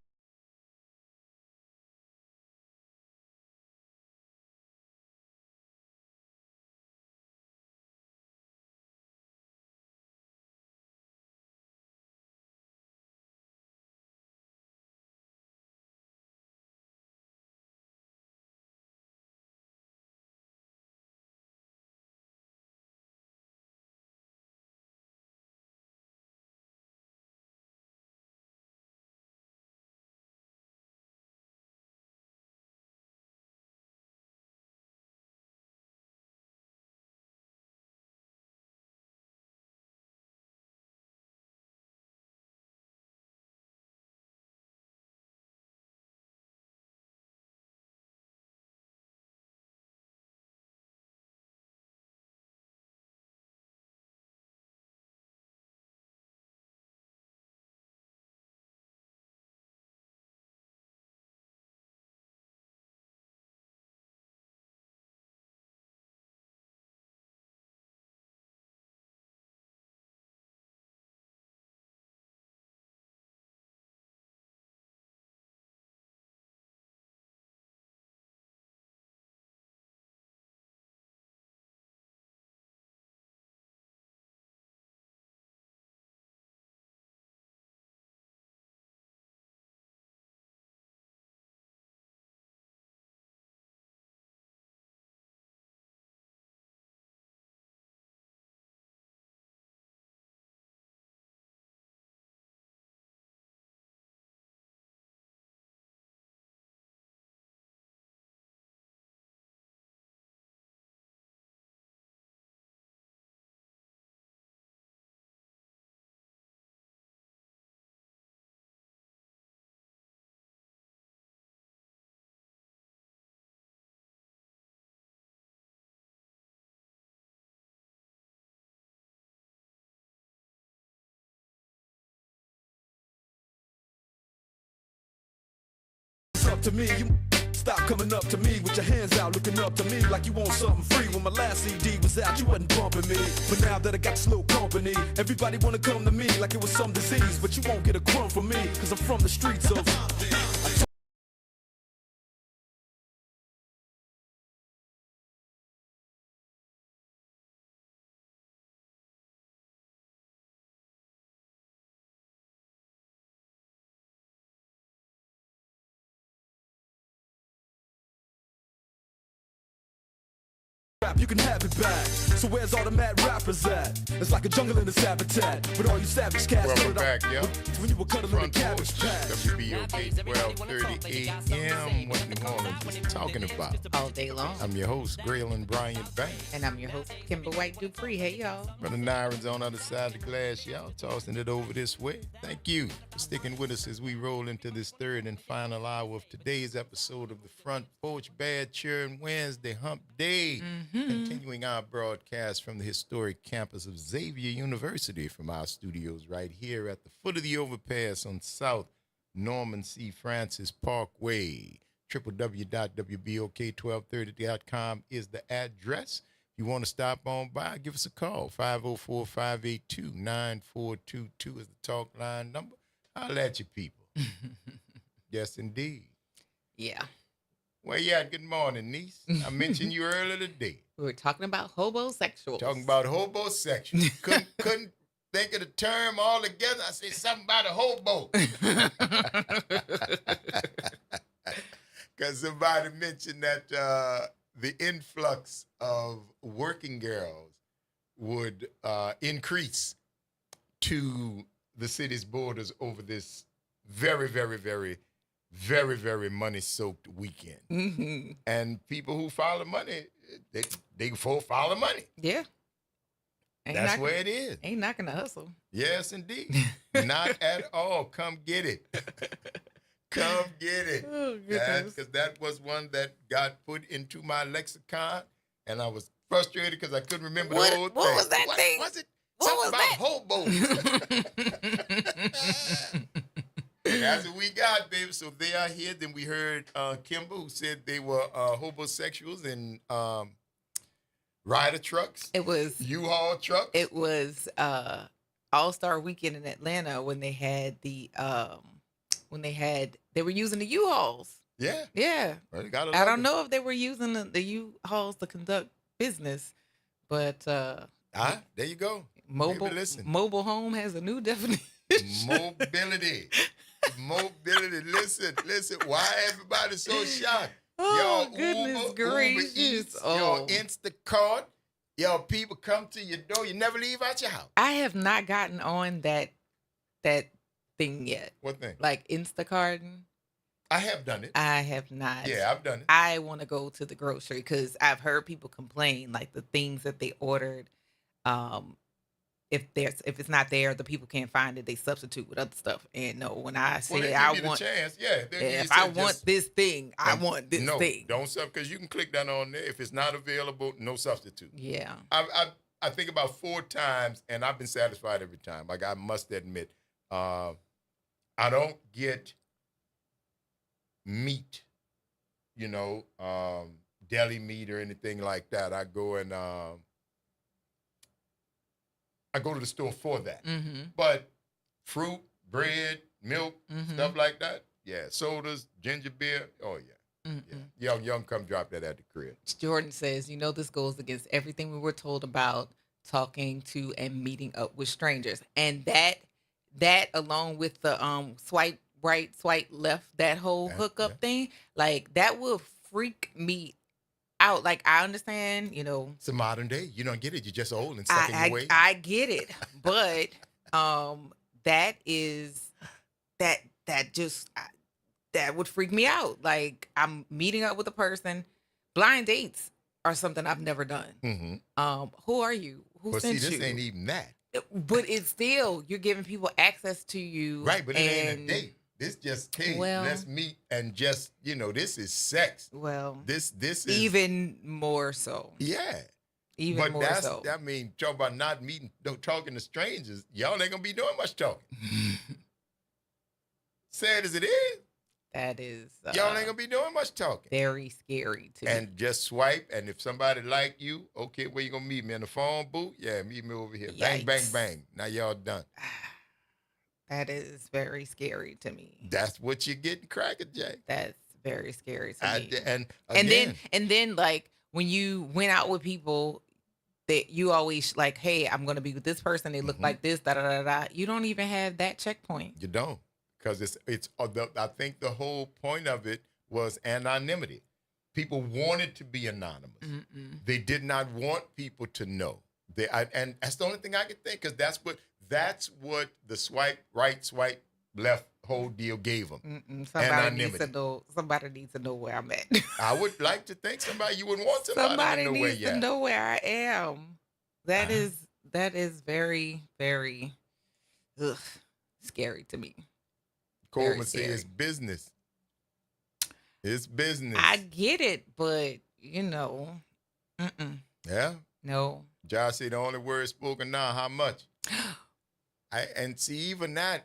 S23: up to me. You stop coming up to me with your hands out, looking up to me like you want something free. When my last CD was out, you wasn't bumping me. But now that I got this little company, everybody wanna come to me like it was some disease. But you won't get a crumb from me, cause I'm from the streets of... You can have it back. So where's all the mad rappers at? It's like a jungle in its habitat. But all you savage cats,
S1: welcome back, yo.
S23: When you were cuddling in the cabbage patch.
S1: WBOK 12:30 a.m. What New Orleans is talking about
S2: all day long.
S1: I'm your host, Graylin Bryant Banks.
S2: And I'm your host, Kimber White Dupree. Hey, y'all.
S1: Brother Nyron's on the other side of the glass, y'all, tossing it over this way. Thank you for sticking with us as we roll into this third and final hour of today's episode of the Front Porch Bad Cheering Wednesday Hump Day. Continuing our broadcast from the historic campus of Xavier University from our studios right here at the foot of the overpass on South Norman C. Francis Parkway. www.wbok1230.com is the address. If you want to stop on by, give us a call. 504-582-9422 is the talk line number. Holla at you people. Yes, indeed.
S2: Yeah.
S1: Where you at? Good morning, niece. I mentioned you earlier today.
S2: We were talking about hobosexuals.
S1: Talking about hobosexuals. couldn't think of the term altogether. I said something about a hobo. Because somebody mentioned that the influx of working girls would increase to the city's borders over this very, very, very, very, very money-soaked weekend.
S2: Mm-hmm.
S1: And people who follow money, they follow money.
S2: Yeah.
S1: That's where it is.
S2: Ain't knocking the hustle.
S1: Yes, indeed. Not at all. Come get it. Come get it.
S2: Oh, goodness.
S1: Because that was one that got put into my lexicon, and I was frustrated because I couldn't remember the whole thing.
S2: What was that thing?
S1: Was it?
S2: What
S1: Something
S2: was
S1: about hobos. That's what we got, baby. So they are here. Then we heard Kimber, who said they were homosexuals in rider trucks.
S2: It was
S1: U-Haul trucks.
S2: It was All-Star Weekend in Atlanta when they had they were using the U-Hauls.
S1: Yeah.
S2: Yeah.
S1: Well,
S2: I don't know if they were using the U-Hauls to conduct business, but
S1: there you go.
S2: Mobile home has a new definition.
S1: Mobility. Listen. Why everybody so shocked?
S2: Oh,
S1: Yo,
S2: goodness
S1: Uber
S2: gracious.
S1: Eats,
S2: Oh.
S1: yo, Instacart. Yo, people come to your door. You never leave out your house.
S2: I have not gotten on that thing yet.
S1: What thing?
S2: Like Instacarting.
S1: I have done it.
S2: I have not.
S1: Yeah, I've done it.
S2: I want to go to the grocery because I've heard people complain like the things that they ordered. If it's not there, the people can't find it. They substitute with other stuff. And no, when I say I want, if I want this thing, I want this thing.
S1: Don't sub because you can click that on there. If it's not available, no substitute.
S2: Yeah.
S1: I think about 4 times, and I've been satisfied every time. Like I must admit, I don't get meat, deli meat or anything like that. I go and I go to the store for that.
S2: Mm-hmm.
S1: But fruit, bread, milk, stuff like that, yeah. Sodas, ginger beer, oh yeah. Yeah. Young, come drop that at the crib.
S2: Jordan says, this goes against everything we were told about talking to and meeting up with strangers. And that along with the swipe right, swipe left, that whole hookup thing, like that will freak me out. Like I understand,
S1: It's a modern day. You don't get it. You're just old and stuck in your ways.
S2: I get it. But that would freak me out. Like I'm meeting up with a person. Blind dates are something I've never done.
S1: Mm-hmm.
S2: Who are you? Who sent you?
S1: This ain't even that.
S2: But it's still, you're giving people access to you.
S1: Right, but it ain't a date. This just came.
S2: Well,
S1: let's meet and just, this is sex.
S2: Well,
S1: this is
S2: even more so.
S1: Yeah.
S2: Even more so.
S1: I mean, talk about not meeting, talking to strangers. Y'all ain't gonna be doing much talking. Sad as it is.
S2: That is
S1: Y'all ain't gonna be doing much talking.
S2: very scary to me.
S1: And just swipe, and if somebody like you, okay, where you gonna meet me? In the phone booth? Yeah, meet me over here. Bang, bang,
S2: Yikes.
S1: bang. Now y'all done.
S2: That is very scary to me.
S1: That's what you get, Cracker Jack.
S2: That's very scary to me.
S1: And
S2: And then like when you went out with people that you always like, hey, I'm gonna be with this person. They look like this. Da da da da. You don't even have that checkpoint.
S1: you don't, because it's. I think the whole point of it was anonymity. People wanted to be anonymous. They did not want people to know. And that's the only thing I could think, because that's what the swipe right, swipe left whole deal gave them.
S2: Somebody needs to know where I'm at.
S1: I would like to think you would want somebody to know where
S2: needs
S1: you're
S2: to
S1: at.
S2: know where I am. That is very, very scary to me.
S1: Coleman says it's business. It's business.
S2: I get it, but
S1: Yeah.
S2: no.
S1: Josh said the only word spoken now, how much? And see, even that,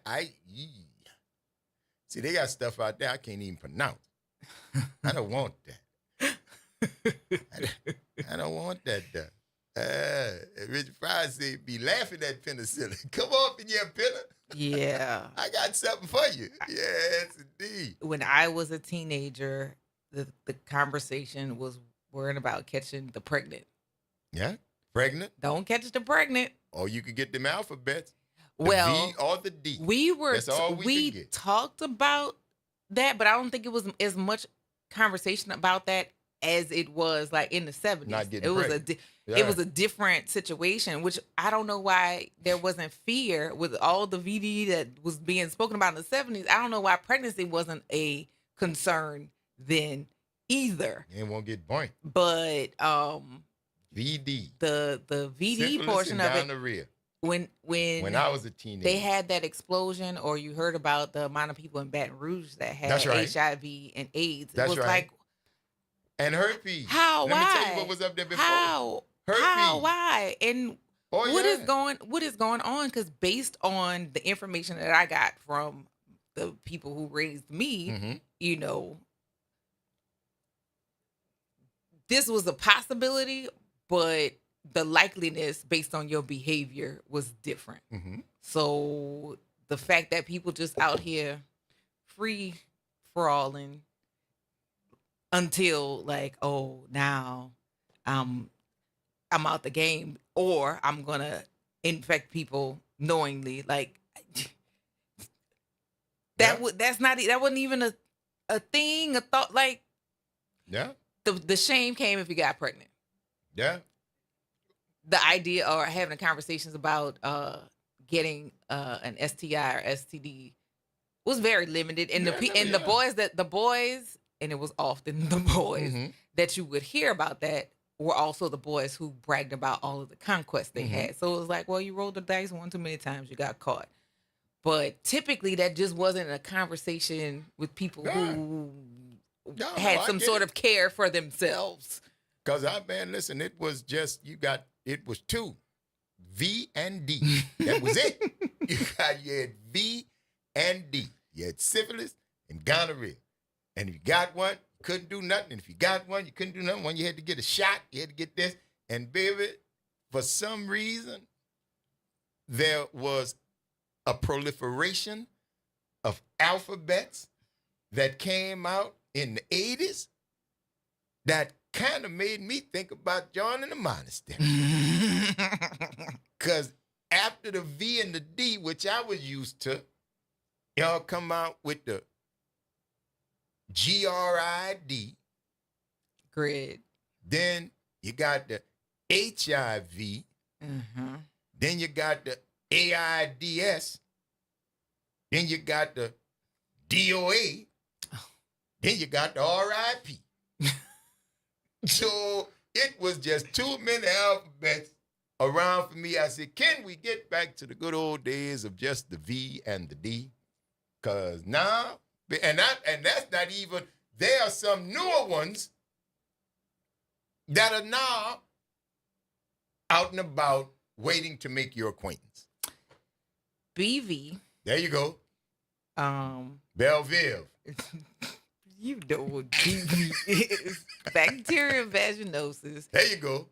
S1: see, they got stuff out there I can't even pronounce. I don't want that. I don't want that done. Richard Pryor said, be laughing at penicillin. Come on, yeah, Penna.
S2: Yeah.
S1: I got something for you. Yes, indeed.
S2: When I was a teenager, the conversation was worrying about catching the pregnant.
S1: Yeah? Pregnant?
S2: Don't catch the pregnant.
S1: Or you could get them alphabets. The
S2: Well,
S1: V or the D.
S2: That's
S1: all we could get.
S2: talked about that, but I don't think it was as much conversation about that as it was like in the 70s.
S1: Not getting
S2: it was
S1: pregnant.
S2: it was a different situation, which I don't know why there wasn't fear with all the VD that was being spoken about in the 70s. I don't know why pregnancy wasn't a concern then either.
S1: You won't get born.
S2: But
S1: VD.
S2: the VD
S1: Syphilis
S2: portion
S1: and
S2: of it,
S1: gonorrhea.
S2: when
S1: I was a teenager,
S2: they had that explosion, or you heard about the amount of people in Baton Rouge that had
S1: That's right.
S2: HIV and AIDS.
S1: That's
S2: it was
S1: right.
S2: like,
S1: and herpes.
S2: how?
S1: Let
S2: Why?
S1: me tell you what was up there before.
S2: How?
S1: Herpes.
S2: How? Why? And what is
S1: yeah.
S2: going on? Because based on the information that I got from the people who raised me, this was a possibility, but the likeliness based on your behavior was different. So the fact that people just out here free for all until like, oh, now I'm out the game, or I'm gonna infect people knowingly, like that wasn't even a thing, a thought. Like,
S1: yeah,
S2: the shame came if you got pregnant.
S1: Yeah.
S2: The idea or having conversations about getting an STI or STD was very limited, and the boys, and it was often the boys that you would hear about that were also the boys who bragged about all of the conquests they had. So it was like, well, you rolled the dice one too many times, you got caught. But typically, that just wasn't a conversation with people who had some sort of care for themselves.
S1: Because listen, it was just, it was two, V and D. That was it. You had V and D. You had syphilis and gonorrhea. And if you got one, you couldn't do nothing. And if you got one, you couldn't do nothing. When you had to get a shot, you had to get this. And baby, for some reason, there was a proliferation of alphabets that came out in the 80s that kind of made me think about joining the monastery. Because after the V and the D, which I was used to, y'all come out with the GRID.
S2: Grid.
S1: Then you got the HIV. Then you got the AIDS. Then you got the DOA. Then you got the RIP. So it was just too many alphabets around for me. I said, can we get back to the good old days of just the V and the D? Because now, and that's not even, there are some newer ones that are now out and about waiting to make your acquaintance.
S2: BV.
S1: There you go. Belleville.
S2: You know what BV is. Bacterial vaginosis.
S1: There you go.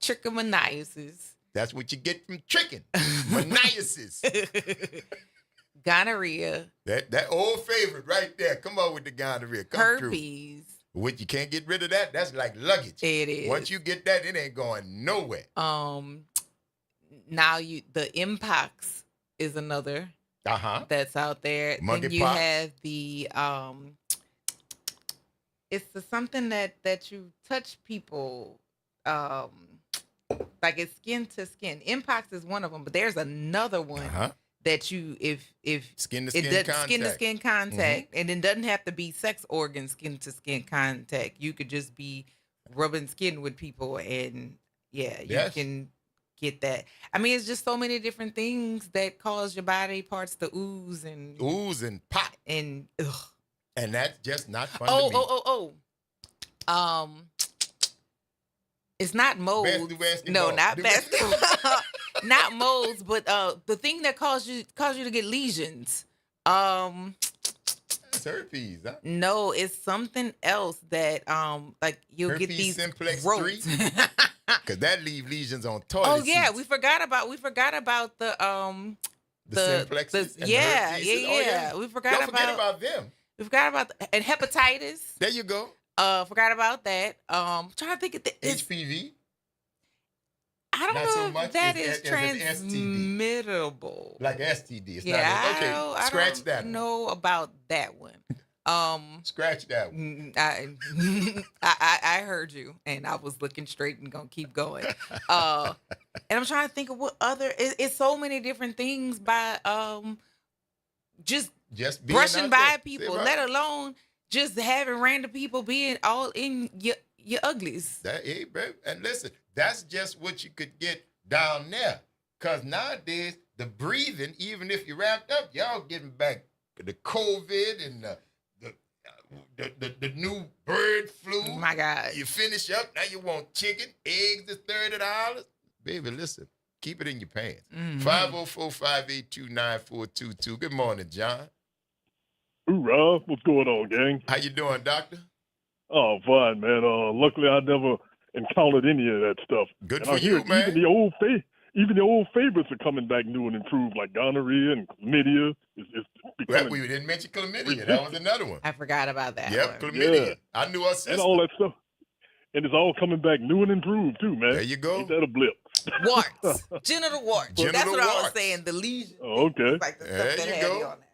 S2: Trichomoniasis.
S1: That's what you get from tricking. Maniasis.
S2: Gonorrhea.
S1: That old favorite right there. Come on with the gonorrhea. Come
S2: Herpes.
S1: through. Which you can't get rid of that. That's like luggage.
S2: It is.
S1: Once you get that, it ain't going nowhere.
S2: Now the mpox is another that's out there.
S1: Monkey
S2: Then you
S1: pox.
S2: have the it's something that you touch people like it's skin to skin. Mpox is one of them, but there's another one that you if
S1: skin to skin contact.
S2: Skin to skin contact, and it doesn't have to be sex organ skin to skin contact. You could just be rubbing skin with people, and you can get that. I mean, it's just so many different things that cause your body parts to ooze and
S1: pop
S2: and
S1: and that's just not fun to me.
S2: It's not molds. No, not basketball. Not molds, but the thing that cause you to get lesions.
S1: It's herpes, huh?
S2: No, it's something else that like you'll
S1: herpes
S2: get these
S1: simplex
S2: growths.
S1: 3? Cause that leave lesions on toilet
S2: Oh yeah,
S1: seats.
S2: we forgot about the
S1: simplexes and
S2: yeah.
S1: herpeses? Oh, yeah.
S2: We forgot
S1: Don't forget about them.
S2: We forgot about and hepatitis.
S1: There you go.
S2: Forgot about that. Trying to think of
S1: HPV.
S2: I don't
S1: Not
S2: know
S1: so
S2: if
S1: much
S2: that
S1: as
S2: is
S1: an STD.
S2: transmittable.
S1: Like STD. It's
S2: Yeah,
S1: not okay. Scratch that.
S2: I don't know about that one.
S1: Scratch that one.
S2: I heard you, and I was looking straight and gonna keep going. And I'm trying to think of what other. It's so many different things by just
S1: being
S2: brushing
S1: out
S2: by
S1: there.
S2: people,
S1: Say,
S2: let alone just having random people being all in your uglies.
S1: Hey, baby. And listen, that's just what you could get down there. Because nowadays, the breathing, even if you're wrapped up, y'all getting back the COVID and the new bird flu.
S2: Oh my God.
S1: You finish up, now you want chicken, eggs is $30. Baby, listen, keep it in your pants. 504-582-9422. Good morning, John.
S3: Hoorah. What's going on, gang?
S1: How you doing, doctor?
S3: Oh, fine, man. Luckily, I never encountered any of that stuff.
S1: Good
S3: and
S1: for
S3: I hear
S1: you, man.
S3: Even the old favorites are coming back new and improved, like gonorrhea and chlamydia.
S1: Well, we didn't mention chlamydia. That was another one.
S2: I forgot about that.
S1: Yep, chlamydia.
S3: Yeah.
S1: I knew our sister.
S3: And all that stuff. And it's all coming back new and improved, too, man.
S1: There you go.
S3: Ain't that a blip?
S2: Warts. Genital warts. That's what I was saying. The lesion.
S3: Oh, okay.
S2: Like the
S1: There
S2: stuff that
S1: you
S2: had
S1: go.
S2: you on that.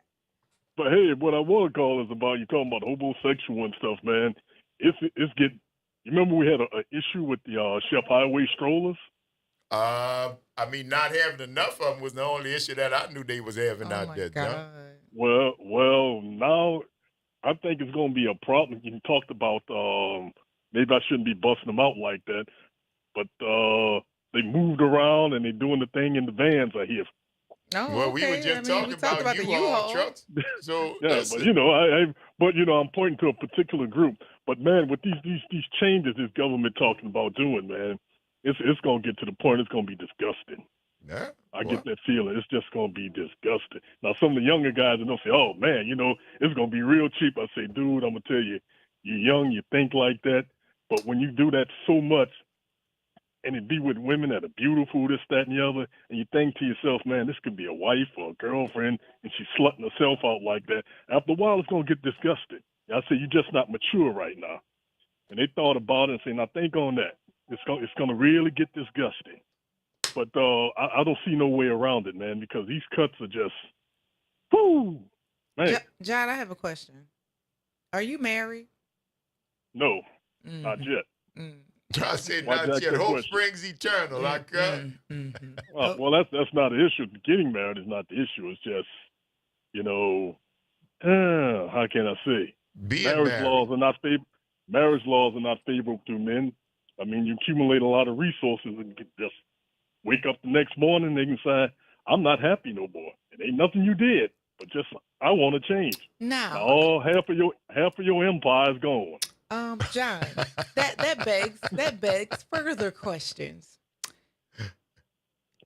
S3: But, hey, what I want to call is about, you talking about homosexual and stuff, man. It's getting, you remember we had an issue with the Chef Highway strollers?
S1: I mean, not having enough of them was the only issue that I knew they was having out there, John.
S3: Well, now I think it's going to be a problem. You talked about maybe I shouldn't be busting them out like that, but they moved around and they're doing the thing in the vans, I hear.
S2: Oh,
S1: well, we were just talking about
S2: the
S1: U-Haul
S2: U-Haul
S1: trucks. So
S3: yeah,
S1: listen.
S3: but I'm pointing to a particular group. But man, with these changes this government talking about doing, man, it's going to get to the point it's going to be disgusting.
S1: Yeah,
S3: I get that feeling. It's just going to be disgusting. Now, some of the younger guys are going to say, oh, man, it's going to be real cheap. I say, dude, I'm going to tell you, you're young, you think like that. But when you do that so much, and it be with women that are beautiful, this, that, and the other, and you think to yourself, man, this could be a wife or a girlfriend, and she's slutting herself out like that. After a while, it's going to get disgusting. I say, you're just not mature right now. And they thought about it and say, now think on that. It's going to really get disgusting. But I don't see no way around it, man, because these cuts are just, whoo, man.
S2: John, I have a question. Are you married?
S3: No, not yet.
S1: I said not yet. Hope springs eternal, like
S3: Well, that's not the issue. Getting married is not the issue. It's just, how can I say? Marriage laws are not favorable to men. I mean, you accumulate a lot of resources and just wake up the next morning and they can say, I'm not happy no more. It ain't nothing you did, but just I want to change.
S2: Now,
S3: half of your empire is gone.
S2: John, that begs further questions.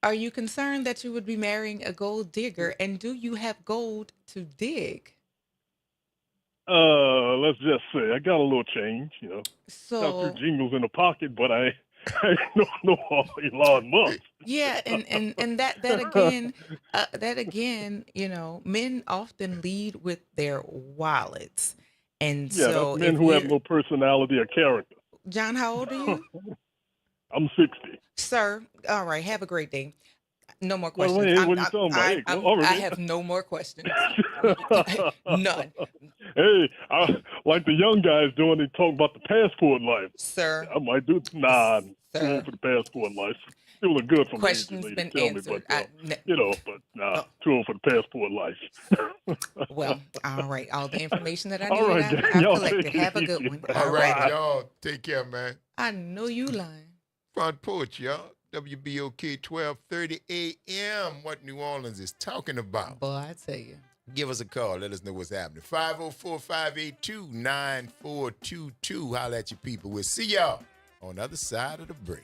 S2: Are you concerned that you would be marrying a gold digger, and do you have gold to dig?
S3: Let's just say I got a little change, got a few
S2: So
S3: jingles in the pocket, but I ain't no Elon Musk.
S2: yeah, and that again, men often lead with their wallets. And
S3: Yeah, that's
S2: so
S3: men
S2: if
S3: who have
S2: you
S3: no personality or character.
S2: John, how old are you?
S3: I'm 60.
S2: Sir, all right, have a great day. No more
S3: Well,
S2: questions.
S3: hey, what are you talking about? Hey, all
S2: I
S3: right.
S2: have no more questions. None.
S3: Hey, like the young guys doing, they talk about the passport life.
S2: Sir.
S3: I might do. Nah, too
S2: Sir.
S3: old for the passport life. Still look good for me,
S2: Questions
S3: ladies
S2: been
S3: tell me,
S2: answered.
S3: but but nah, too old for the passport life.
S2: Well, all right. All the information that I
S3: All
S2: needed,
S3: right, gang,
S2: I've
S3: y'all
S2: collected.
S3: take it
S2: Have a good
S3: easy.
S2: one.
S1: All right,
S2: righty.
S1: y'all. Take care, man.
S2: I know you lying.
S1: Front Porch, y'all. WBOK 12:30 a.m. What New Orleans is talking about.
S2: Boy, I tell you.
S1: Give us a call. Let us know what's happening. 504-582-9422. Holla at your people. We'll see y'all on the other side of the break.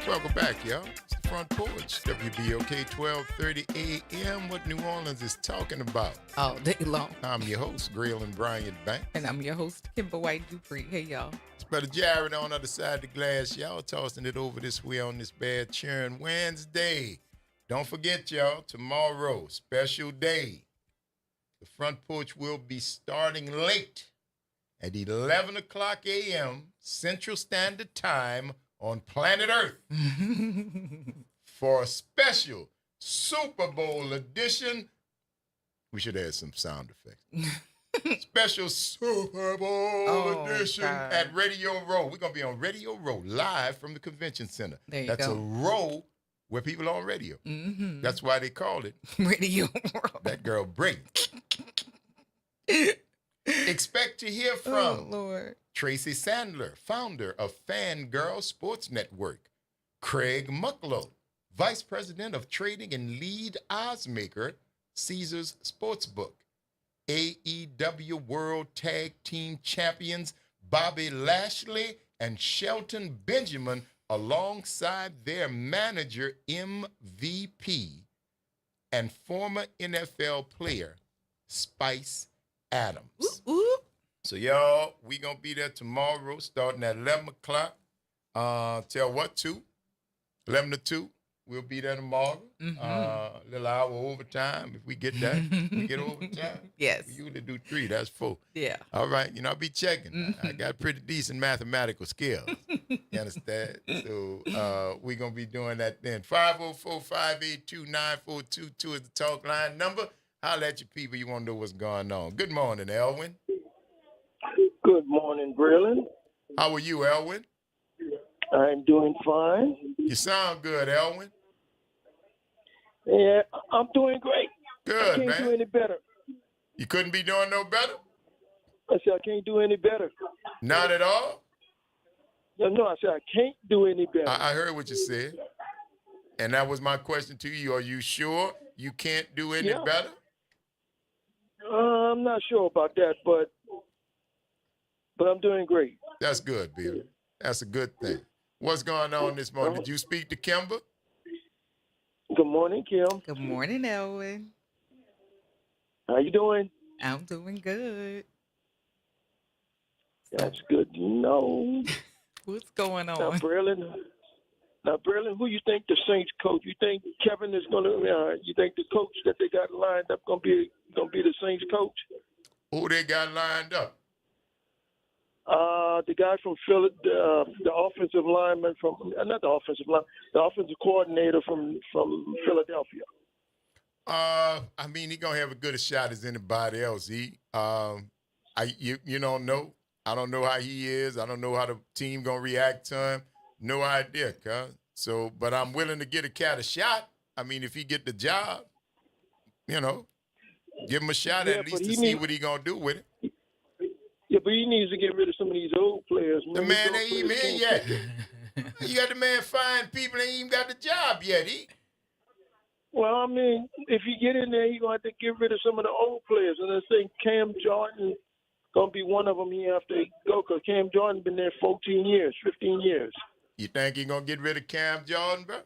S1: Welcome back, y'all. It's the Front Porch, WBOK 1230 AM. What New Orleans is talking about.
S2: All day long.
S1: I'm your host, Graylin Bryant Banks.
S2: And I'm your host, Kimber White Dupree. Hey, y'all.
S1: It's Brother Jared on the other side of the glass. Y'all tossing it over this way on this bad churn Wednesday. Don't forget, y'all, tomorrow, special day. The Front Porch will be starting late at 11 o'clock a.m. Central Standard Time on planet Earth for a special Super Bowl edition. We should add some sound effects. Special Super Bowl edition at Radio Row. We're going to be on Radio Row live from the convention center. That's a row where people are on radio. Mm-hmm. That's why they called it
S2: Radio Row.
S1: That girl brilliant. Expect to hear from
S2: Lord.
S1: Tracy Sandler, founder of Fangirl Sports Network. Craig Mucklow, vice president of trading and lead oddsmaker, Caesars Sportsbook. AEW World Tag Team Champions Bobby Lashley and Shelton Benjamin alongside their manager MVP and former NFL player Spice Adams.
S2: Ooh, ooh.
S1: So, y'all, we going to be there tomorrow starting at 11 o'clock. Till what, 2? 11 to 2. We'll be there tomorrow.
S2: Mm-hmm.
S1: A little hour overtime if we get that. We get overtime.
S2: Yes.
S1: We usually do 3. That's 4.
S2: Yeah.
S1: All right. You know, I'll be checking. Mm-hmm. I got pretty decent mathematical skills. You understand? So we're going to be doing that then. 504-582-9422 is the talk line number. Holler at your people. You want to know what's going on. Good morning, Elwin.
S10: Good morning, Graylin.
S1: How are you, Elwin?
S10: I'm doing fine.
S1: You sound good, Elwin.
S10: Yeah, I'm doing great.
S1: Good,
S10: I can't do any better.
S1: You couldn't be doing no better?
S10: I said I can't do any better.
S1: Not at all?
S10: No, I said I can't do any better.
S1: I heard what you said. And that was my question to you. Are you sure you can't do any better?
S10: I'm not sure about that, but I'm doing great.
S1: That's good, Bill. That's a good thing. What's going on this morning? Did you speak to Kimber?
S10: Good morning, Kim.
S2: Good morning, Elwin.
S10: How you doing?
S2: I'm doing good.
S10: That's good to know.
S2: What's going on?
S10: Now, Braylon, who you think the Saints coach? You think Kevin is going to? You think the coach that they got lined up going to be the Saints coach?
S1: Who they got lined up?
S10: The guy from the offensive lineman from not the offensive line, the offensive coordinator from Philadelphia.
S1: I mean, he gonna have as good a shot as anybody else. You don't know. I don't know how he is. I don't know how the team gonna react to him. No idea, cuz. So, but I'm willing to get a cat a shot. I mean, if he get the job, give him a shot at least to see what he gonna do with it.
S10: Yeah, but he needs to get rid of some of these old players.
S1: The man ain't even in yet. You got the man firing people ain't even got the job yet.
S10: Well, I mean, if you get in there, you're going to have to get rid of some of the old players. And I think Cam Jordan going to be one of them he have to go because Cam Jordan been there 14 years, 15 years.
S1: You think he going to get rid of Cam Jordan, bro?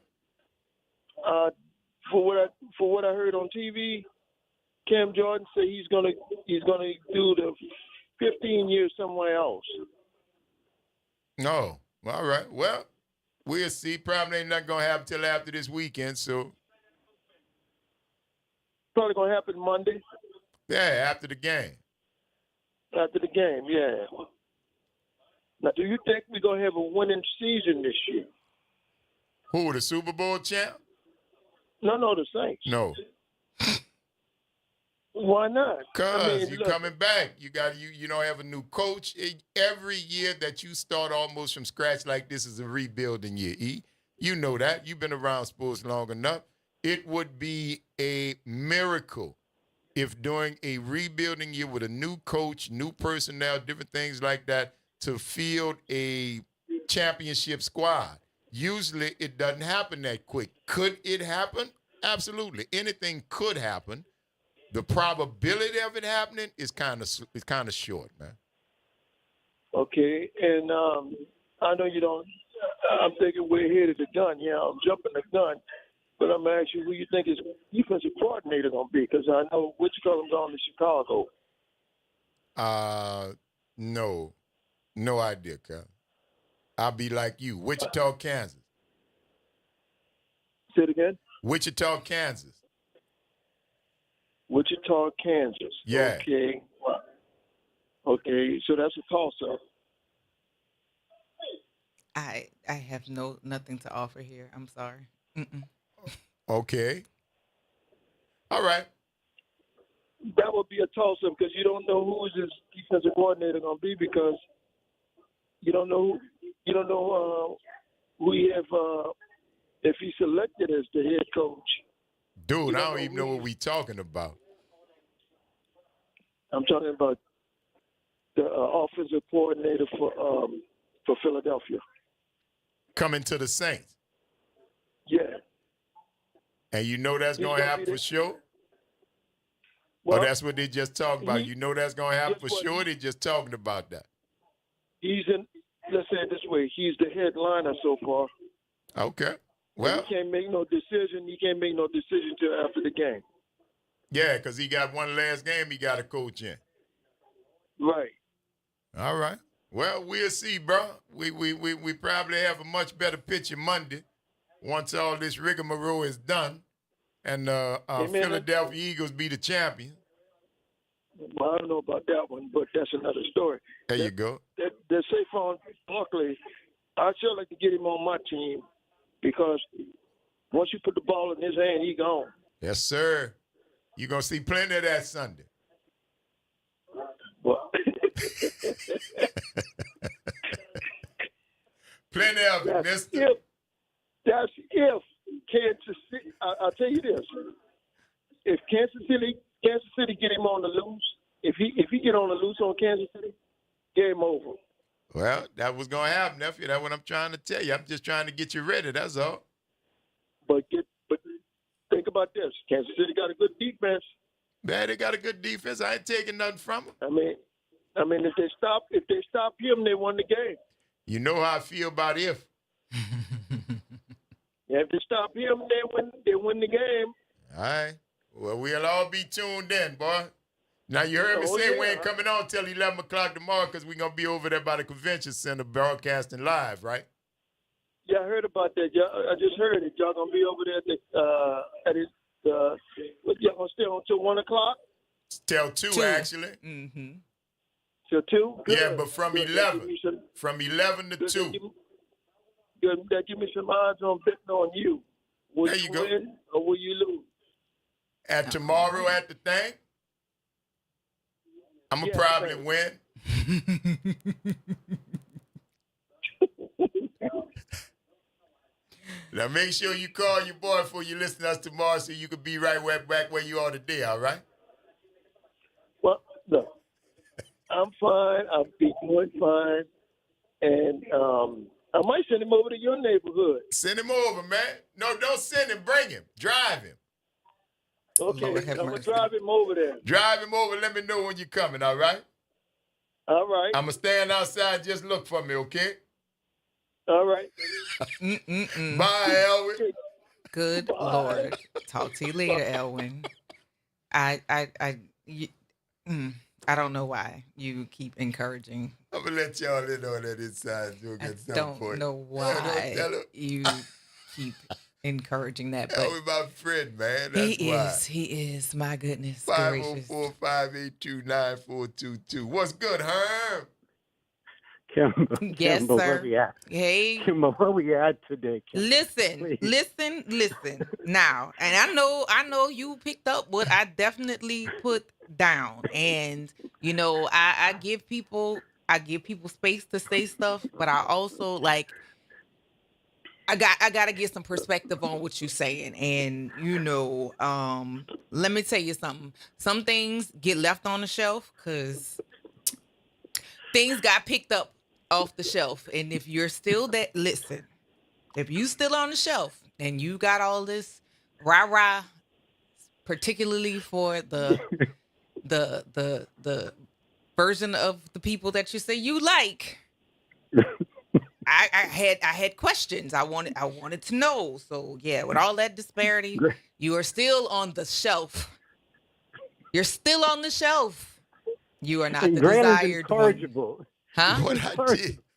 S10: For what I heard on TV, Cam Jordan said he's gonna do the 15 years somewhere else.
S1: No. All right. Well, we'll see. Probably ain't nothing going to happen till after this weekend, so.
S10: Probably going to happen Monday.
S1: Yeah, after the game.
S10: After the game, yeah. Now, do you think we're going to have a winning season this year?
S1: Who, the Super Bowl champ?
S10: No, the Saints.
S1: No.
S10: Why not?
S1: Because you're coming back. You don't have a new coach. Every year that you start almost from scratch like this is a rebuilding year, E. You know that. You've been around sports long enough. It would be a miracle if during a rebuilding year with a new coach, new personnel, different things like that, to field a championship squad. Usually it doesn't happen that quick. Could it happen? Absolutely. Anything could happen. The probability of it happening is kind of short, man.
S10: Okay, and I know you don't. I'm thinking we're ahead of the gun. Yeah, I'm jumping the gun, but I'm asking who you think is defensive coordinator gonna be, because I know Wichita's going to Chicago.
S1: No idea, Cal. I'll be like you, Wichita, Kansas.
S10: Say it again.
S1: Wichita, Kansas.
S10: Wichita, Kansas.
S1: Yeah.
S10: Okay. Okay, so that's a toss-up.
S2: I have nothing to offer here. I'm sorry. Mm-mm.
S1: Okay. All right.
S10: That would be a toss-up because you don't know who is his defensive coordinator going to be, because you don't know who he have if he's selected as the head coach.
S1: Dude, I don't even know what we talking about.
S10: I'm talking about the offensive coordinator for Philadelphia.
S1: Coming to the Saints.
S10: Yeah.
S1: And you know that's going to happen for sure?
S10: Well,
S1: or that's what they just talked about? You know that's going to happen for sure? They just talking about that.
S10: Let's say it this way, he's the headliner so far.
S1: Okay. Well,
S10: he can't make no decision. He can't make no decision till after the game.
S1: Yeah, because he got one last game he got to coach in.
S10: Right.
S1: All right. Well, we'll see, bro. We probably have a much better picture Monday once all this rigmarole is done and Philadelphia Eagles be the champion.
S10: Well, I don't know about that one, but that's another story.
S1: There you go.
S10: That Saquon Barkley, I'd sure like to get him on my team, because once you put the ball in his hand, he gone.
S1: Yes, sir. You're going to see plenty of that Sunday.
S10: Well,
S1: plenty of it, mister.
S10: That's if Kansas City, I'll tell you this. If Kansas City get him on the loose, if he get on the loose on Kansas City, game over.
S1: Well, that was going to happen, nephew. That's what I'm trying to tell you. I'm just trying to get you ready, that's all.
S10: But think about this. Kansas City got a good defense.
S1: Man, they got a good defense. I ain't taking nothing from them.
S10: I mean, if they stop him, they won the game.
S1: You know how I feel about if.
S10: Yeah, if they stop him, they win the game.
S1: All right. Well, we'll all be tuned in, boy. Now, you heard me say we ain't coming on till 11 o'clock tomorrow because we're going to be over there by the convention center broadcasting live, right?
S10: Yeah, I heard about that. I just heard it. Y'all going to be over there y'all going to stay on till 1 o'clock?
S1: Till 2, actually.
S2: Mm-hmm.
S10: Till 2? Good.
S1: Yeah, but from 11. From 11 to 2.
S10: That give me some odds on betting on you. Will
S1: there you go.
S10: Win or will you lose?
S1: At tomorrow at the thing, I'm going to probably win. Now, make sure you call your boy before you listen to us tomorrow so you can be right back where you are today, all right?
S10: Well, look, I'm fine. I'll be doing fine. And I might send him over to your neighborhood.
S1: Send him over, man. No, don't send him. Bring him. Drive him.
S10: Okay, I'm going to drive him over there.
S1: Drive him over. Let me know when you're coming, all right?
S10: All right.
S1: I'm going to stand outside. Just look for me, okay?
S10: All right.
S1: Bye, Elwin.
S2: Good Lord. Talk to you later, Elwin. I don't know why you keep encouraging.
S1: I'm going to let y'all in on that inside joke at some point.
S2: I don't know why you keep encouraging that. But
S1: Elwin, my friend, man. That's
S2: he is. My goodness
S1: 504-582-9422. What's good, Herm?
S2: Yes,
S5: Kimber,
S2: sir.
S5: Where we at?
S2: Hey.
S5: Kimber, where we at today? Kimber?
S2: Listen. Now, and I know you picked up what I definitely put down, and I give people space to say stuff, but I also I gotta get some perspective on what you're saying, and let me tell you something. Some things get left on the shelf because things got picked up off the shelf. And if you're still if you still on the shelf and you got all this rah-rah particularly for the version of the people that you say you like. I had questions. I wanted to know. So yeah, with all that disparity, you are still on the shelf. You're still on the shelf. You are not the
S5: Grant is
S2: desired one.
S5: incorrigible.
S2: Huh?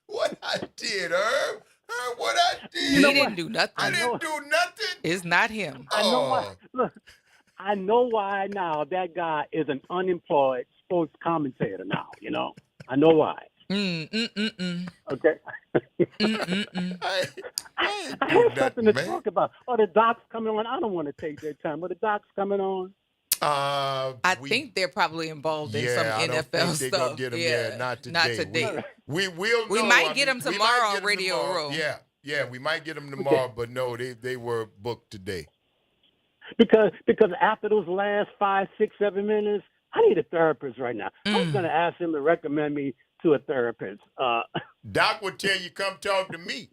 S1: What I did, Herb, what I did.
S2: He didn't do nothing.
S1: I didn't do nothing.
S2: It's not him.
S5: I know why. Look, I know why now. That guy is an unemployed sports commentator now. You know, I know why. Okay. I have something to talk about. Oh, the doc's coming on. I don't want to take their time, but the doc's coming on.
S2: I think they're probably involved in some
S1: I don't
S2: NFL
S1: think they're
S2: stuff.
S1: gonna get them there. Not today.
S2: Not today.
S1: We will.
S2: We
S1: know.
S2: might get them
S1: we
S2: tomorrow
S1: might get
S2: on
S1: 'em
S2: Radio
S1: tomorrow.
S2: Row.
S1: Yeah, we might get them tomorrow, but no, they were booked today.
S5: Because after those last 5, 6, 7 minutes, I need a therapist right now. I was going to ask him to recommend me to a therapist.
S1: Doc would tell you, come talk to me.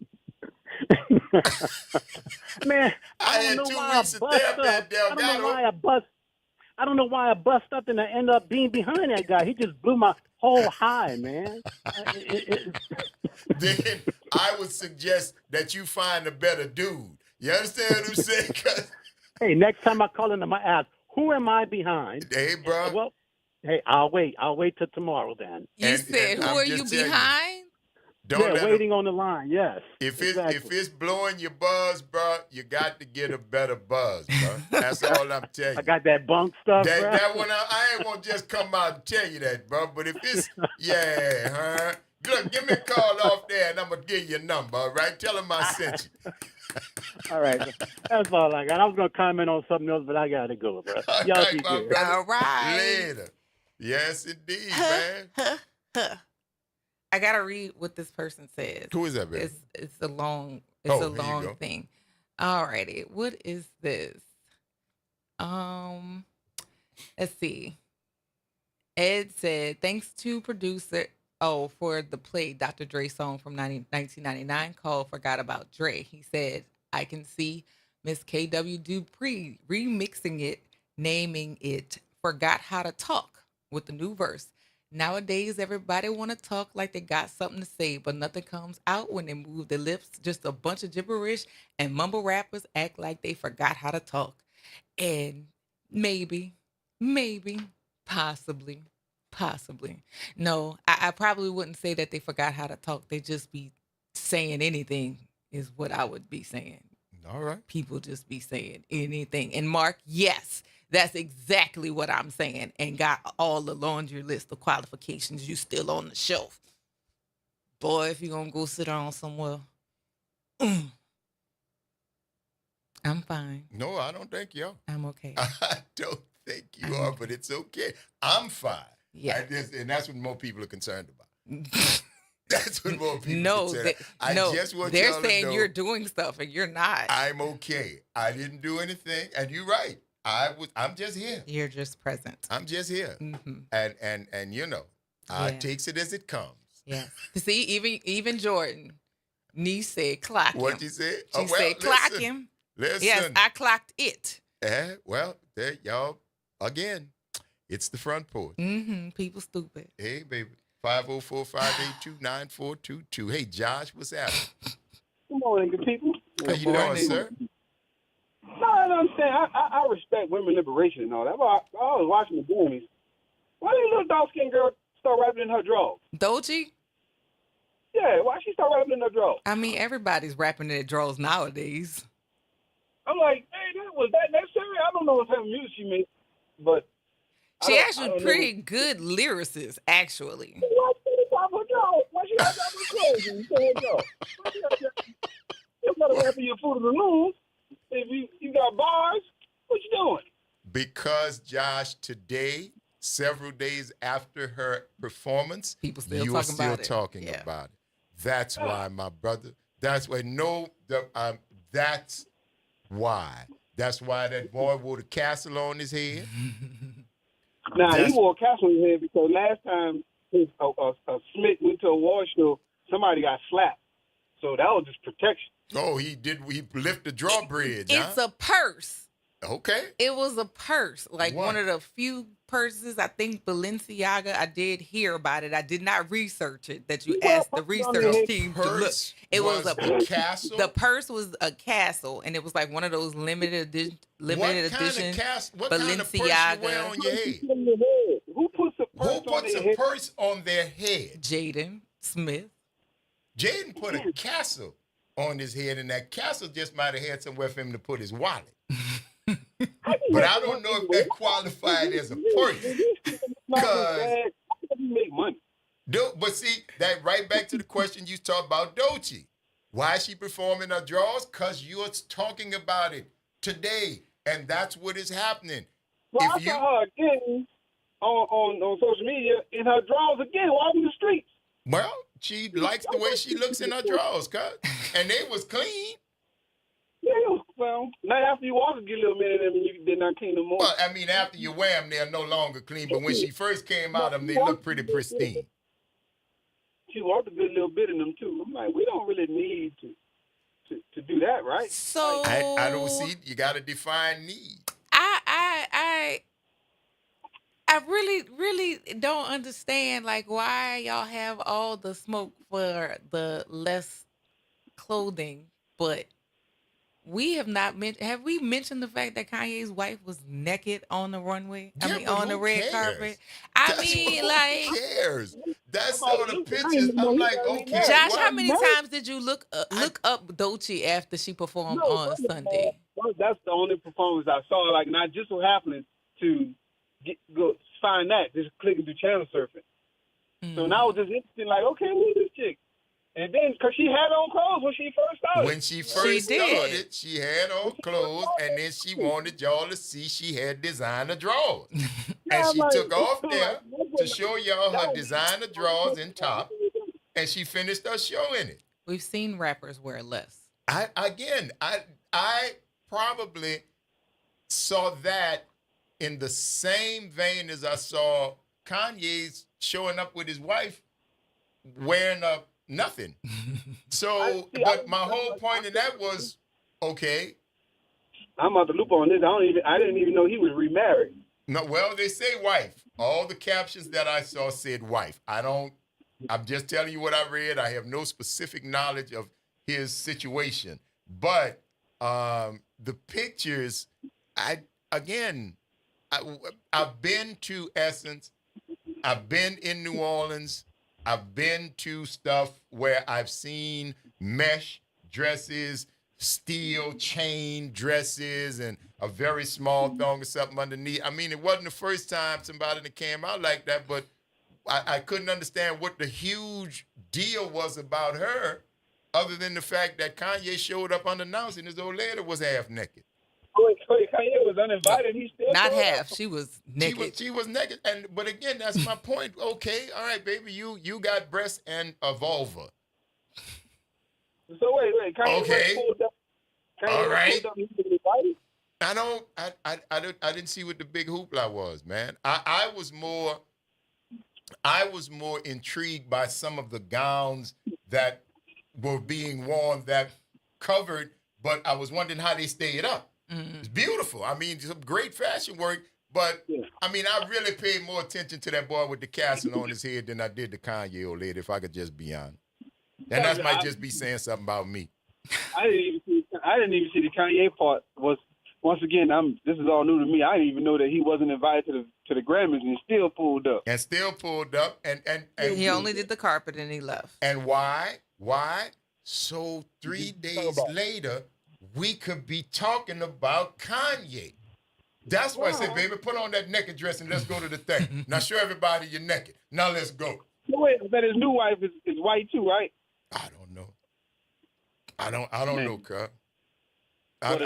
S5: Man,
S1: I had 2 weeks of therapy at Delgado.
S5: I don't know why I bust up and I end up being behind that guy. He just blew my whole high, man.
S1: Then I would suggest that you find a better dude. You understand what I'm saying?
S5: Hey, next time I call him, I ask, who am I behind?
S1: Hey, bro.
S5: Well, hey, I'll wait. I'll wait till tomorrow then.
S2: You said, who are you behind?
S5: Waiting on the line, yes.
S1: If it's blowing your buzz, bro, you got to get a better buzz, bro. That's all I'm telling you.
S5: I got that bunk stuff, bro.
S1: That one, I ain't gonna just come out and tell you that, bro. But if it's, look, give me a call off there, and I'm gonna give you a number, all right? Tell them I sent you.
S5: All right, that's all I got. I was gonna comment on something else, but I gotta go, bro. Y'all be good.
S2: All right.
S1: Later. Yes, indeed, man.
S2: I gotta read what this person says.
S1: Who is that, baby?
S2: It's a long thing. All righty. What is this? Let's see. Ed said, thanks to producer for the play Dr. Dre song from 1999 called Forgot About Dre. He said, I can see Miss KW Dupree remixing it, naming it Forgot How to Talk with the new verse. Nowadays, everybody want to talk like they got something to say, but nothing comes out when they move their lips. Just a bunch of gibberish, and mumble rappers act like they forgot how to talk. And maybe, possibly. No, I probably wouldn't say that they forgot how to talk. They just be saying anything is what I would be saying.
S1: All right.
S2: People just be saying anything. And Mark, yes. That's exactly what I'm saying, and got all the laundry list of qualifications. You still on the shelf. Boy, if you're going to go sit down somewhere, I'm fine.
S1: No, I don't think you are.
S2: I'm okay.
S1: I don't think you are, but it's okay. I'm fine.
S2: Yeah.
S1: And that's what more people are concerned about. That's what more people are concerned about.
S2: They're saying you're doing stuff, and you're not.
S1: I'm okay. I didn't do anything, and you're right. I'm just here.
S2: You're just present.
S1: I'm just here.
S2: Mm-hmm.
S1: And you know, I takes it as it comes.
S2: Yeah. See, even Jordan, niece said clock him.
S1: What'd you say?
S2: She said clock him.
S1: Listen.
S2: Yes, I clocked it.
S1: Well, there y'all again. It's the front porch.
S2: Mm-hmm. People stupid.
S1: Hey, baby. 504-582-9422. Hey, Josh, what's happening?
S13: Good morning, good people.
S1: How you doing, sir?
S13: No, I don't understand. I respect women liberation and all that. But I was watching the Goonies. Why did little dark-skinned girl start rapping in her drawers?
S2: Doji?
S13: Yeah, why she start rapping in her drawers?
S2: I mean, everybody's rapping in their drawers nowadays.
S13: I'm like, hey, was that necessary? I don't know what type of music she makes, but
S2: she actually pretty good lyricist, actually.
S13: Why she got to her clothes and say her drawers? You got to rap in your foot of the moon. If you got bars, what you doing?
S1: Because, Josh, today, several days after her performance,
S2: people still
S1: you
S2: talking
S1: are still
S2: about it.
S1: talking about it. That's why, my brother. That's why. That's why. That's why that boy wore the castle on his head.
S13: Nah, he wore a castle on his head because last time Smith went to a award show, somebody got slapped. So that was just protection.
S1: Oh, he did. He lifted the drawbridge.
S2: It's a purse.
S1: Okay.
S2: It was a purse, like
S1: What?
S2: one of the few purses. I think Balenciaga. I did hear about it. I did not research it. That you asked the research team to look.
S1: Purse
S2: It was
S1: was the castle?
S2: The purse was a castle, and it was like one of those limited edition.
S1: What kind of purse you wear on your head?
S10: Who puts
S1: a purse on their head?
S2: Jaden Smith.
S1: Jaden put a castle on his head, and that castle just might have had somewhere for him to put his wallet. But I don't know if that qualified as a purse. Because
S10: make money.
S1: But see, that right back to the question you talked about Doechii. Why is she performing her draws? Because you're talking about it today, and that's what is happening.
S10: Well, I saw her again on social media in her drawers again, walking the streets.
S1: Well, she likes the way she looks in her drawers, cuz. And they was clean.
S10: Yeah, well, not after you walk a good little minute, I mean, you did not clean them more.
S1: Well, I mean, after you wear them, they're no longer clean. But when she first came out of them, they look pretty pristine.
S10: She walked a good little bit in them, too. I'm like, we don't really need to do that, right?
S2: So
S1: I don't see. You got to define need.
S2: I really don't understand, like, why y'all have all the smoke for the less clothing, but we have not mentioned. Have we mentioned the fact that Kanye's wife was naked on the runway?
S1: Yeah,
S2: I mean,
S1: but
S2: on the
S1: who
S2: red
S1: cares?
S2: carpet.
S1: Who cares? That's all the pictures. I'm like, okay.
S2: Josh,
S1: what?
S2: how many times did you look up Doechii after she performed on Sunday?
S10: That's the only performance I saw. Like, not just so happening to go find that, just clicking through channel surfing. So now it was just interesting, like, okay, who's this chick? And then, because she had on clothes when she first started.
S1: When she first started, she had on clothes, and then she wanted y'all to see she had designer drawers. And she took off there to show y'all her designer drawers and top, and she finished her show in it.
S2: We've seen rappers wear less.
S1: I probably saw that in the same vein as I saw Kanye's showing up with his wife wearing nothing. So, but my whole point in that was, okay.
S10: I'm out the loop on this. I didn't even know he was remarried.
S1: No, well, they say wife. All the captions that I saw said wife. I'm just telling you what I read. I have no specific knowledge of his situation. But the pictures, I've been to Essence. I've been in New Orleans. I've been to stuff where I've seen mesh dresses, steel chain dresses, and a very small thong or something underneath. I mean, it wasn't the first time somebody that came out like that, but I couldn't understand what the huge deal was about her, other than the fact that Kanye showed up unannounced and his old lady was half naked.
S10: Kanye was uninvited. He still
S2: not half. She was naked.
S1: She was naked. But again, that's my point. Okay, all right, baby, you got breasts and a vulva.
S10: So wait, Kanye
S1: okay.
S10: pulled up.
S1: All right.
S10: Pulled up, he was invited?
S1: I didn't see what the big hoopla was, man. I was more intrigued by some of the gowns that were being worn that covered, but I was wondering how they stayed up. It's beautiful. I mean, some great fashion work, but I mean, I really paid more attention to that boy with the castle on his head than I did the Kanye old lady, if I could just be honest. And that might just be saying something about me.
S10: I didn't even see the Kanye part. Was once again, this is all new to me. I didn't even know that he wasn't invited to the Grammys, and he still pulled up.
S1: And
S2: he only did the carpet and he left.
S1: And why? So 3 days later, we could be talking about Kanye. That's why I said, baby, put on that naked dress and let's go to the thing. Now show everybody you're naked. Now let's go.
S10: Wait, but his new wife is white too, right?
S1: I don't know. I don't know, cuz. I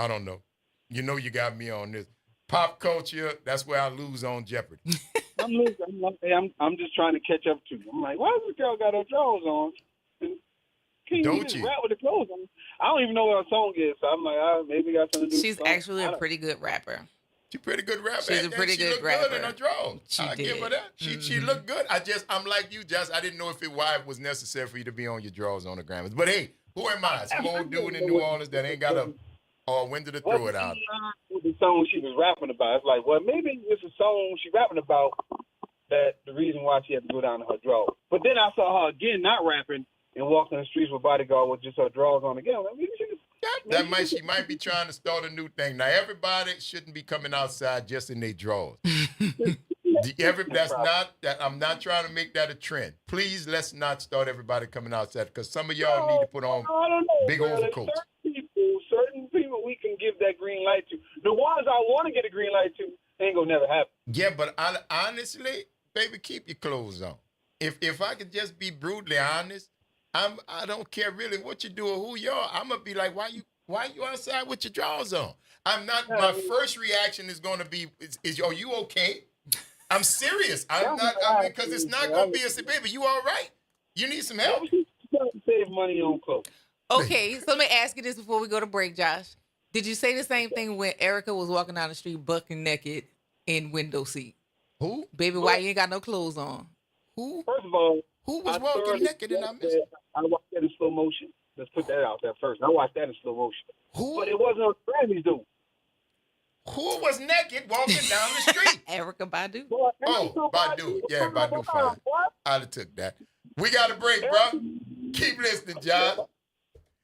S1: don't know. You know you got me on this. Pop culture, that's where I lose on Jeopardy.
S10: I'm losing. I'm just trying to catch up to you. I'm like, why does this girl got her drawers on? Can you just rap with the clothes on? I don't even know what her song is, so I'm like, maybe got something to do with
S2: She's actually a pretty good rapper.
S1: She's a pretty good rapper.
S2: She's a pretty good rapper.
S1: Good in her drawers. I give her that. She looked good. I'm like you, Jess. I didn't know if why it was necessary for you to be on your drawers on the Grammys. But hey, who am I? Some old dude in New Orleans that ain't got Or when did it
S14: What
S1: throw it out?
S14: with the song she was rapping about? It's like, well, maybe it's a song she rapping about that the reason why she had to go down to her drawers. But then I saw her again not rapping and walking the streets with bodyguard with just her drawers on again. I mean,
S1: She might be trying to start a new thing. Now everybody shouldn't be coming outside just in their drawers. I'm not trying to make that a trend. Please, let's not start everybody coming outside because some of y'all need to put on
S14: I don't know,
S1: big
S14: bro.
S1: overcoats.
S14: Certain people we can give that green light to. The ones I want to get a green light to ain't gonna never happen.
S1: Yeah, but honestly, baby, keep your clothes on. If I could just be brutally honest, I don't care really what you do or who you are. I'm gonna be like, why you outside with your drawers on? I'm not. My first reaction is gonna be, are you okay? I'm serious. I'm not. Because it's not gonna be a baby. You all right? You need some help.
S14: Save money on clothes.
S2: Okay, so let me ask you this before we go to break, Josh. Did you say the same thing when Erica was walking down the street bucking naked in window seat?
S1: Who?
S2: Baby, why you ain't got no clothes on?
S1: Who?
S14: First of all,
S1: who was walking naked and I missed it?
S14: I watched that in slow motion. Let's put that out there first. I watched that in slow motion.
S1: Who?
S14: But it wasn't on Grammys, though.
S1: Who was naked walking down the street?
S2: Erica Badu.
S1: Oh, Badu. Yeah, Badu fine. I'd have took that. We got a break, bro. Keep listening, Josh.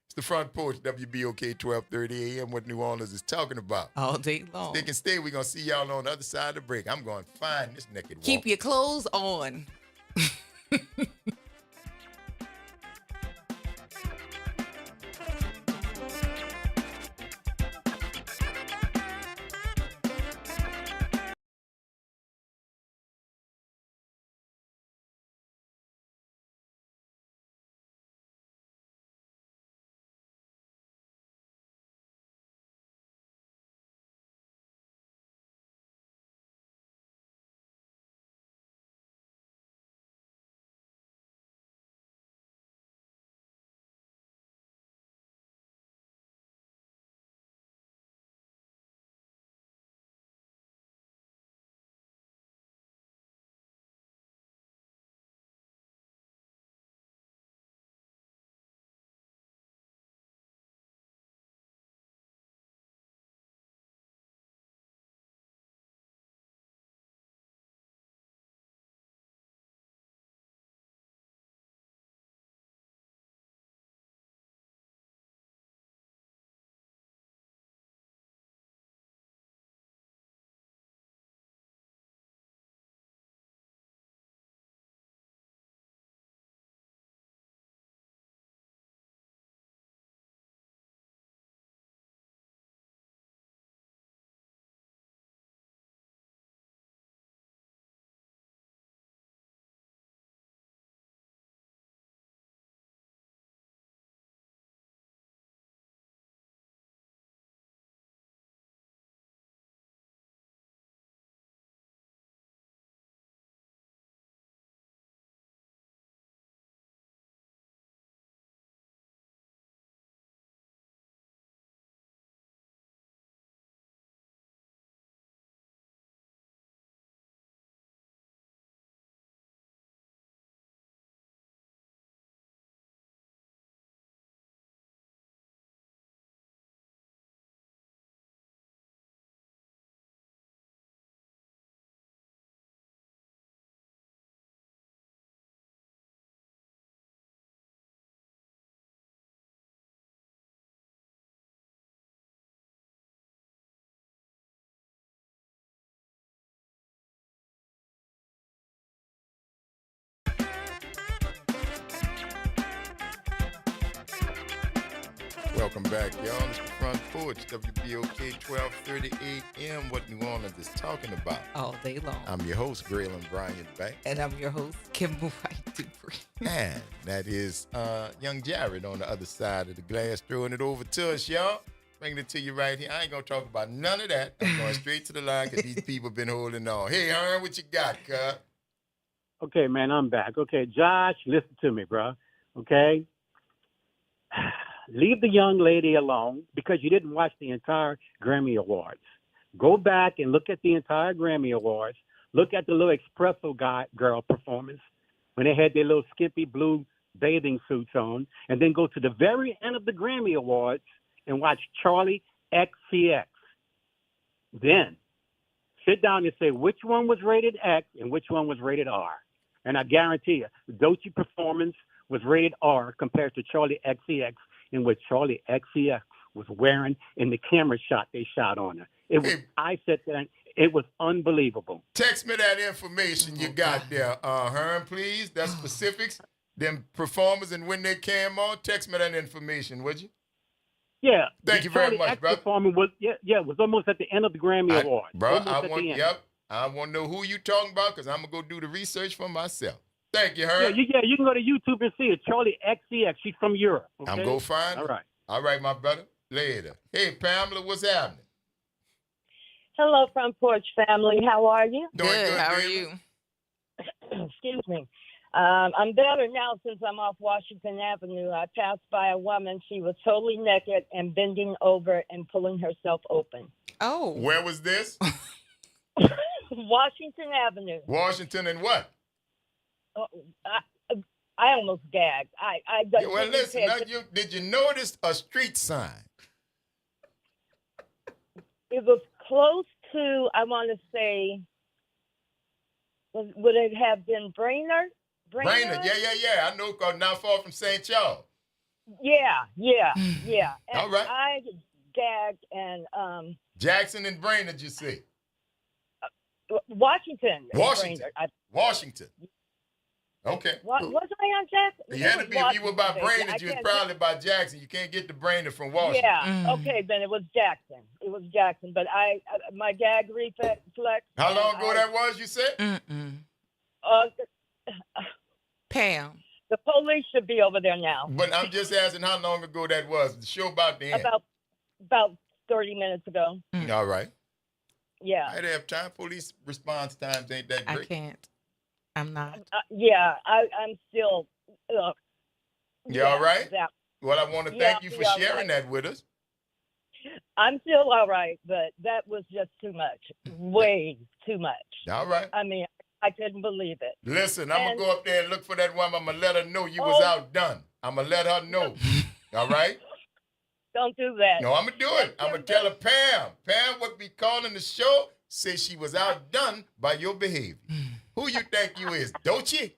S1: It's the Front Porch, WBOK 1230 AM, what New Orleans is talking about.
S2: All day long.
S1: Stick and stay. We're going to see y'all on the other side of the break. I'm going to find this naked walk.
S2: Keep your clothes on.
S1: Welcome back, y'all. It's the Front Porch, WBOK 1230 AM, what New Orleans is talking about.
S2: All day long.
S1: I'm your host, Graylin Bryant Banks.
S2: And I'm your host, Kimber White Dupree.
S1: And that is young Jared on the other side of the glass, throwing it over to us, y'all. Bringing it to you right here. I ain't going to talk about none of that. I'm going straight to the line because these people been holding on. Hey, Aaron, what you got, cuz?
S5: Okay, man, I'm back. Okay, Josh, listen to me, bro. Okay? Leave the young lady alone because you didn't watch the entire Grammy Awards. Go back and look at the entire Grammy Awards. Look at the little espresso girl performance when they had their little skimpy blue bathing suits on, and then go to the very end of the Grammy Awards and watch Charlie XCX. Then sit down and say which one was rated X and which one was rated R. And I guarantee you, Doechii Performance was rated R compared to Charlie XCX, in which Charlie XCX was wearing in the camera shot they shot on her. It was. I said that it was unbelievable.
S1: Text me that information you got there, Herm, please. That specifics, them performers and when they came on. Text me that information, would you?
S5: Yeah.
S1: Thank you very much, brother.
S5: Performance was it was almost at the end of the Grammy Awards.
S1: Bro,
S5: Almost
S1: I want to know who you talking about because I'm going to go do the research for myself. Thank you, Herm.
S5: Yeah, you can go to YouTube and see it. Charlie XCX. She's from Europe. Okay?
S1: I'm going to find her.
S5: All right.
S1: All right, my brother. Later. Hey, Pamela, what's happening?
S15: Hello, Front Porch family. How are you?
S1: Doing good.
S2: How are
S1: baby.
S2: you?
S15: Excuse me. I'm better now since I'm off Washington Avenue. I passed by a woman. She was totally naked and bending over and pulling herself open.
S2: Oh.
S1: Where was this?
S15: Washington Avenue.
S1: Washington and what?
S15: I almost gagged.
S1: Well, listen, did you notice a street sign?
S15: It was close to, I want to say, would it have been Brainerd?
S1: Brainerd, yeah. I know, not far from St. Charles.
S15: Yeah. And
S1: all right.
S15: I gagged and
S1: Jackson and Brainerd, you see.
S15: Washington.
S1: Washington. Okay.
S15: Wasn't I on Jackson?
S1: You had to be, if you were by Brainerd, you was probably by Jackson. You can't get to Brainerd from Washington.
S15: Yeah, okay, then it was Jackson. But my gag reflex.
S1: How long ago that was, you said?
S2: Pam.
S15: The police should be over there now.
S1: But I'm just asking how long ago that was. The show about the end.
S15: About 30 minutes ago.
S1: All right.
S15: Yeah.
S1: I have time. Police response times ain't that great.
S2: I can't. I'm not.
S15: I'm still.
S1: You all right? Well, I want to thank you for sharing that with us.
S15: I'm still all right, but that was just too much. Way too much.
S1: All right.
S15: I mean, I couldn't believe it.
S1: Listen, I'm going to go up there and look for that woman. I'm going to let her know you was outdone. I'm going to let her know. All right?
S15: Don't do that.
S1: No, I'm going to do it. I'm going to tell her, Pam would be calling the show, say she was outdone by your behavior. Who you think you is? Doechii?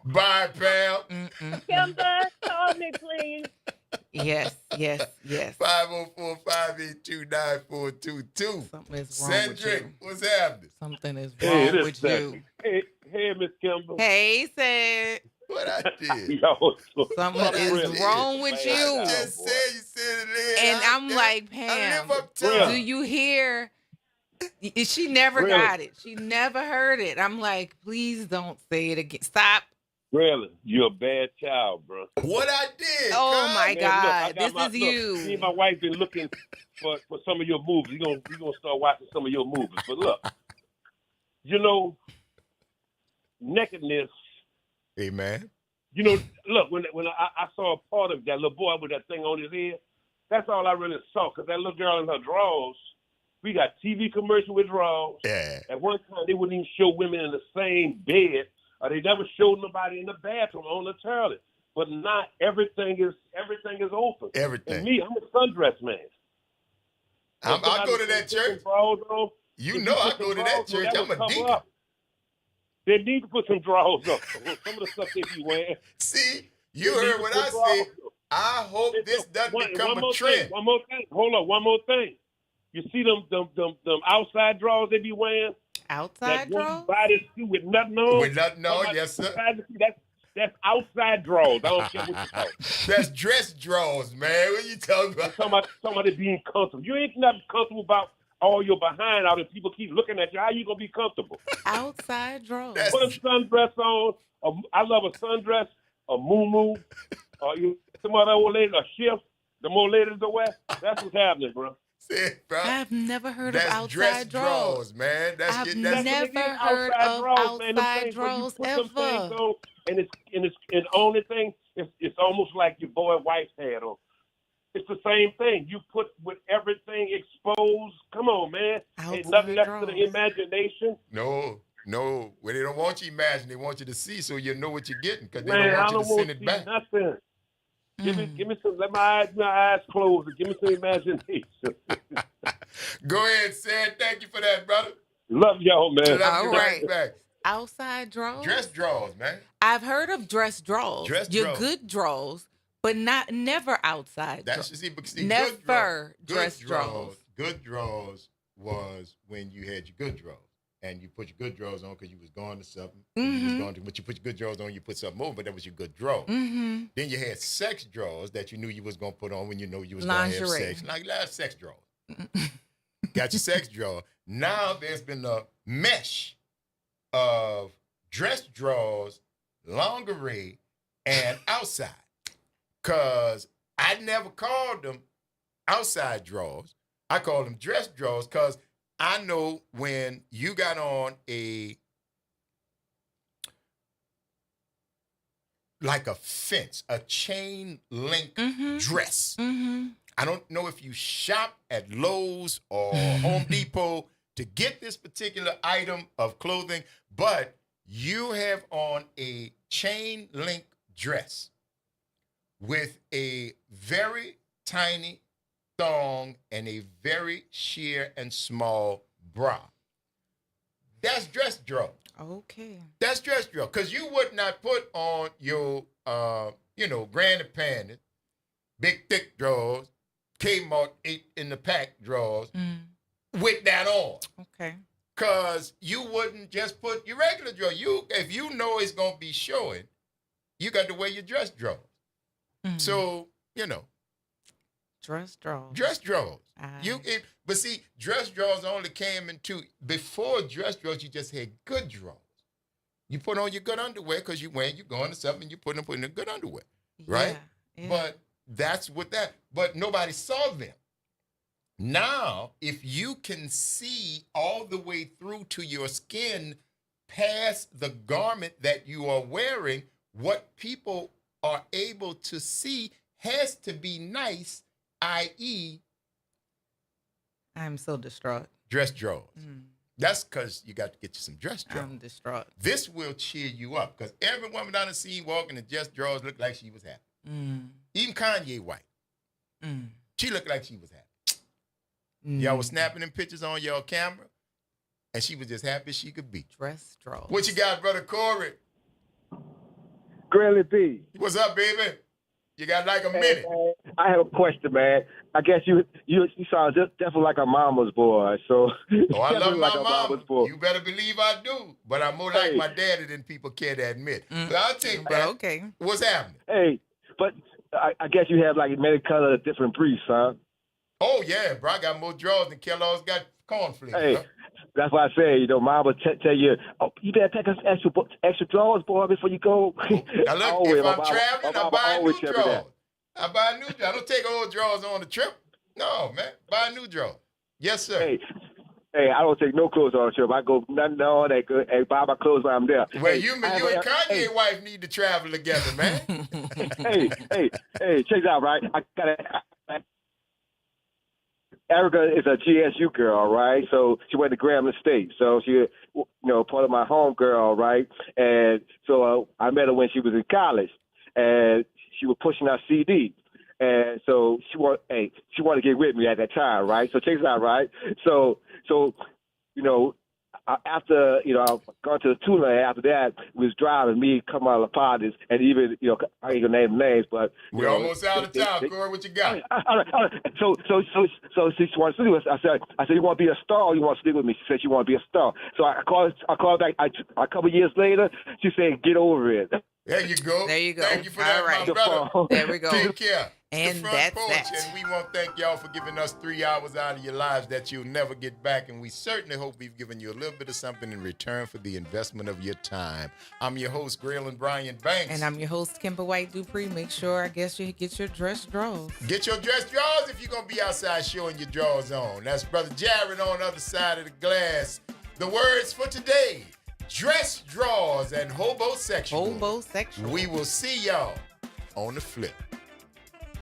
S1: Bye, Pam.
S15: Kimber, call me, please.
S2: Yes.
S1: 504-582-9422.
S2: Something is wrong
S1: Cedric,
S2: with you.
S1: what's happening?
S2: Something is wrong with you.
S10: Hey, Miss Kimber.
S2: Hey, Sid.
S1: What I did?
S2: Something is wrong with you.
S1: I just said you said it.
S2: And I'm like, Pam, do you hear? She never got it. She never heard it. I'm like, please don't say it again. Stop.
S10: Really, you're a bad child, bro.
S1: What I did?
S2: Oh my God,
S10: look,
S2: this is you.
S10: Me and my wife been looking for some of your movies. We're gonna start watching some of your movies. But look, nakedness.
S1: Hey man.
S10: Look, when I saw a part of that little boy with that thing on his head, that's all I really saw. Because that little girl in her drawers, we got TV commercial with drawers. Yeah. At one time, they wouldn't even show women in the same bed. Or they never showed nobody in the bathroom on the toilet. But not everything is open.
S1: Everything.
S10: And me, I'm a sundress man.
S1: I go to that church. You know I go to that church. I'm a deacon.
S10: They need to put some drawers up. Some of the stuff they be wearing.
S1: See, you heard what I said. I hope this doesn't become a trend.
S10: One more thing. Hold on. One more thing. You see them outside drawers they be wearing?
S2: Outside drawers?
S10: Body suit with nothing on.
S1: With nothing on, yes, sir.
S10: That's outside drawers. I don't care what you call it.
S1: That's dress drawers, man. What you talking about?
S10: Somebody being comfortable. You ain't not comfortable about all your behind out and people keep looking at you. How you gonna be comfortable?
S2: Outside drawers.
S10: Put a sundress on. I love a sundress, a muumuu, or some other old lady, a shift. The more ladies that wear, that's what's happening, bro.
S1: Bro.
S2: I've never heard of outside
S1: dress drawers, man.
S2: I've never heard of outside drawers ever.
S10: And the only thing it's almost like your boy wife's had on. It's the same thing. You put with everything exposed. Come on, man. Ain't nothing left to the imagination.
S1: No. Well, they don't want you to imagine. They want you to see so you know what you're getting because they don't want you to send it back.
S10: Nothing.
S4: Give me some. Let my eyes close and give me some imagination.
S1: Go ahead, Sid. Thank you for that, brother.
S4: Love y'all, man.
S1: Love you right back.
S2: Outside drawers?
S1: Dress drawers, man.
S2: I've heard of dress drawers. Your
S1: drawers.
S2: good drawers, but never outside.
S1: That's see,
S2: never dress drawers.
S1: Good drawers was when you had your good drawers. And you put your good drawers on because you was going to something. But you put your good drawers on, you put something over, but that was your good drawer. Then you had sex drawers that you knew you was going to put on when you know you was going to have sex. Like sex drawers. Got your sex drawer. Now there's been a mesh of dress drawers, lingerie, and outside. Because I never called them outside drawers. I called them dress drawers because I know when you got on like a fence, a chain link dress. I don't know if you shop at Lowe's or Home Depot to get this particular item of clothing, but you have on a chain link dress with a very tiny thong and a very sheer and small bra. That's dress drawer.
S2: Okay.
S1: That's dress drawer. Because you would not put on your, granny panties, big thick drawers, Kmart 8 in the pack drawers with that on.
S2: Okay.
S1: Because you wouldn't just put your regular drawer. If you know it's going to be showing, you got to wear your dress drawers. So,
S2: dress drawers.
S1: Dress drawers. But see, dress drawers only came into, before dress drawers, you just had good drawers. You put on your good underwear because you're going to something, you put in the good underwear, right?
S2: Yeah.
S1: But that's but nobody saw them. Now, if you can see all the way through to your skin past the garment that you are wearing, what people are able to see has to be nice, i.e.,
S2: I'm so distraught.
S1: Dress drawers. That's because you got to get you some dress drawers.
S2: I'm distraught.
S1: This will cheer you up because every woman I done seen walking in dress drawers looked like she was happy. Even Kanye wife. She looked like she was happy. Y'all was snapping them pictures on your camera, and she was just happy as she could be.
S2: Dress drawers.
S1: What you got, Brother Corey?
S21: Granny B.
S1: What's up, baby? You got like a minute.
S21: I have a question, man. I guess you sound definitely like a mama's boy. So
S1: I love
S21: like
S1: my
S21: a
S1: mama.
S21: mama's boy.
S1: You better believe I do. But I'm more like my daddy than people care to admit. But I'll take that.
S2: Okay.
S1: What's happening?
S21: Hey, but I guess you have like many color different briefs, huh?
S1: Oh yeah, bro. I got more drawers than Kellogg's got cornflakes.
S21: Hey,
S1: bro.
S21: that's why I say, mama tell you, you better pack us extra drawers, boy, before you go.
S1: Now look,
S21: Always,
S1: if I'm
S21: mama,
S1: traveling, I
S21: mama
S1: buy
S21: always
S1: new
S21: tell me that.
S1: drawers. I buy new drawers. I don't take old drawers on the trip. No, man. Buy new drawers. Yes, sir.
S21: Hey, I don't take no clothes on the trip. I go nothing all that good. Hey, buy my clothes while I'm there.
S1: Well, you and Kanye wife need to travel together, man.
S21: hey, check it out, right? Erica is a GSU girl, right? So she went to Grambling State. So she, part of my home girl, right? And so I met her when she was in college, and she was pushing our CD. And so she wanted to get with me at that time, right? So check this out, right? So after I've gone to the two lane. After that, we was driving me, come out of the parties, and even I ain't gonna name names, but
S1: we're almost out of town. Corey, what you got?
S21: All right. So she wants to do it. I said, you want to be a star? Or you want to stick with me? She said she want to be a star. So I called back. A couple years later, she said, get over it.
S1: There you go.
S2: There you go.
S1: Thank you for that,
S2: right.
S1: my brother.
S2: There we go.
S1: Take care.
S2: And
S1: the Front
S2: that's
S1: Porch,
S2: that.
S1: And we want to thank y'all for giving us 3 hours out of your lives that you'll never get back. And we certainly hope we've given you a little bit of something in return for the investment of your time. I'm your host, Graylin Brian Banks.
S2: And I'm your host, Kimber White Dupree. Make sure, you get your dress drawers.
S1: Get your dress drawers if you're going to be outside showing your drawers on. That's Brother Jared on the other side of the glass. The words for today: dress drawers and hobosexual.
S2: Hobosexual.
S1: We will see y'all on the flip.